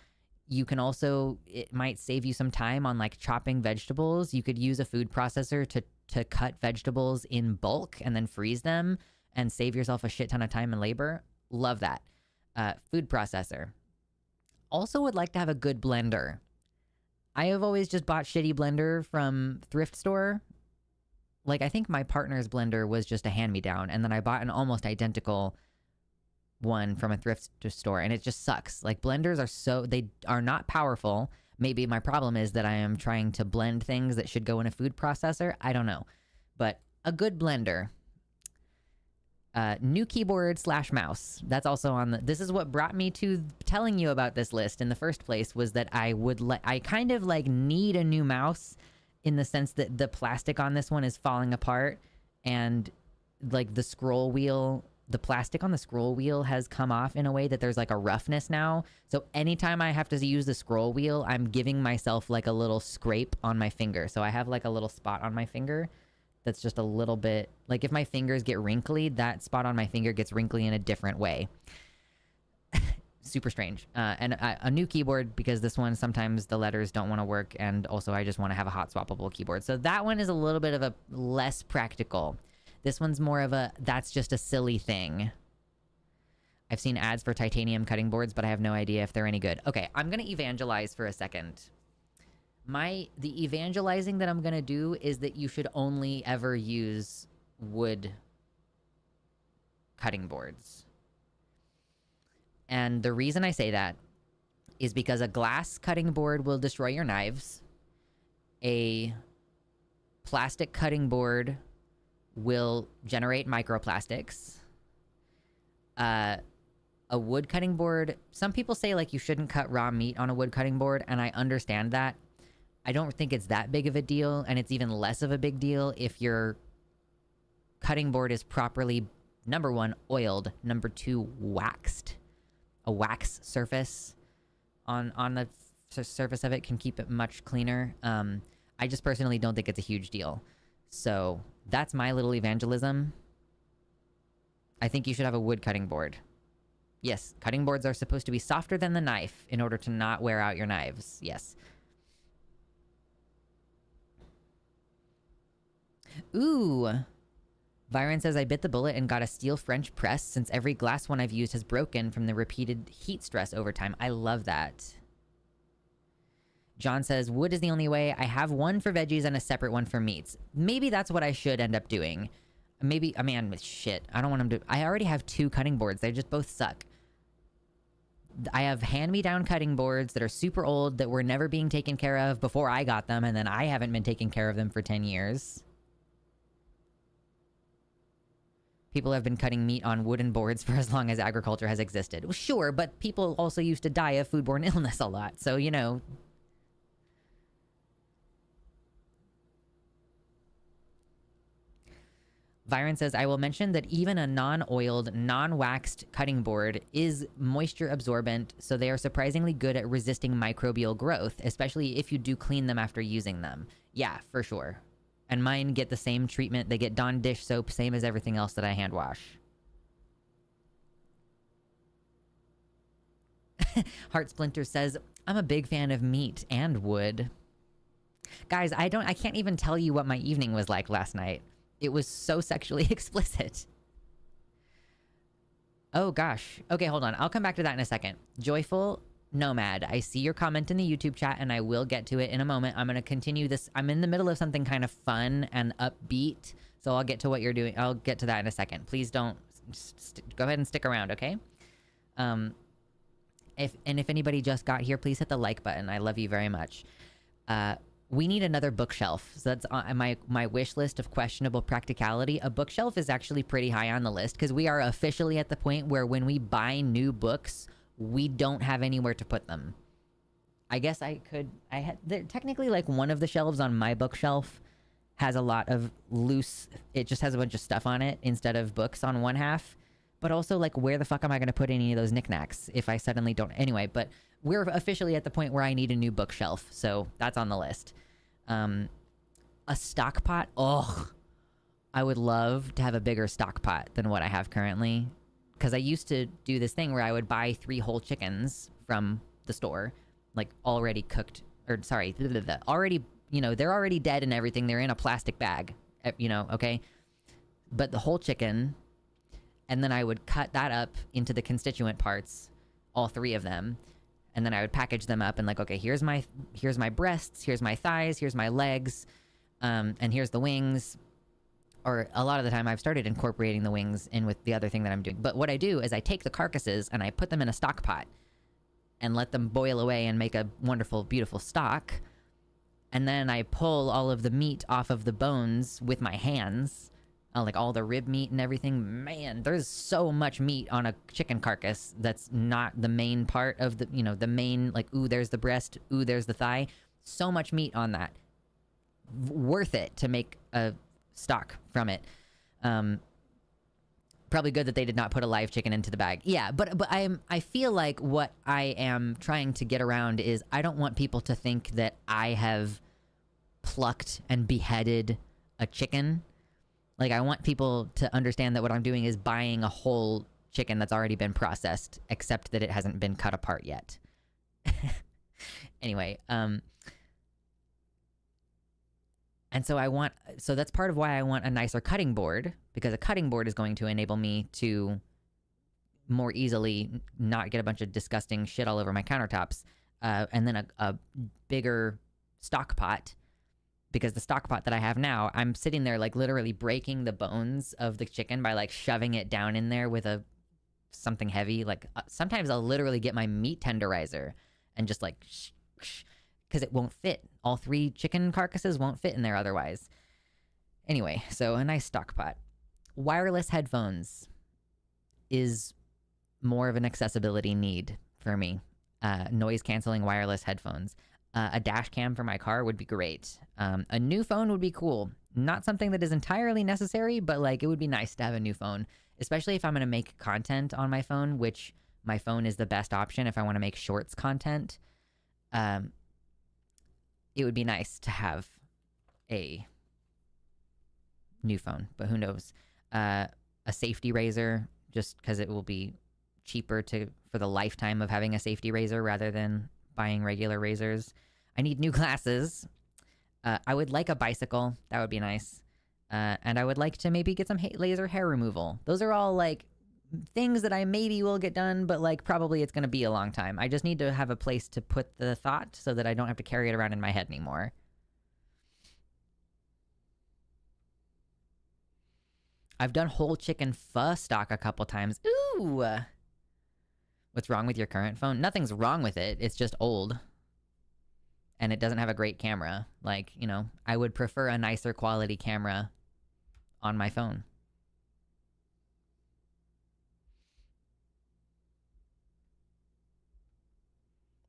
You can also, it might save you some time on like chopping vegetables. You could use a food processor to cut vegetables in bulk and then freeze them and save yourself a shit ton of time and labor. Love that. Food processor. Also would like to have a good blender. I have always just bought shitty blender from thrift store. Like, I think my partner's blender was just a hand-me-down, and then I bought an almost identical one from a thrift store, and it just sucks. Like, blenders are they are not powerful. Maybe my problem is that I am trying to blend things that should go in a food processor. I don't know. But a good blender. New keyboard / mouse. That's also on the... This is what brought me to telling you about this list in the first place, was that I kind of like need a new mouse, in the sense that the plastic on this one is falling apart, and like the scroll wheel, the plastic on the scroll wheel has come off in a way that there's like a roughness now. So anytime I have to use the scroll wheel, I'm giving myself like a little scrape on my finger. So I have like a little spot on my finger that's just a little bit, like if my fingers get wrinkly, that spot on my finger gets wrinkly in a different way. Super strange. And a new keyboard, because this one, sometimes the letters don't want to work, and also I just want to have a hot swappable keyboard. So that one is a little bit of a less practical. This one's more of a, that's just a silly thing. I've seen ads for titanium cutting boards, but I have no idea if they're any good. Okay, I'm going to evangelize for a second. The evangelizing that I'm going to do is that you should only ever use wood cutting boards. And the reason I say that is because a glass cutting board will destroy your knives. A plastic cutting board will generate microplastics. A wood cutting board, some people say like you shouldn't cut raw meat on a wood cutting board, and I understand that. I don't think it's that big of a deal, and it's even less of a big deal if your cutting board is properly, number 1, oiled, number 2, waxed. A wax surface on the surface of it can keep it much cleaner. I just personally don't think it's a huge deal. So that's my little evangelism. I think you should have a wood cutting board. Yes, cutting boards are supposed to be softer than the knife in order to not wear out your knives. Yes. Ooh. Byron says, I bit the bullet and got a steel French press since every glass one I've used has broken from the repeated heat stress over time. I love that. John says, wood is the only way. I have one for veggies and a separate one for meats. Maybe that's what I should end up doing. Maybe, I mean, shit. I don't want them to... I already have 2 cutting boards. They just both suck. I have hand-me-down cutting boards that are super old that were never being taken care of before I got them, and then I haven't been taking care of them for 10 years. People have been cutting meat on wooden boards for as long as agriculture has existed. Well, sure, but people also used to die of foodborne illness a lot, so, you know. Byron says, I will mention that even a non-oiled, non-waxed cutting board is moisture absorbent, so they are surprisingly good at resisting microbial growth, especially if you do clean them after using them. Yeah, for sure. And mine get the same treatment. They get Dawn dish soap, same as everything else that I hand wash. Heart Splinter says, I'm a big fan of meat and wood. Guys, I can't even tell you what my evening was like last night. It was so sexually explicit. Oh gosh. Okay, hold on. I'll come back to that in a second. Joyful, Nomad, I see your comment in the YouTube chat and I will get to it in a moment. I'm going to continue this. I'm in the middle of something kind of fun and upbeat, so I'll get to what you're doing. I'll get to that in a second. Please don't go ahead and stick around, okay? If anybody just got here, please hit the like button. I love you very much. We need another bookshelf. So that's on my wish list of questionable practicality. A bookshelf is actually pretty high on the list because we are officially at the point where when we buy new books, we don't have anywhere to put them. I guess technically like one of the shelves on my bookshelf has a lot of loose, it just has a bunch of stuff on it instead of books on one half. But also, like, where the fuck am I going to put any of those knickknacks if I suddenly don't? Anyway, but we're officially at the point where I need a new bookshelf, so that's on the list. A stock pot? Oh, I would love to have a bigger stock pot than what I have currently. Because I used to do this thing where I would buy 3 whole chickens from the store, like already cooked, or sorry, already, you know, they're already dead and everything. They're in a plastic bag, you know, okay? But the whole chicken, and then I would cut that up into the constituent parts, all 3 of them, and then I would package them up and like, okay, here's my breasts, here's my thighs, here's my legs, and here's the wings. Or a lot of the time I've started incorporating the wings in with the other thing that I'm doing. But what I do is I take the carcasses and I put them in a stock pot and let them boil away and make a wonderful, beautiful stock. And then I pull all of the meat off of the bones with my hands, like all the rib meat and everything. Man, there's so much meat on a chicken carcass that's not the main part of the, you know, the main, like, ooh, there's the breast, ooh, there's the thigh. So much meat on that. Worth it to make a stock from it. Probably good that they did not put a live chicken into the bag. Yeah, but I feel like what I am trying to get around is I don't want people to think that I have plucked and beheaded a chicken. Like, I want people to understand that what I'm doing is buying a whole chicken that's already been processed, except that it hasn't been cut apart yet. Anyway, and so that's part of why I want a nicer cutting board, because a cutting board is going to enable me to more easily not get a bunch of disgusting shit all over my countertops. And then a bigger stock pot, because the stock pot that I have now, I'm sitting there like literally breaking the bones of the chicken by like shoving it down in there with something heavy. Like sometimes I'll literally get my meat tenderizer and just like because it won't fit. All 3 chicken carcasses won't fit in there otherwise. Anyway, so a nice stock pot. Wireless headphones is more of an accessibility need for me. Noise canceling wireless headphones. A dash cam for my car would be great. A new phone would be cool. Not something that is entirely necessary, but like it would be nice to have a new phone, especially if I'm going to make content on my phone, which my phone is the best option if I want to make shorts content. It would be nice to have a new phone, but who knows? A safety razor, just because it will be cheaper for the lifetime of having a safety razor rather than buying regular razors. I need new glasses. I would like a bicycle. That would be nice. And I would like to maybe get some laser hair removal. Those are all like things that I maybe will get done, but like probably it's going to be a long time. I just need to have a place to put the thought so that I don't have to carry it around in my head anymore. I've done whole chicken pho stock a couple times. Ooh! What's wrong with your current phone? Nothing's wrong with it. It's just old. And it doesn't have a great camera. Like, you know, I would prefer a nicer quality camera on my phone.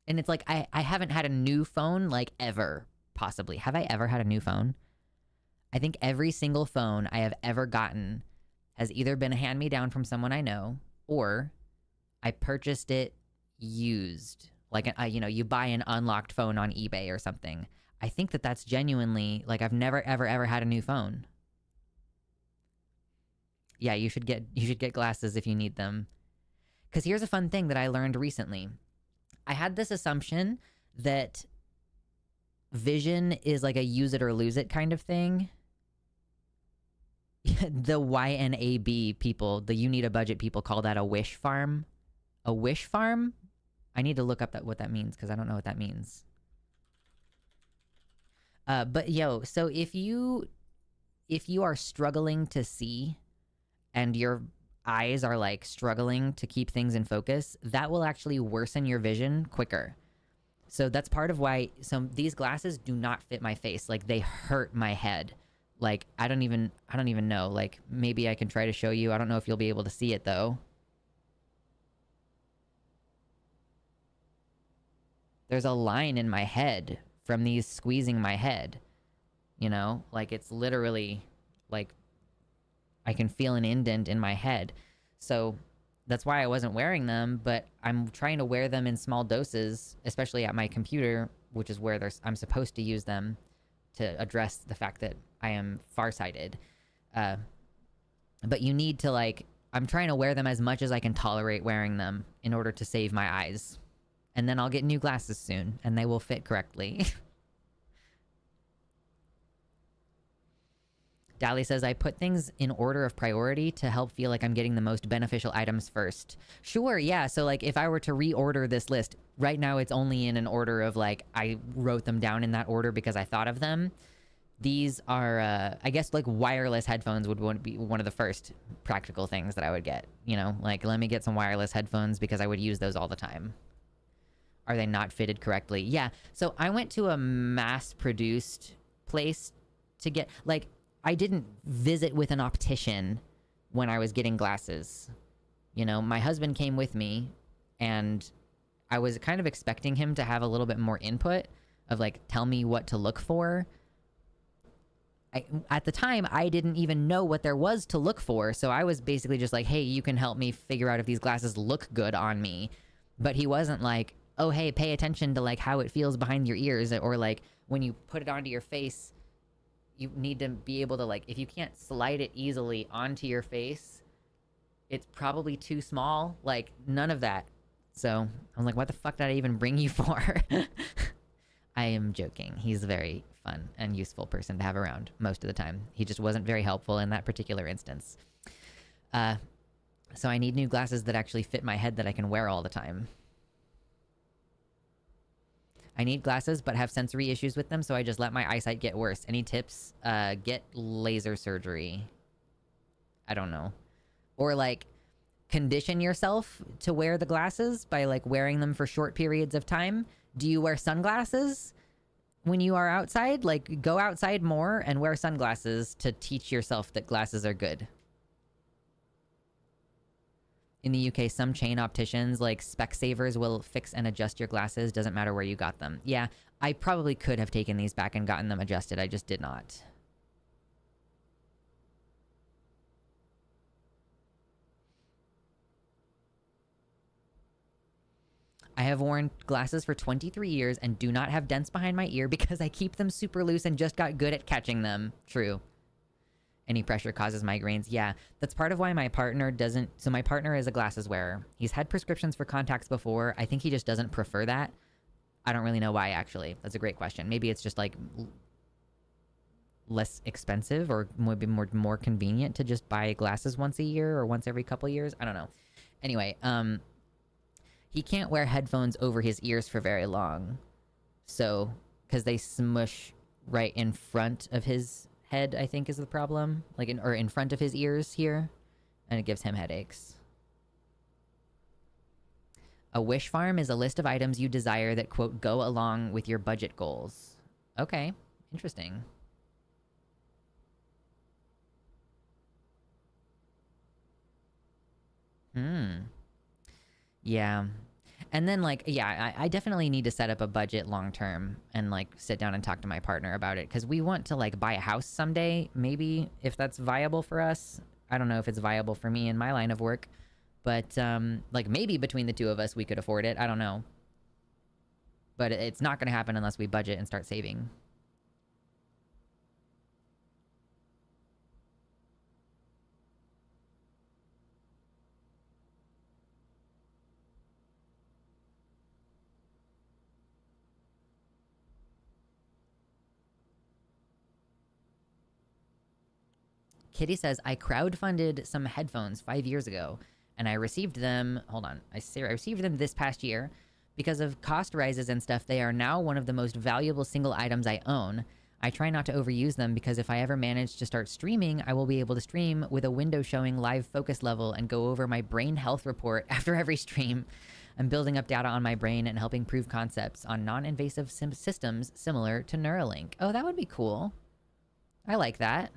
And it's like, I haven't had a new phone, like, ever, possibly. Have I ever had a new phone? I think every single phone I have ever gotten has either been a hand-me-down from someone I know, or I purchased it used. Like, you know, you buy an unlocked phone on eBay or something. I think that that's genuinely, like, I've never, ever, ever had a new phone. Yeah, you should get glasses if you need them. Because here's a fun thing that I learned recently. I had this assumption that vision is like a use it or lose it kind of thing. The YNAB people, the you need a budget people call that a wish farm. A wish farm? I need to look up what that means because I don't know what that means. But yo, so if you are struggling to see and your eyes are like struggling to keep things in focus, that will actually worsen your vision quicker. So that's part of why these glasses do not fit my face. Like they hurt my head. Like I don't even know. Like maybe I can try to show you. I don't know if you'll be able to see it though. There's a line in my head from these squeezing my head. You know, like it's literally like I can feel an indent in my head. So that's why I wasn't wearing them, but I'm trying to wear them in small doses, especially at my computer, which is where I'm supposed to use them to address the fact that I am farsighted. But you need to like, I'm trying to wear them as much as I can tolerate wearing them in order to save my eyes. And then I'll get new glasses soon, and they will fit correctly. Dally says, I put things in order of priority to help feel like I'm getting the most beneficial items first. Sure, yeah. So, like, if I were to reorder this list, right now it's only in an order of, like, I wrote them down in that order because I thought of them. These are, I guess, like, wireless headphones would be one of the first practical things that I would get. You know, like, let me get some wireless headphones because I would use those all the time. Are they not fitted correctly? Yeah. So I went to a mass-produced place to get, like, I didn't visit with an optician when I was getting glasses. You know, my husband came with me, and I was kind of expecting him to have a little bit more input of, like, tell me what to look for. At the time, I didn't even know what there was to look for, so I was basically just like, hey, you can help me figure out if these glasses look good on me. But he wasn't like, oh, hey, pay attention to, like, how it feels behind your ears, or, like, when you put it onto your face, you need to be able to, like, if you can't slide it easily onto your face, it's probably too small. Like, none of that. So I'm like, what the fuck did I even bring you for? I am joking. He's a very fun and useful person to have around most of the time. He just wasn't very helpful in that particular instance. So I need new glasses that actually fit my head that I can wear all the time. I need glasses, but have sensory issues with them, so I just let my eyesight get worse. Any tips? Get laser surgery. I don't know. Or, like, condition yourself to wear the glasses by, like, wearing them for short periods of time. Do you wear sunglasses when you are outside? Like, go outside more and wear sunglasses to teach yourself that glasses are good. In the UK, some chain opticians, like Specsavers, will fix and adjust your glasses. Doesn't matter where you got them. Yeah, I probably could have taken these back and gotten them adjusted. I just did not. I have worn glasses for 23 years and do not have dents behind my ear because I keep them super loose and just got good at catching them. True. Any pressure causes migraines. Yeah, that's part of why my partner doesn't... So my partner is a glasses wearer. He's had prescriptions for contacts before. I think he just doesn't prefer that. I don't really know why, actually. That's a great question. Maybe it's just, like, less expensive or maybe more convenient to just buy glasses once a year or once every couple years. I don't know. Anyway, he can't wear headphones over his ears for very long. So, because they smush right in front of his head, I think, is the problem. Like, in front of his ears here. And it gives him headaches. A wish farm is a list of items you desire that, quote, go along with your budget goals. Okay. Interesting. Yeah. And then, like, yeah, I definitely need to set up a budget long term and, like, sit down and talk to my partner about it. Because we want to, like, buy a house someday, maybe, if that's viable for us. I don't know if it's viable for me in my line of work. But, like, maybe between the two of us we could afford it. I don't know. But it's not going to happen unless we budget and start saving. Kitty says, I crowdfunded some headphones 5 years ago, and I received them... Hold on. I received them this past year, Because of cost rises and stuff, they are now one of the most valuable single items I own. I try not to overuse them because if I ever manage to start streaming, I will be able to stream with a window showing live focus level and go over my brain health report after every stream. I'm building up data on my brain and helping prove concepts on non-invasive systems similar to Neuralink. Oh, that would be cool. I like that.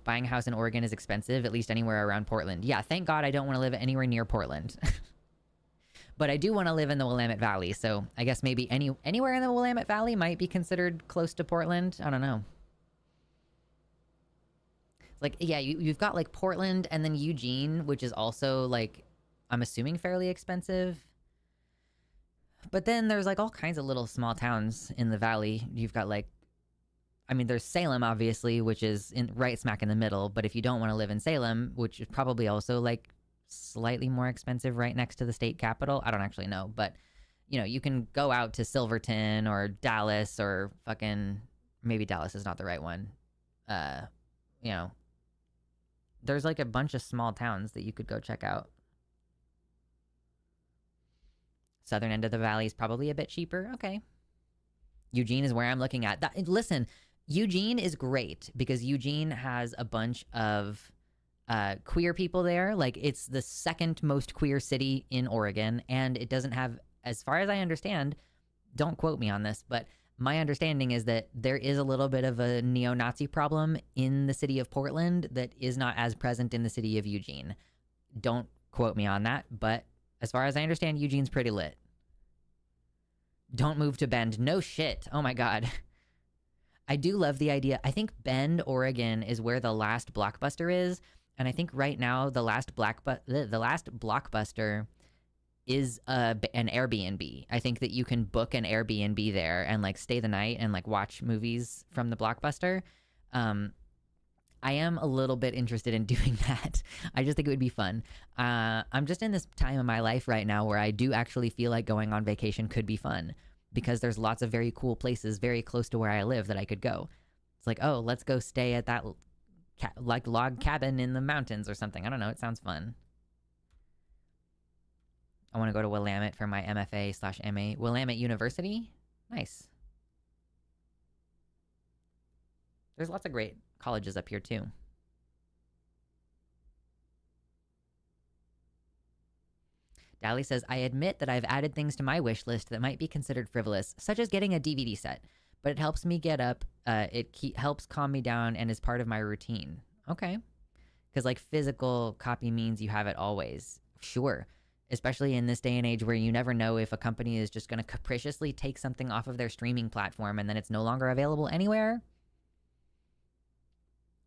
Buying a house in Oregon is expensive, at least anywhere around Portland. Yeah, thank God I don't want to live anywhere near Portland. But I do want to live in the Willamette Valley, so I guess maybe anywhere in the Willamette Valley might be considered close to Portland. I don't know. Like, yeah, you've got, like, Portland and then Eugene, which is also, like, I'm assuming fairly expensive. But then there's, like, all kinds of little small towns in the valley. You've got, like, I mean, there's Salem, obviously, which is right smack in the middle. But if you don't want to live in Salem, which is probably also, like, slightly more expensive right next to the state capital. I don't actually know. But, you know, you can go out to Silverton or Dallas or fucking... Maybe Dallas is not the right one. You know... There's, like, a bunch of small towns that you could go check out. Southern end of the valley is probably a bit cheaper. Okay. Eugene is where I'm looking at. Listen, Eugene is great because Eugene has a bunch of queer people there. Like, it's the second most queer city in Oregon, and it doesn't have, as far as I understand, don't quote me on this, but my understanding is that there is a little bit of a neo-Nazi problem in the city of Portland that is not as present in the city of Eugene. Don't quote me on that, but as far as I understand, Eugene's pretty lit. Don't move to Bend. No shit. Oh my God. I do love the idea. I think Bend, Oregon is where the last Blockbuster is. And I think right now the last Blockbuster is an Airbnb. I think that you can book an Airbnb there and like stay the night and like watch movies from the Blockbuster. I am a little bit interested in doing that. I just think it would be fun. I'm just in this time of my life right now where I do actually feel like going on vacation could be fun because there's lots of very cool places very close to where I live that I could go. It's like, oh, let's go stay at that like log cabin in the mountains or something. I don't know. It sounds fun. I want to go to Willamette for my MFA/MA. Willamette University? Nice. There's lots of great colleges up here too. Dally says, I admit that I've added things to my wish list that might be considered frivolous, such as getting a DVD set, but it helps me get up, helps calm me down and is part of my routine. Okay. Because like physical copy means you have it always. Sure. Especially in this day and age where you never know if a company is just going to capriciously take something off of their streaming platform and then it's no longer available anywhere.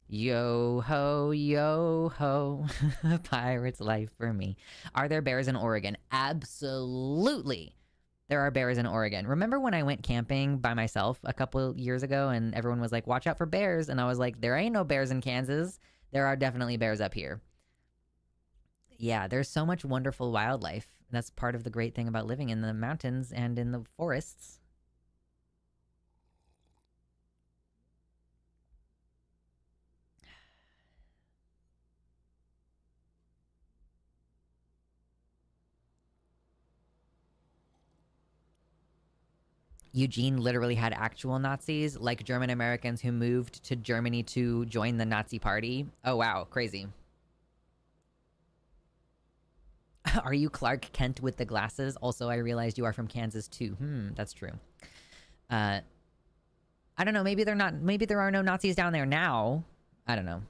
Yo ho, pirate's life for me. Are there bears in Oregon? Absolutely. There are bears in Oregon. Remember when I went camping by myself a couple years ago and everyone was like, watch out for bears. And I was like, there ain't no bears in Kansas. There are definitely bears up here. Yeah, there's so much wonderful wildlife. That's part of the great thing about living in the mountains and in the forests. Eugene literally had actual Nazis, like German Americans who moved to Germany to join the Nazi party. Oh, wow. Crazy. Are you Clark Kent with the glasses? Also, I realized you are from Kansas too. That's true. I don't know. Maybe they're not. Maybe there are no Nazis down there now. I don't know.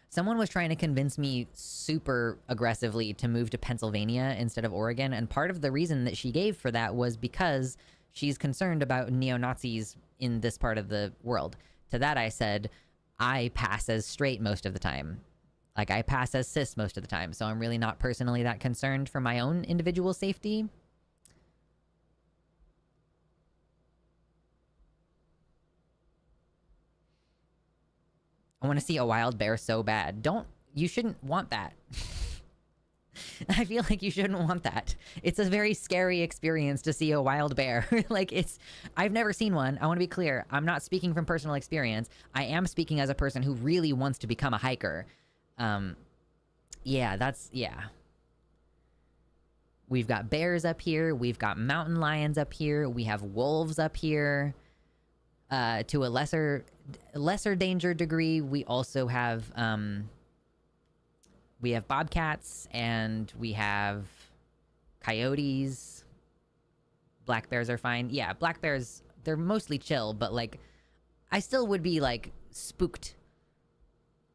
Someone was trying to convince me super aggressively to move to Pennsylvania instead of Oregon. And part of the reason that she gave for that was because she's concerned about neo-Nazis in this part of the world. To that I said, I pass as straight most of the time. Like, I pass as cis most of the time, so I'm really not personally that concerned for my own individual safety. I want to see a wild bear so bad. You shouldn't want that. I feel like you shouldn't want that. It's a very scary experience to see a wild bear. Like, I've never seen one. I want to be clear. I'm not speaking from personal experience. I am speaking as a person who really wants to become a hiker. Yeah. We've got bears up here. We've got mountain lions up here. We have wolves up here. To a lesser danger degree, we also have bobcats, and we have coyotes. Black bears are fine. Yeah, black bears, they're mostly chill, but like I still would be like spooked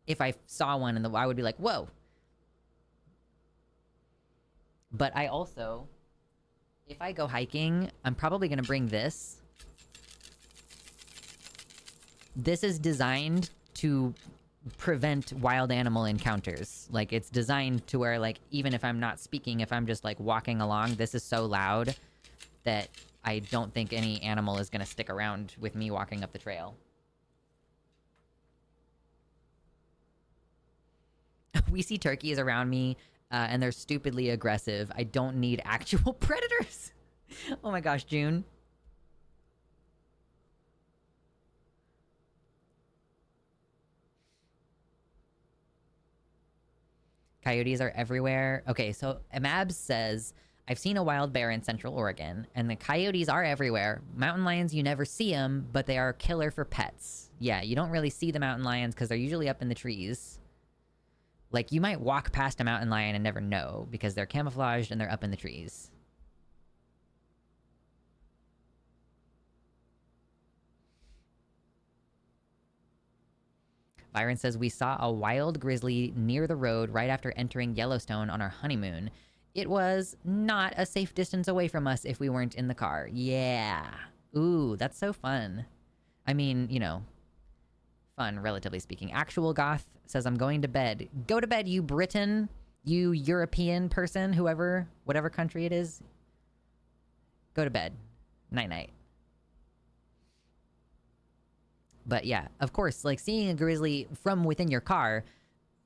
if I saw one I would be like, whoa. But I also, if I go hiking, I'm probably gonna bring this. This is designed to prevent wild animal encounters. Like, it's designed to where, like, even if I'm not speaking, if I'm just like walking along, this is so loud that I don't think any animal is gonna stick around with me walking up the trail. We see turkeys around me, and they're stupidly aggressive. I don't need actual predators. Oh my gosh, June. Coyotes are everywhere. Okay, so Amabs says, I've seen a wild bear in Central Oregon, and the coyotes are everywhere. Mountain lions, you never see them, but they are killer for pets. Yeah, you don't really see the mountain lions because they're usually up in the trees. Like, you might walk past a mountain lion and never know because they're camouflaged and they're up in the trees. Byron says, we saw a wild grizzly near the road right after entering Yellowstone on our honeymoon. It was not a safe distance away from us if we weren't in the car. Yeah. Ooh, that's so fun. I mean, you know, fun, relatively speaking. Actual Goth says, I'm going to bed. Go to bed, you Briton, you European person, whoever, whatever country it is. Go to bed. Night-night. But yeah, of course, like, seeing a grizzly from within your car,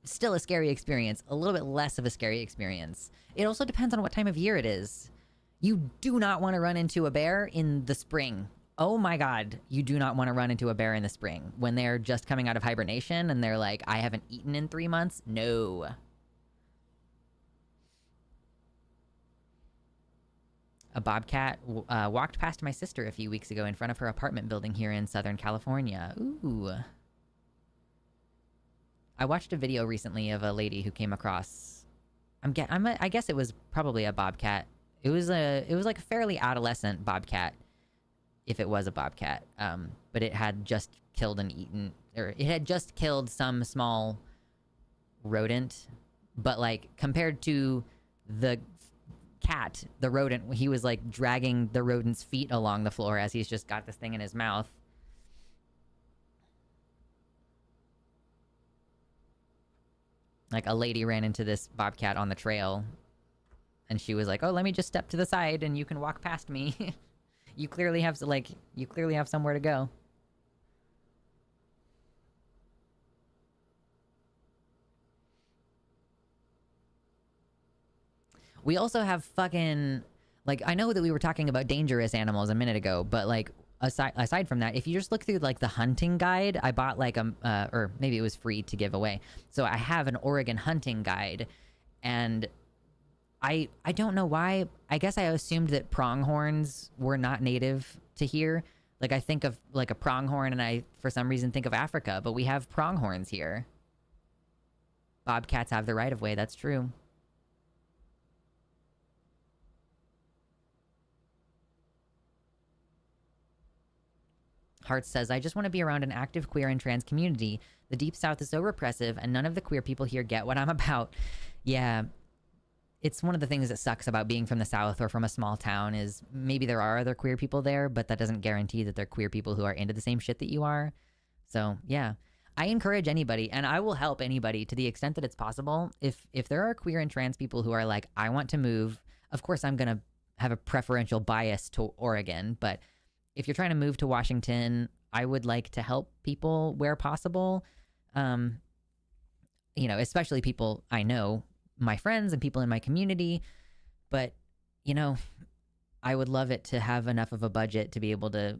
still a scary experience. A little bit less of a scary experience. It also depends on what time of year it is. You do not want to run into a bear in the spring. Oh my god, you do not want to run into a bear in the spring. When they're just coming out of hibernation and they're like, I haven't eaten in 3 months. No. A bobcat walked past my sister a few weeks ago in front of her apartment building here in Southern California. Ooh. I watched a video recently of a lady who came across... I guess it was probably a bobcat. It was like a fairly adolescent bobcat, if it was a bobcat. But it had just killed and eaten... Or it had just killed some small rodent. But, like, compared to the cat, the rodent, he was like dragging the rodent's feet along the floor as he's just got this thing in his mouth. Like, a lady ran into this bobcat on the trail and she was like, oh, let me just step to the side and you can walk past me. you clearly have somewhere to go. We also have fucking... Like, I know that we were talking about dangerous animals a minute ago, but, like, aside from that, if you just look through, like, the hunting guide, I bought, like, or maybe it was free to give away. So I have an Oregon hunting guide, and I don't know why. I guess I assumed that pronghorns were not native to here. Like, I think of, like, a pronghorn, and I, for some reason, think of Africa, but we have pronghorns here. Bobcats have the right-of-way, that's true. Hart says, I just want to be around an active queer and trans community. The Deep South is so repressive, and none of the queer people here get what I'm about. Yeah, it's one of the things that sucks about being from the South or from a small town is maybe there are other queer people there, but that doesn't guarantee that they're queer people who are into the same shit that you are. So, yeah. I encourage anybody, and I will help anybody to the extent that it's possible. If there are queer and trans people who are like, I want to move, of course I'm going to have a preferential bias to Oregon, but if you're trying to move to Washington, I would like to help people where possible. You know, especially people I know, my friends and people in my community. But, you know, I would love it to have enough of a budget to be able to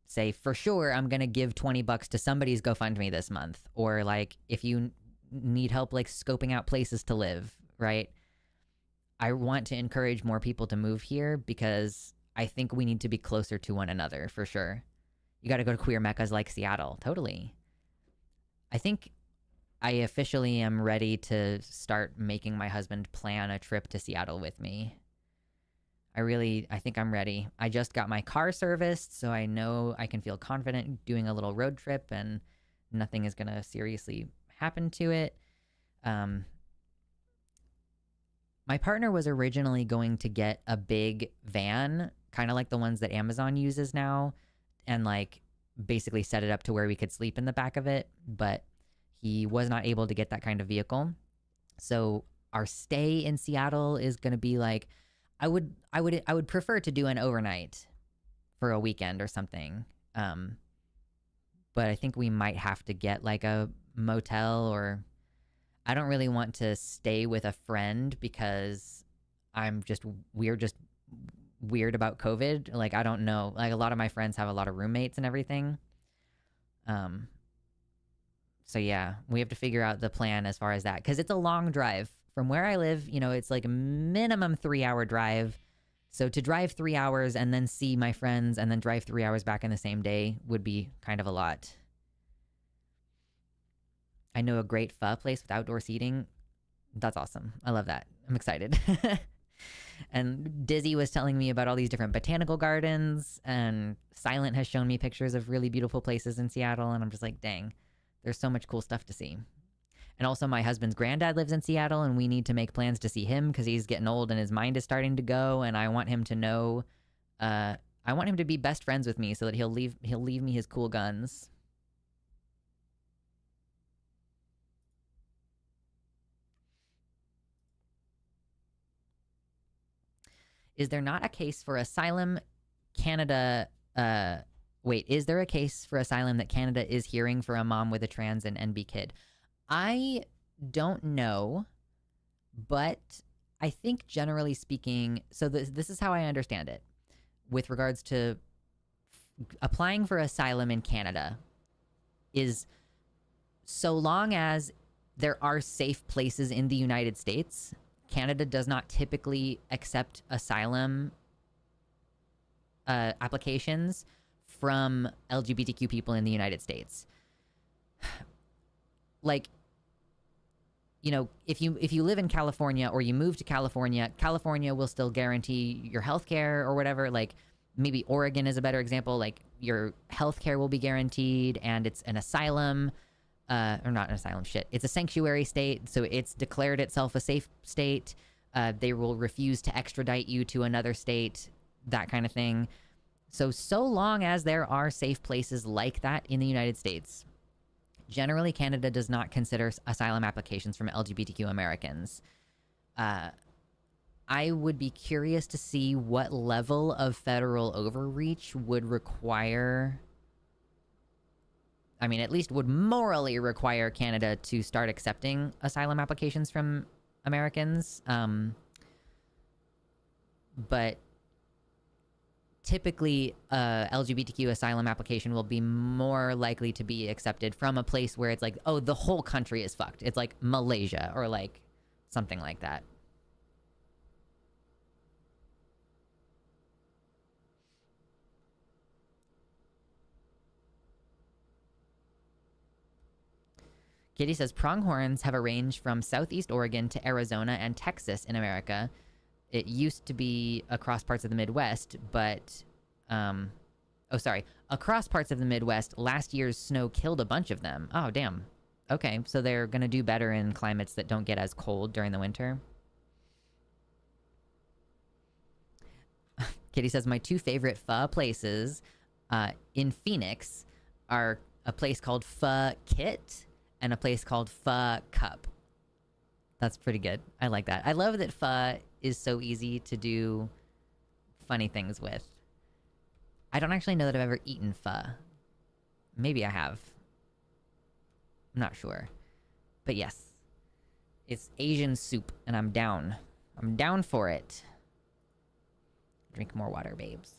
say, for sure, I'm going to give $20 to somebody's GoFundMe this month. Or, like, if you need help, like, scoping out places to live, right? I want to encourage more people to move here because I think we need to be closer to one another for sure. You got to go to queer meccas like Seattle. Totally. I think I officially am ready to start making my husband plan a trip to Seattle with me. I think I'm ready. I just got my car serviced, so I know I can feel confident doing a little road trip and nothing is going to seriously happen to it. My partner was originally going to get a big van, kind of like the ones that Amazon uses now, and like basically set it up to where we could sleep in the back of it, but he was not able to get that kind of vehicle. So our stay in Seattle is going to be like I would prefer to do an overnight for a weekend or something. But I think we might have to get like a motel, or I don't really want to stay with a friend because we're just weird about COVID. Like, I don't know. Like, a lot of my friends have a lot of roommates and everything. So yeah, we have to figure out the plan as far as that, because it's a long drive from where I live. You know, it's like a minimum 3-hour drive. So to drive 3 hours and then see my friends and then drive 3 hours back in the same day would be kind of a lot. I know a great pho place with outdoor seating. That's awesome. I love that. I'm excited. And Dizzy was telling me about all these different botanical gardens, and Silent has shown me pictures of really beautiful places in Seattle, and I'm just like, dang, there's so much cool stuff to see. And also my husband's granddad lives in Seattle, and we need to make plans to see him because he's getting old and his mind is starting to go, and I want him to know, I want him to be best friends with me so that he'll leave me his cool guns. Is there not a case for asylum Canada is there a case for asylum that Canada is hearing for a mom with a trans and NB kid? I don't know, but I think generally speaking, so this is how I understand it with regards to applying for asylum in Canada, is so long as there are safe places in the United States, Canada does not typically accept asylum applications from LGBTQ people in the United States. Like, you know, if you live in California or you move to California, California will still guarantee your health care or whatever. Like, maybe Oregon is a better example. Like, your health care will be guaranteed, and it's an asylum, or not an asylum, shit. It's a sanctuary state, so it's declared itself a safe state. They will refuse to extradite you to another state, that kind of thing. So long as there are safe places like that in the United States, generally Canada does not consider asylum applications from LGBTQ Americans. I would be curious to see what level of federal overreach would require, I mean, at least would morally require Canada to start accepting asylum applications from Americans. But typically, LGBTQ asylum application will be more likely to be accepted from a place where it's like, oh, the whole country is fucked. It's like Malaysia or like something like that. Kitty says pronghorns have a range from southeast Oregon to Arizona and Texas in America. It used to be across parts of the Midwest, but across parts of the Midwest, last year's snow killed a bunch of them. Oh, damn. Okay, so they're going to do better in climates that don't get as cold during the winter. Kitty says, my two favorite pho places in Phoenix are a place called Pho Kit and a place called Pho Cup. That's pretty good. I like that. I love that pho is so easy to do funny things with. I don't actually know that I've ever eaten pho. Maybe I have. I'm not sure. But yes. It's Asian soup, and I'm down. I'm down for it. Drink more water, babes.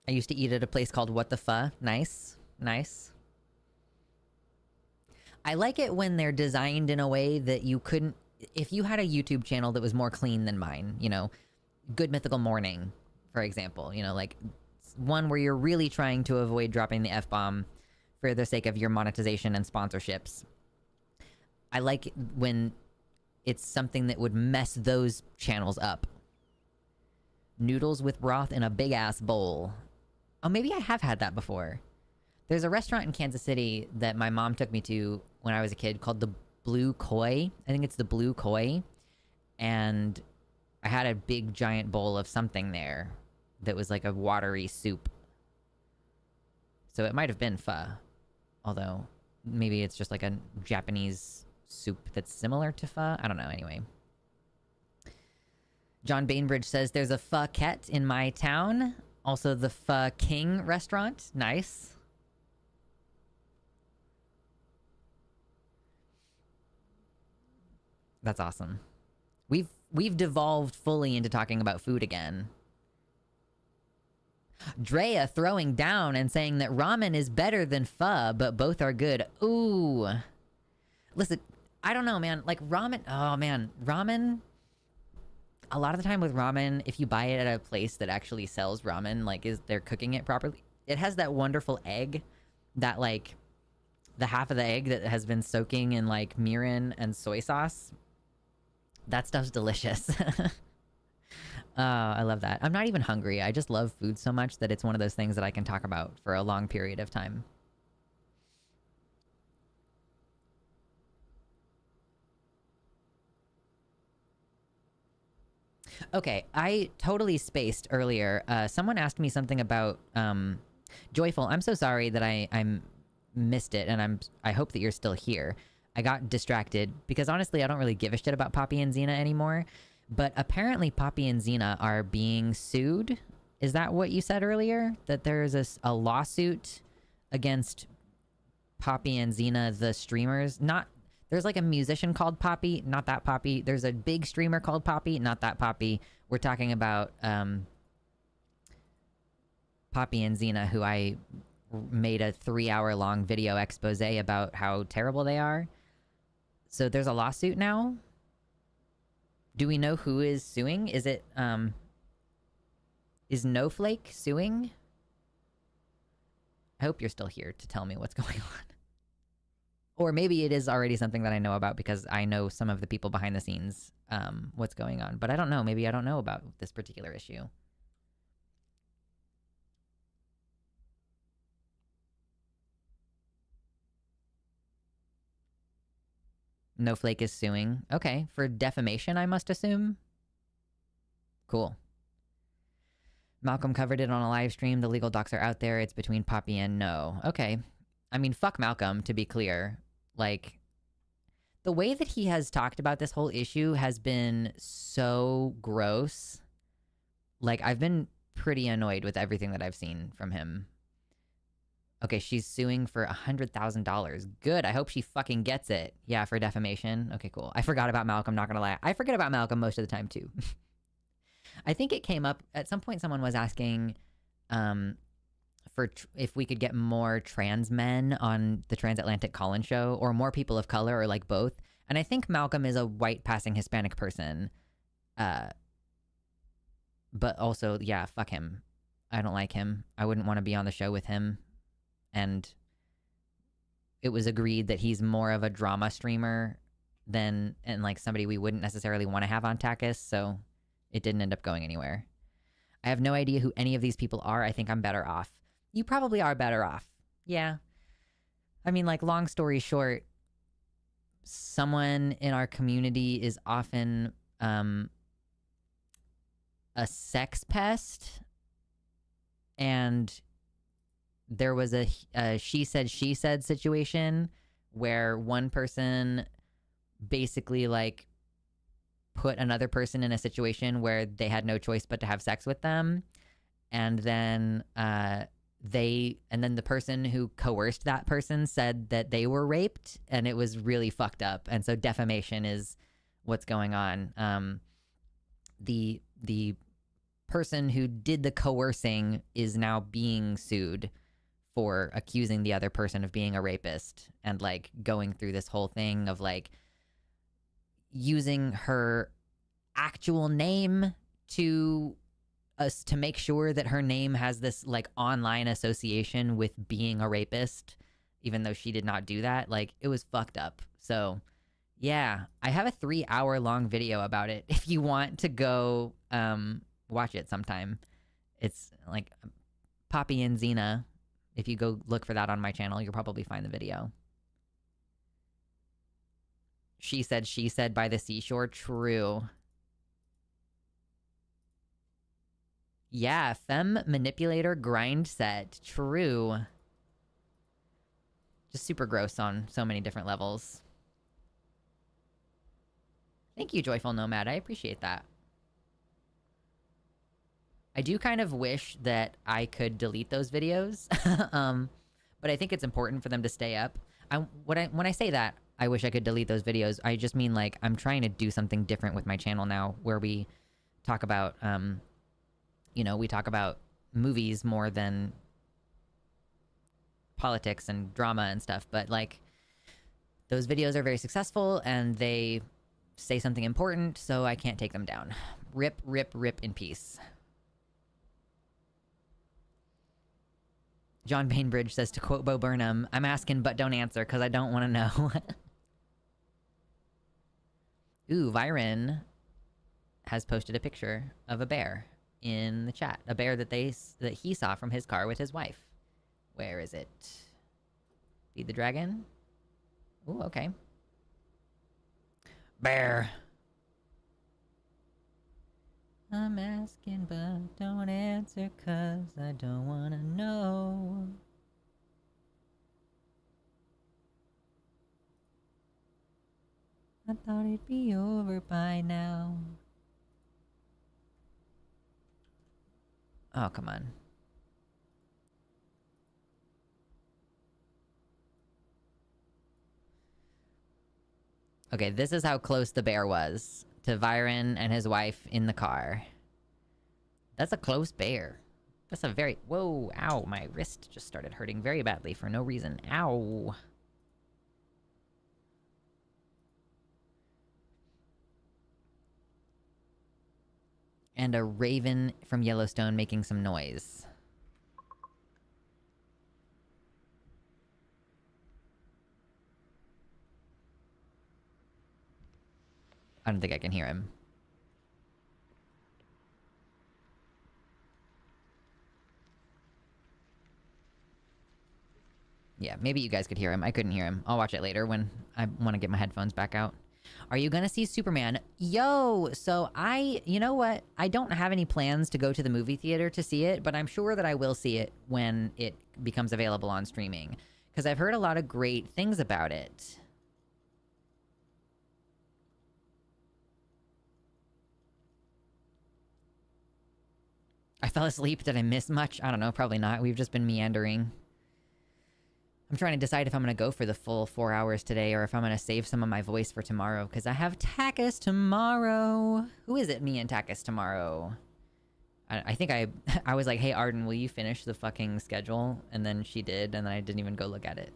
I used to eat at a place called What the Pho. Nice. Nice. I like it when they're designed in a way that you couldn't... If you had a YouTube channel that was more clean than mine, you know, Good Mythical Morning, for example, you know, like one where you're really trying to avoid dropping the F-bomb for the sake of your monetization and sponsorships. I like when it's something that would mess those channels up. Noodles with broth in a big-ass bowl. Oh, maybe I have had that before. There's a restaurant in Kansas City that my mom took me to when I was a kid called the Blue Koi. I think it's the Blue Koi. And I had a big giant bowl of something there that was like a watery soup. So it might have been pho. Although maybe it's just like a Japanese soup that's similar to pho. I don't know, anyway. John Bainbridge says there's a pho-ket in my town. Also the Pho King restaurant. Nice. That's awesome. We've devolved fully into talking about food again. Drea throwing down and saying that ramen is better than pho, but both are good. Ooh. Listen, I don't know, man. Like ramen, oh man, ramen. A lot of the time with ramen, if you buy it at a place that actually sells ramen, like they're cooking it properly, it has that wonderful egg, that like the half of the egg that has been soaking in like mirin and soy sauce. That stuff's delicious. I love that. I'm not even hungry. I just love food so much that it's one of those things that I can talk about for a long period of time. Okay, I totally spaced earlier. Someone asked me something about Joyful. I'm so sorry that I missed it, and I hope that you're still here. I got distracted because honestly, I don't really give a shit about Poppy and Xena anymore. But apparently Poppy and Xena are being sued. Is that what you said earlier? That there's a lawsuit against Poppy and Xena, the streamers? Not... There's like a musician called Poppy, not that Poppy. There's a big streamer called Poppy, not that Poppy. We're talking about Poppy and Xena, who I made a 3-hour-long video expose about how terrible they are. So there's a lawsuit now? Do we know who is suing? Is it, is Snowflake suing? I hope you're still here to tell me what's going on. Or maybe it is already something that I know about because I know some of the people behind the scenes, what's going on. But I don't know. Maybe I don't know about this particular issue. Snowflake is suing. Okay, for defamation, I must assume? Cool. Malcolm covered it on a live stream. The legal docs are out there. It's between Poppy and No. Okay. I mean, fuck Malcolm, to be clear. Like, the way that he has talked about this whole issue has been so gross. Like, I've been pretty annoyed with everything that I've seen from him. Okay, she's suing for $100,000. Good, I hope she fucking gets it. Yeah, for defamation. Okay, cool. I forgot about Malcolm, not gonna lie. I forget about Malcolm most of the time, too. I think it came up, at some point someone was asking if we could get more trans men on the Transatlantic Call-In show, or more people of color, or like both. And I think Malcolm is a white passing Hispanic person. But also, yeah, fuck him. I don't like him. I wouldn't want to be on the show with him. And it was agreed that he's more of a drama streamer than, and like somebody we wouldn't necessarily want to have on Takis, so it didn't end up going anywhere. I have no idea who any of these people are. I think I'm better off. You probably are better off. Yeah. I mean, like, long story short, someone in our community is often a sex pest, and there was a she said situation where one person basically like put another person in a situation where they had no choice but to have sex with them, and then the person who coerced that person said that they were raped, and it was really fucked up. And so defamation is what's going on. The person who did the coercing is now being sued for accusing the other person of being a rapist, and like going through this whole thing of like using her actual name to make sure that her name has this like online association with being a rapist, even though she did not do that. Like, it was fucked up. So yeah, I have a 3-hour long video about it if you want to go watch it sometime. It's like Poppy and Xena. If you go look for that on my channel, you'll probably find the video. She said by the seashore. True. Yeah, femme manipulator grind set. True. Just super gross on so many different levels. Thank you, Joyful Nomad. I appreciate that. I do kind of wish that I could delete those videos, but I think it's important for them to stay up. When I say that, I wish I could delete those videos, I just mean like I'm trying to do something different with my channel now, where we talk about, we talk about movies more than politics and drama and stuff. But like, those videos are very successful and they say something important, so I can't take them down. Rip, rip, rip in peace. John Bainbridge says, to quote Bo Burnham, I'm asking but don't answer because I don't want to know. Ooh, Viren has posted a picture of a bear in the chat. A bear that he saw from his car with his wife. Where is it? Feed the dragon? Ooh, okay. Bear. I'm asking but don't answer cause I don't wanna know. I thought it'd be over by now. Oh, come on. Okay, this is how close the bear was to Viren and his wife in the car. That's a close bear. That's a very... Whoa, ow, my wrist just started hurting very badly for no reason. Ow. And a raven from Yellowstone making some noise. I don't think I can hear him. Yeah, maybe you guys could hear him. I couldn't hear him. I'll watch it later when I want to get my headphones back out. Are you gonna see Superman? Yo! So you know what? I don't have any plans to go to the movie theater to see it, but I'm sure that I will see it when it becomes available on streaming. Because I've heard a lot of great things about it. I fell asleep. Did I miss much? I don't know. Probably not. We've just been meandering. I'm trying to decide if I'm going to go for the full 4 hours today or if I'm going to save some of my voice for tomorrow, because I have Takis tomorrow. Who is it, me and Takis tomorrow? I think I was like, hey, Arden, will you finish the fucking schedule? And then she did, and then I didn't even go look at it.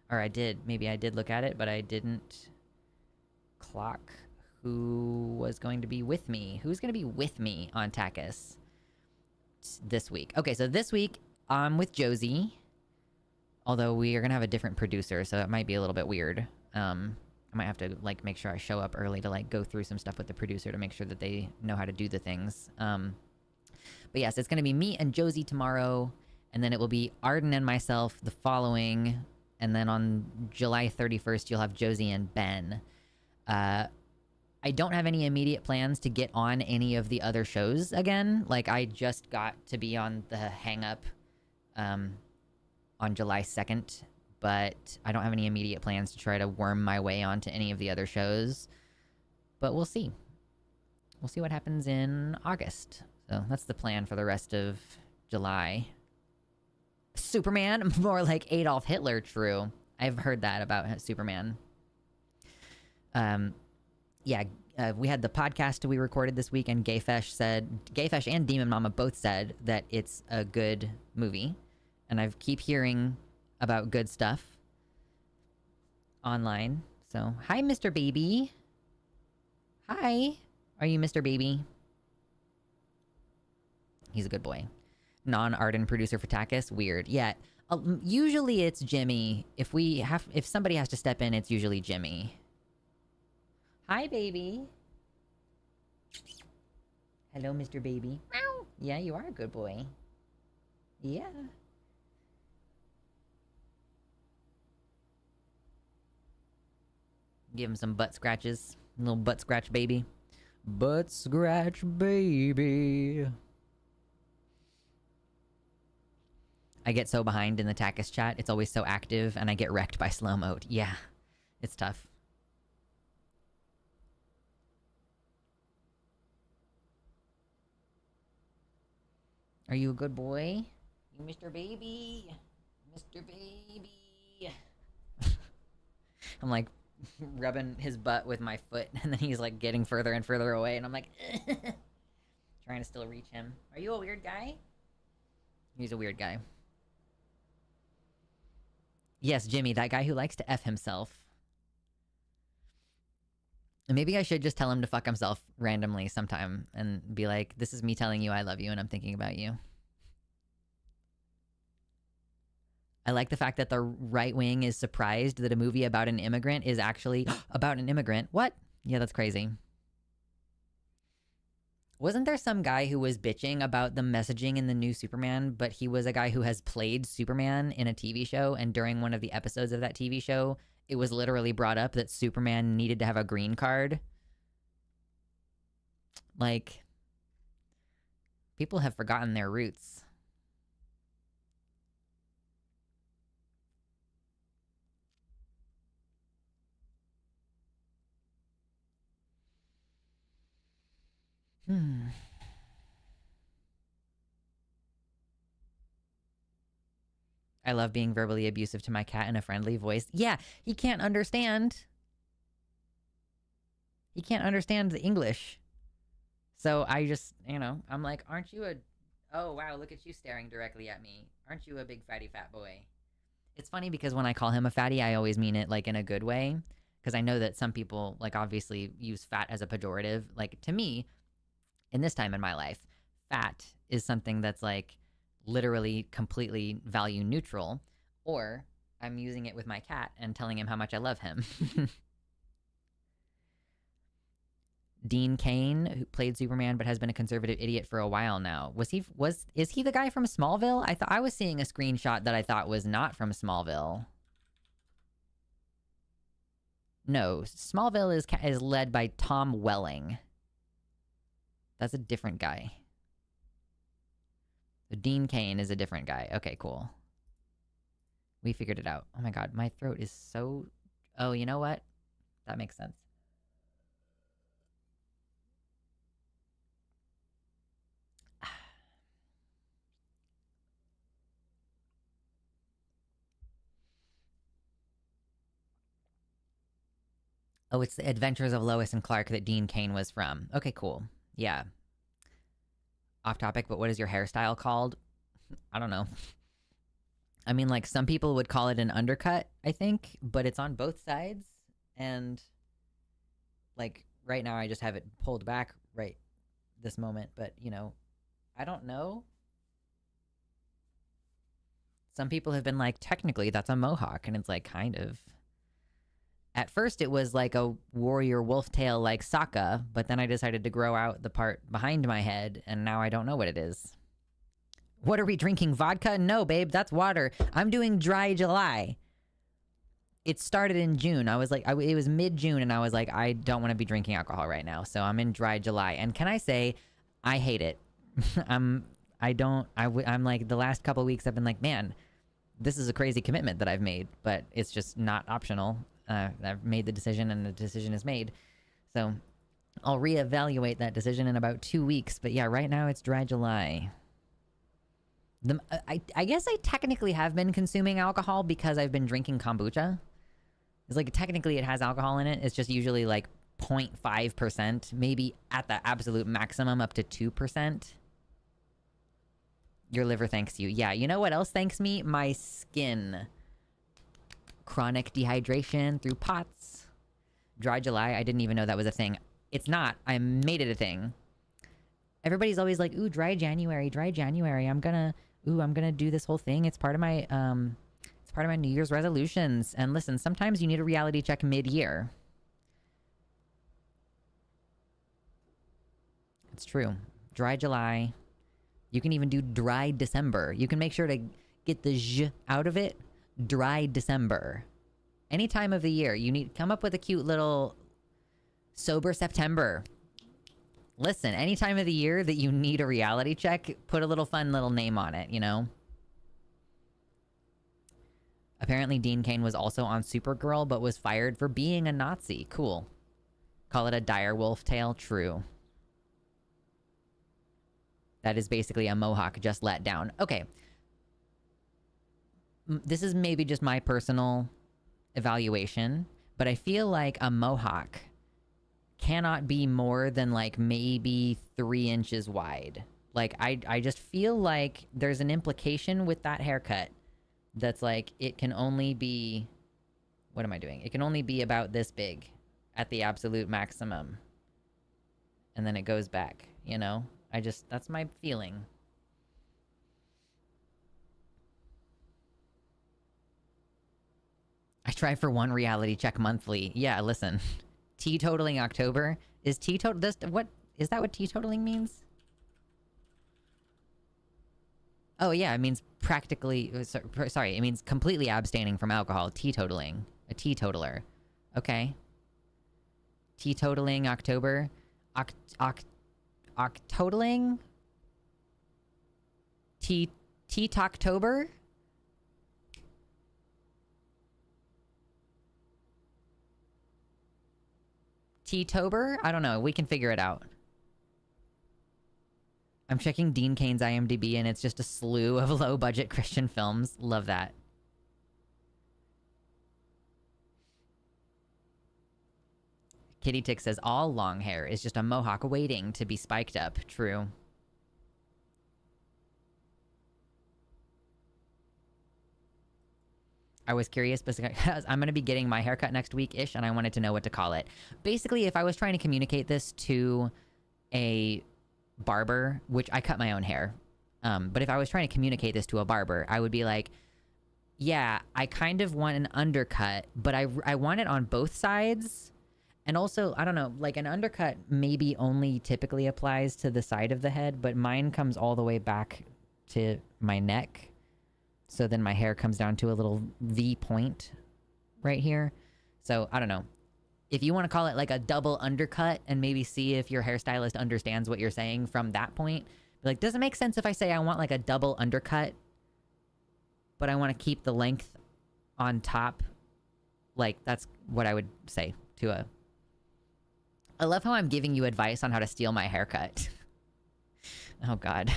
Or I did. Maybe I did look at it, but I didn't clock who was going to be with me. Who's going to be with me on Takis this week? Okay, so this week I'm with Josie. Although we are going to have a different producer, so it might be a little bit weird. I might have to, like, make sure I show up early to, like, go through some stuff with the producer to make sure that they know how to do the things. But yes, it's going to be me and Josie tomorrow, and then it will be Arden and myself the following, and then on July 31st, you'll have Josie and Ben. I don't have any immediate plans to get on any of the other shows again. Like, I just got to be on the Hang Up, on July 2nd, but I don't have any immediate plans to try to worm my way onto any of the other shows. But we'll see. We'll see what happens in August. So that's the plan for the rest of July. Superman? More like Adolf Hitler, true. I've heard that about Superman. Yeah, We had the podcast we recorded this week, and Gayfesh and Demon Mama both said that it's a good movie, and I keep hearing about good stuff online. So, hi, Mr. Baby. Hi. Are you Mr. Baby? He's a good boy. Non-Arden producer for Takis. Weird. Yeah. Usually it's Jimmy. If somebody has to step in, it's usually Jimmy. Hi, baby. Hello, Mr. Baby. Meow. Yeah, you are a good boy. Yeah. Give him some butt scratches. A little butt scratch baby. Butt scratch baby. I get so behind in the Takis chat. It's always so active, and I get wrecked by slow mode. Yeah. It's tough. Are you a good boy? You Mr. Baby? Mr. Baby. I'm like rubbing his butt with my foot, and then he's like getting further and further away, and I'm like trying to still reach him. Are you a weird guy? He's a weird guy. Yes, Jimmy, that guy who likes to F himself. Maybe I should just tell him to fuck himself randomly sometime and be like, this is me telling you I love you and I'm thinking about you. I like the fact that the right wing is surprised that a movie about an immigrant is actually about an immigrant. What? Yeah, that's crazy. Wasn't there some guy who was bitching about the messaging in the new Superman, but he was a guy who has played Superman in a TV show, and during one of the episodes of that TV show, it was literally brought up that Superman needed to have a green card? Like, people have forgotten their roots. I love being verbally abusive to my cat in a friendly voice. Yeah, he can't understand. He can't understand the English. So I just, I'm like, aren't you a... Oh, wow, look at you staring directly at me. Aren't you a big fatty fat boy? It's funny because when I call him a fatty, I always mean it, like, in a good way. Because I know that some people, like, obviously use fat as a pejorative. Like, to me, in this time in my life, fat is something that's, like, literally completely value neutral, or I'm using it with my cat and telling him how much I love him. Dean Cain, who played Superman but has been a conservative idiot for a while now. Is he the guy from Smallville? I was seeing a screenshot that I thought was not from Smallville. No, Smallville is led by Tom Welling. That's a different guy. So Dean Cain is a different guy. Okay, cool. We figured it out. Oh my god, my throat is so... Oh, you know what? That makes sense. Oh, it's the Adventures of Lois and Clark that Dean Cain was from. Okay, cool. Yeah. Off topic, but what is your hairstyle called? I don't know. I mean, like, some people would call it an undercut, I think, but it's on both sides. And, like, right now I just have it pulled back right this moment. But, I don't know. Some people have been like, technically, that's a mohawk. And it's like, kind of. At first, it was like a warrior wolf tail like Sokka, but then I decided to grow out the part behind my head, and now I don't know what it is. What are we drinking? Vodka? No, babe, that's water. I'm doing dry July. It started in June. I was like, it was mid-June, and I was like, I don't want to be drinking alcohol right now, so I'm in dry July. And can I say, I hate it. I'm like, the last couple weeks I've been like, man, this is a crazy commitment that I've made, but it's just not optional. I've made the decision, and the decision is made. So I'll reevaluate that decision in about 2 weeks. But yeah, right now it's dry July. I guess I technically have been consuming alcohol because I've been drinking kombucha. It's like, technically it has alcohol in it. It's just usually like 0.5%, maybe at the absolute maximum up to 2%. Your liver thanks you. Yeah, you know what else thanks me? My skin. Chronic dehydration through POTS. Dry July, I didn't even know that was a thing. It's not. I made it a thing. Everybody's always like, ooh, dry January, dry January. I'm gonna do this whole thing. It's part of my New Year's resolutions. And listen, sometimes you need a reality check mid-year. It's true. Dry July. You can even do dry December. You can make sure to get the zh out of it. Dry December. Any time of the year, you need come up with a cute little sober September. Listen, any time of the year that you need a reality check, put a little fun little name on it, you know? Apparently Dean Cain was also on Supergirl, but was fired for being a Nazi. Cool. Call it a dire wolf tale. True. That is basically a mohawk just let down. Okay. This is maybe just my personal evaluation, but I feel like a mohawk cannot be more than like maybe 3 inches wide. Like I just feel like there's an implication with that haircut that's like it can only be, what am I doing? It can only be about this big at the absolute maximum. And then it goes back, you know? That's my feeling. I try for one reality check monthly. Yeah, listen. Teetotaling October? Is what is that what teetotaling means? Oh yeah, it means practically sorry, it means completely abstaining from alcohol. Teetotaling. A teetotaler. Okay. Teetotaling October. Octotaling? Tea-Toctober? Tea-tober? I don't know. We can figure it out. I'm checking Dean Cain's IMDb and it's just a slew of low-budget Christian films. Love that. Kitty Tick says, all long hair is just a mohawk waiting to be spiked up. True. I was curious because I'm going to be getting my haircut next week-ish, and I wanted to know what to call it. Basically, if I was trying to communicate this to a barber, which I cut my own hair, but if I was trying to communicate this to a barber, I would be like, yeah, I kind of want an undercut, but I want it on both sides. And also, I don't know, like an undercut maybe only typically applies to the side of the head, but mine comes all the way back to my neck. So then my hair comes down to a little V point right here. So I don't know. If you want to call it like a double undercut and maybe see if your hairstylist understands what you're saying from that point. Be like, does it make sense if I say I want like a double undercut, but I want to keep the length on top? Like that's what I would say to a... I love how I'm giving you advice on how to steal my haircut. Oh God.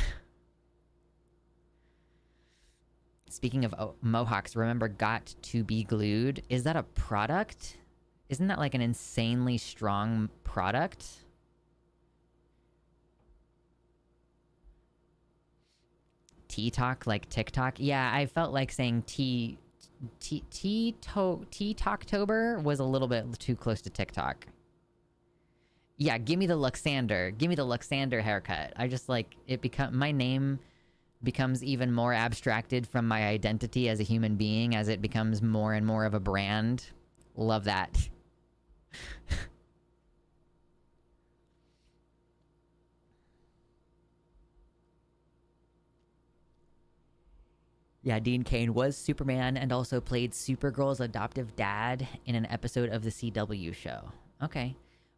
Speaking of mohawks, remember Got to Be Glued? Is that a product? Isn't that like an insanely strong product? T-Talk, like TikTok? Yeah, I felt like saying T-Talktober was a little bit too close to TikTok. Yeah, give me the Luxander. Give me the Luxander haircut. I just like, my name becomes even more abstracted from my identity as a human being as it becomes more and more of a brand. Love that. Yeah, Dean Cain was Superman and also played Supergirl's adoptive dad in an episode of the CW show. Okay.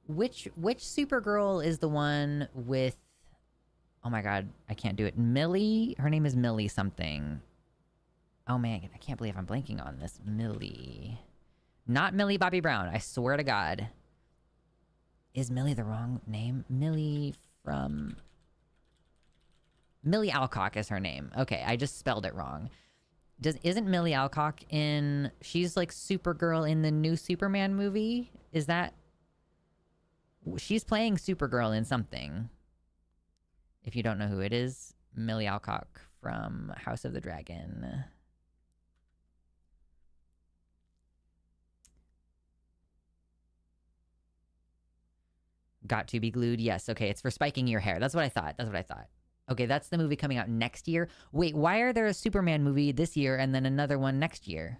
Which Supergirl is the one with... Oh my God, I can't do it. Millie? Her name is Millie something. Oh man, I can't believe I'm blanking on this. Millie. Not Millie Bobby Brown, I swear to God. Is Millie the wrong name? Millie from... Millie Alcock is her name. Okay, I just spelled it wrong. Isn't Millie Alcock in... She's like Supergirl in the new Superman movie? Is that... She's playing Supergirl in something. If you don't know who it is, Millie Alcock from House of the Dragon. Got to be glued. Yes. Okay. It's for spiking your hair. That's what I thought. Okay. That's the movie coming out next year. Wait, why are there a Superman movie this year and then another one next year?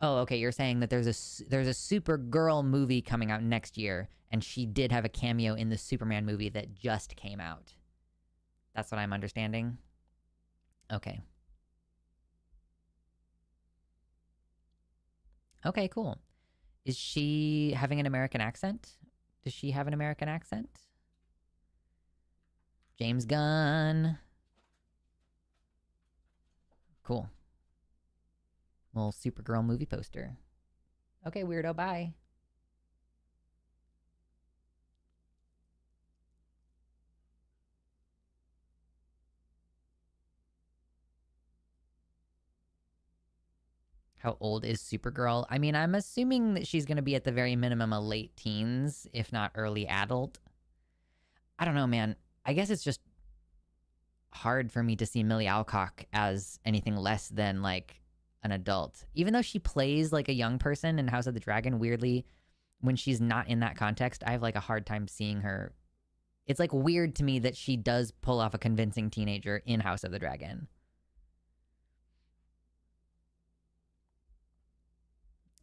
Oh, okay. You're saying that there's a Supergirl movie coming out next year, and she did have a cameo in the Superman movie that just came out. That's what I'm understanding. Okay. Okay, cool. Is she having an American accent? Does she have an American accent? James Gunn. Cool. Little Supergirl movie poster. Okay, weirdo, bye. How old is Supergirl? I mean, I'm assuming that she's going to be at the very minimum a late teens, if not early adult. I don't know, man. I guess it's just hard for me to see Millie Alcock as anything less than, like, an adult. Even though she plays like a young person in House of the Dragon, weirdly, when she's not in that context, I have, like, a hard time seeing her. It's, like, weird to me that she does pull off a convincing teenager in House of the Dragon.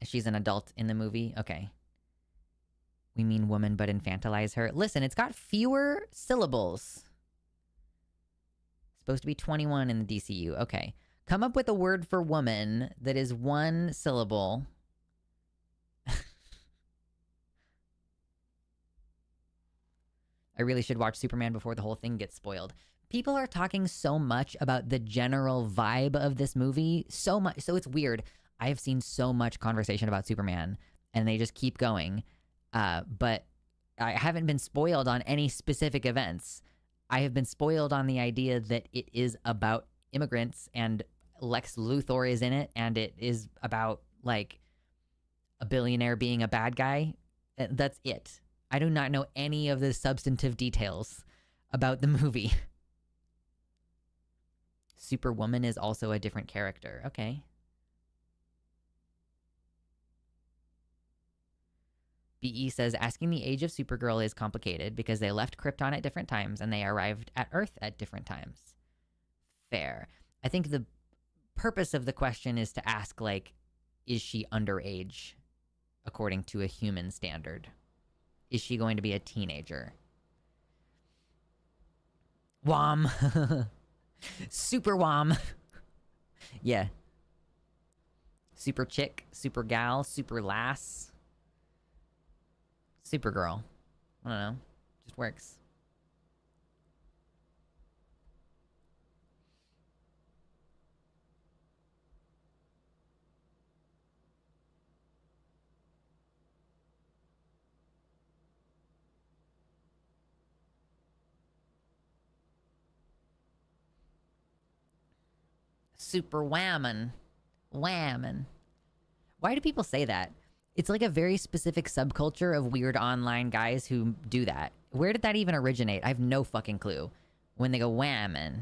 She's an adult in the movie? Okay. We mean woman, but infantilize her. Listen, it's got fewer syllables. Supposed to be 21 in the DCU. Okay. Come up with a word for woman that is one syllable. I really should watch Superman before the whole thing gets spoiled. People are talking so much about the general vibe of this movie. So much. So it's weird. I have seen so much conversation about Superman, and they just keep going. But I haven't been spoiled on any specific events. I have been spoiled on the idea that it is about immigrants, and Lex Luthor is in it, and it is about, like, a billionaire being a bad guy. That's it. I do not know any of the substantive details about the movie. Superwoman is also a different character. Okay. BE says, asking the age of Supergirl is complicated because they left Krypton at different times and they arrived at Earth at different times. Fair. I think the purpose of the question is to ask, like, is she underage according to a human standard? Is she going to be a teenager? Wom. Super Wom. Yeah. Super chick, super gal, super lass. Supergirl. I don't know. Just works. Super whammin'. Whammin'. Why do people say that? It's like a very specific subculture of weird online guys who do that. Where did that even originate? I have no fucking clue. When they go whammin'.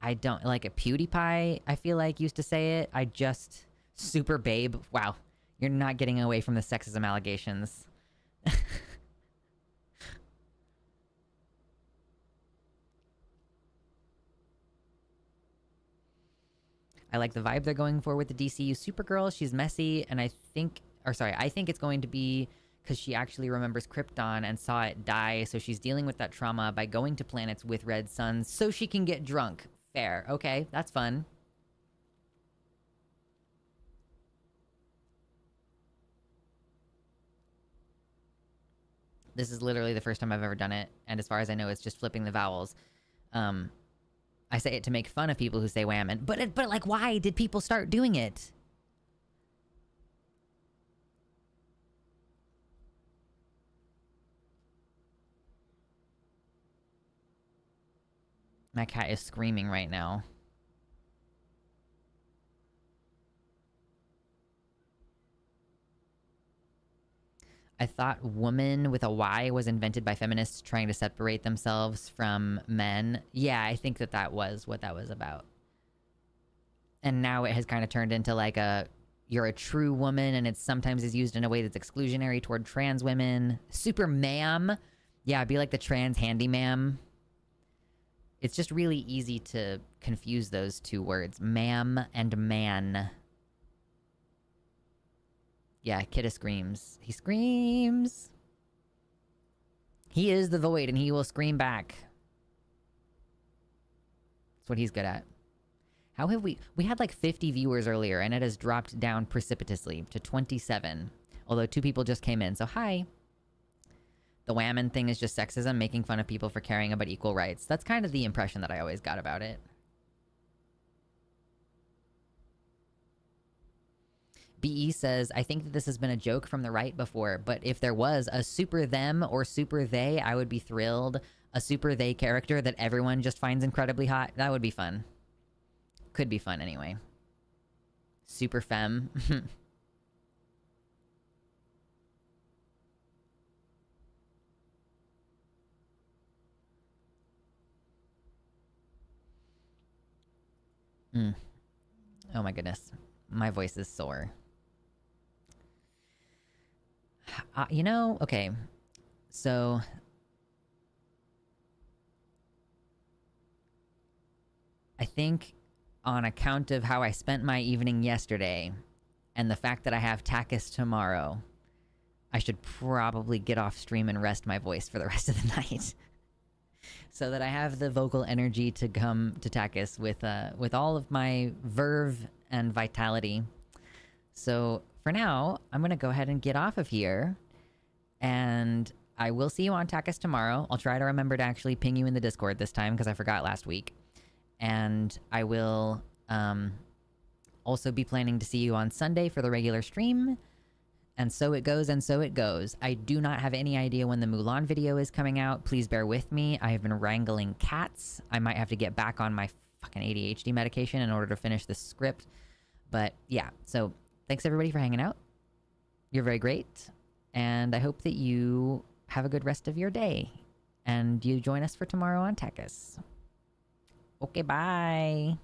I don't... Like a PewDiePie, I feel like, used to say it. I just... Super babe. Wow. You're not getting away from the sexism allegations. I like the vibe they're going for with the DCU Supergirl. She's messy, and I think it's going to be because she actually remembers Krypton and saw it die, so she's dealing with that trauma by going to planets with red suns so she can get drunk. Fair. Okay, that's fun. This is literally the first time I've ever done it, and as far as I know, it's just flipping the vowels. I say it to make fun of people who say whammin'. But like, why did people start doing it? My cat is screaming right now. I thought woman with a Y was invented by feminists trying to separate themselves from men. Yeah, I think that was what that was about. And now it has kind of turned into like you're a true woman, and it sometimes is used in a way that's exclusionary toward trans women. Super ma'am. Yeah, be like the trans handy ma'am. It's just really easy to confuse those two words, ma'am and man. Yeah, Kidda screams. He screams. He is the void, and he will scream back. That's what he's good at. How have we had like 50 viewers earlier, and it has dropped down precipitously to 27. Although 2 people just came in, so hi. The whammon thing is just sexism, making fun of people for caring about equal rights. That's kind of the impression that I always got about it. BE says, I think that this has been a joke from the right before, but if there was a super them or super they, I would be thrilled. A super they character that everyone just finds incredibly hot. That would be fun. Could be fun anyway. Super femme. Oh my goodness. My voice is sore. You know, okay. So I think on account of how I spent my evening yesterday and the fact that I have Takis tomorrow, I should probably get off stream and rest my voice for the rest of the night. So that I have the vocal energy to come to Takis with all of my verve and vitality. So for now, I'm going to go ahead and get off of here. And I will see you on Takis tomorrow. I'll try to remember to actually ping you in the Discord this time because I forgot last week. And I will also be planning to see you on Sunday for the regular stream. And so it goes, and so it goes. I do not have any idea when the Mulan video is coming out. Please bear with me. I have been wrangling cats. I might have to get back on my fucking ADHD medication in order to finish this script. But yeah, so thanks everybody for hanging out. You're very great. And I hope that you have a good rest of your day. And you join us for tomorrow on Takis. Okay, bye.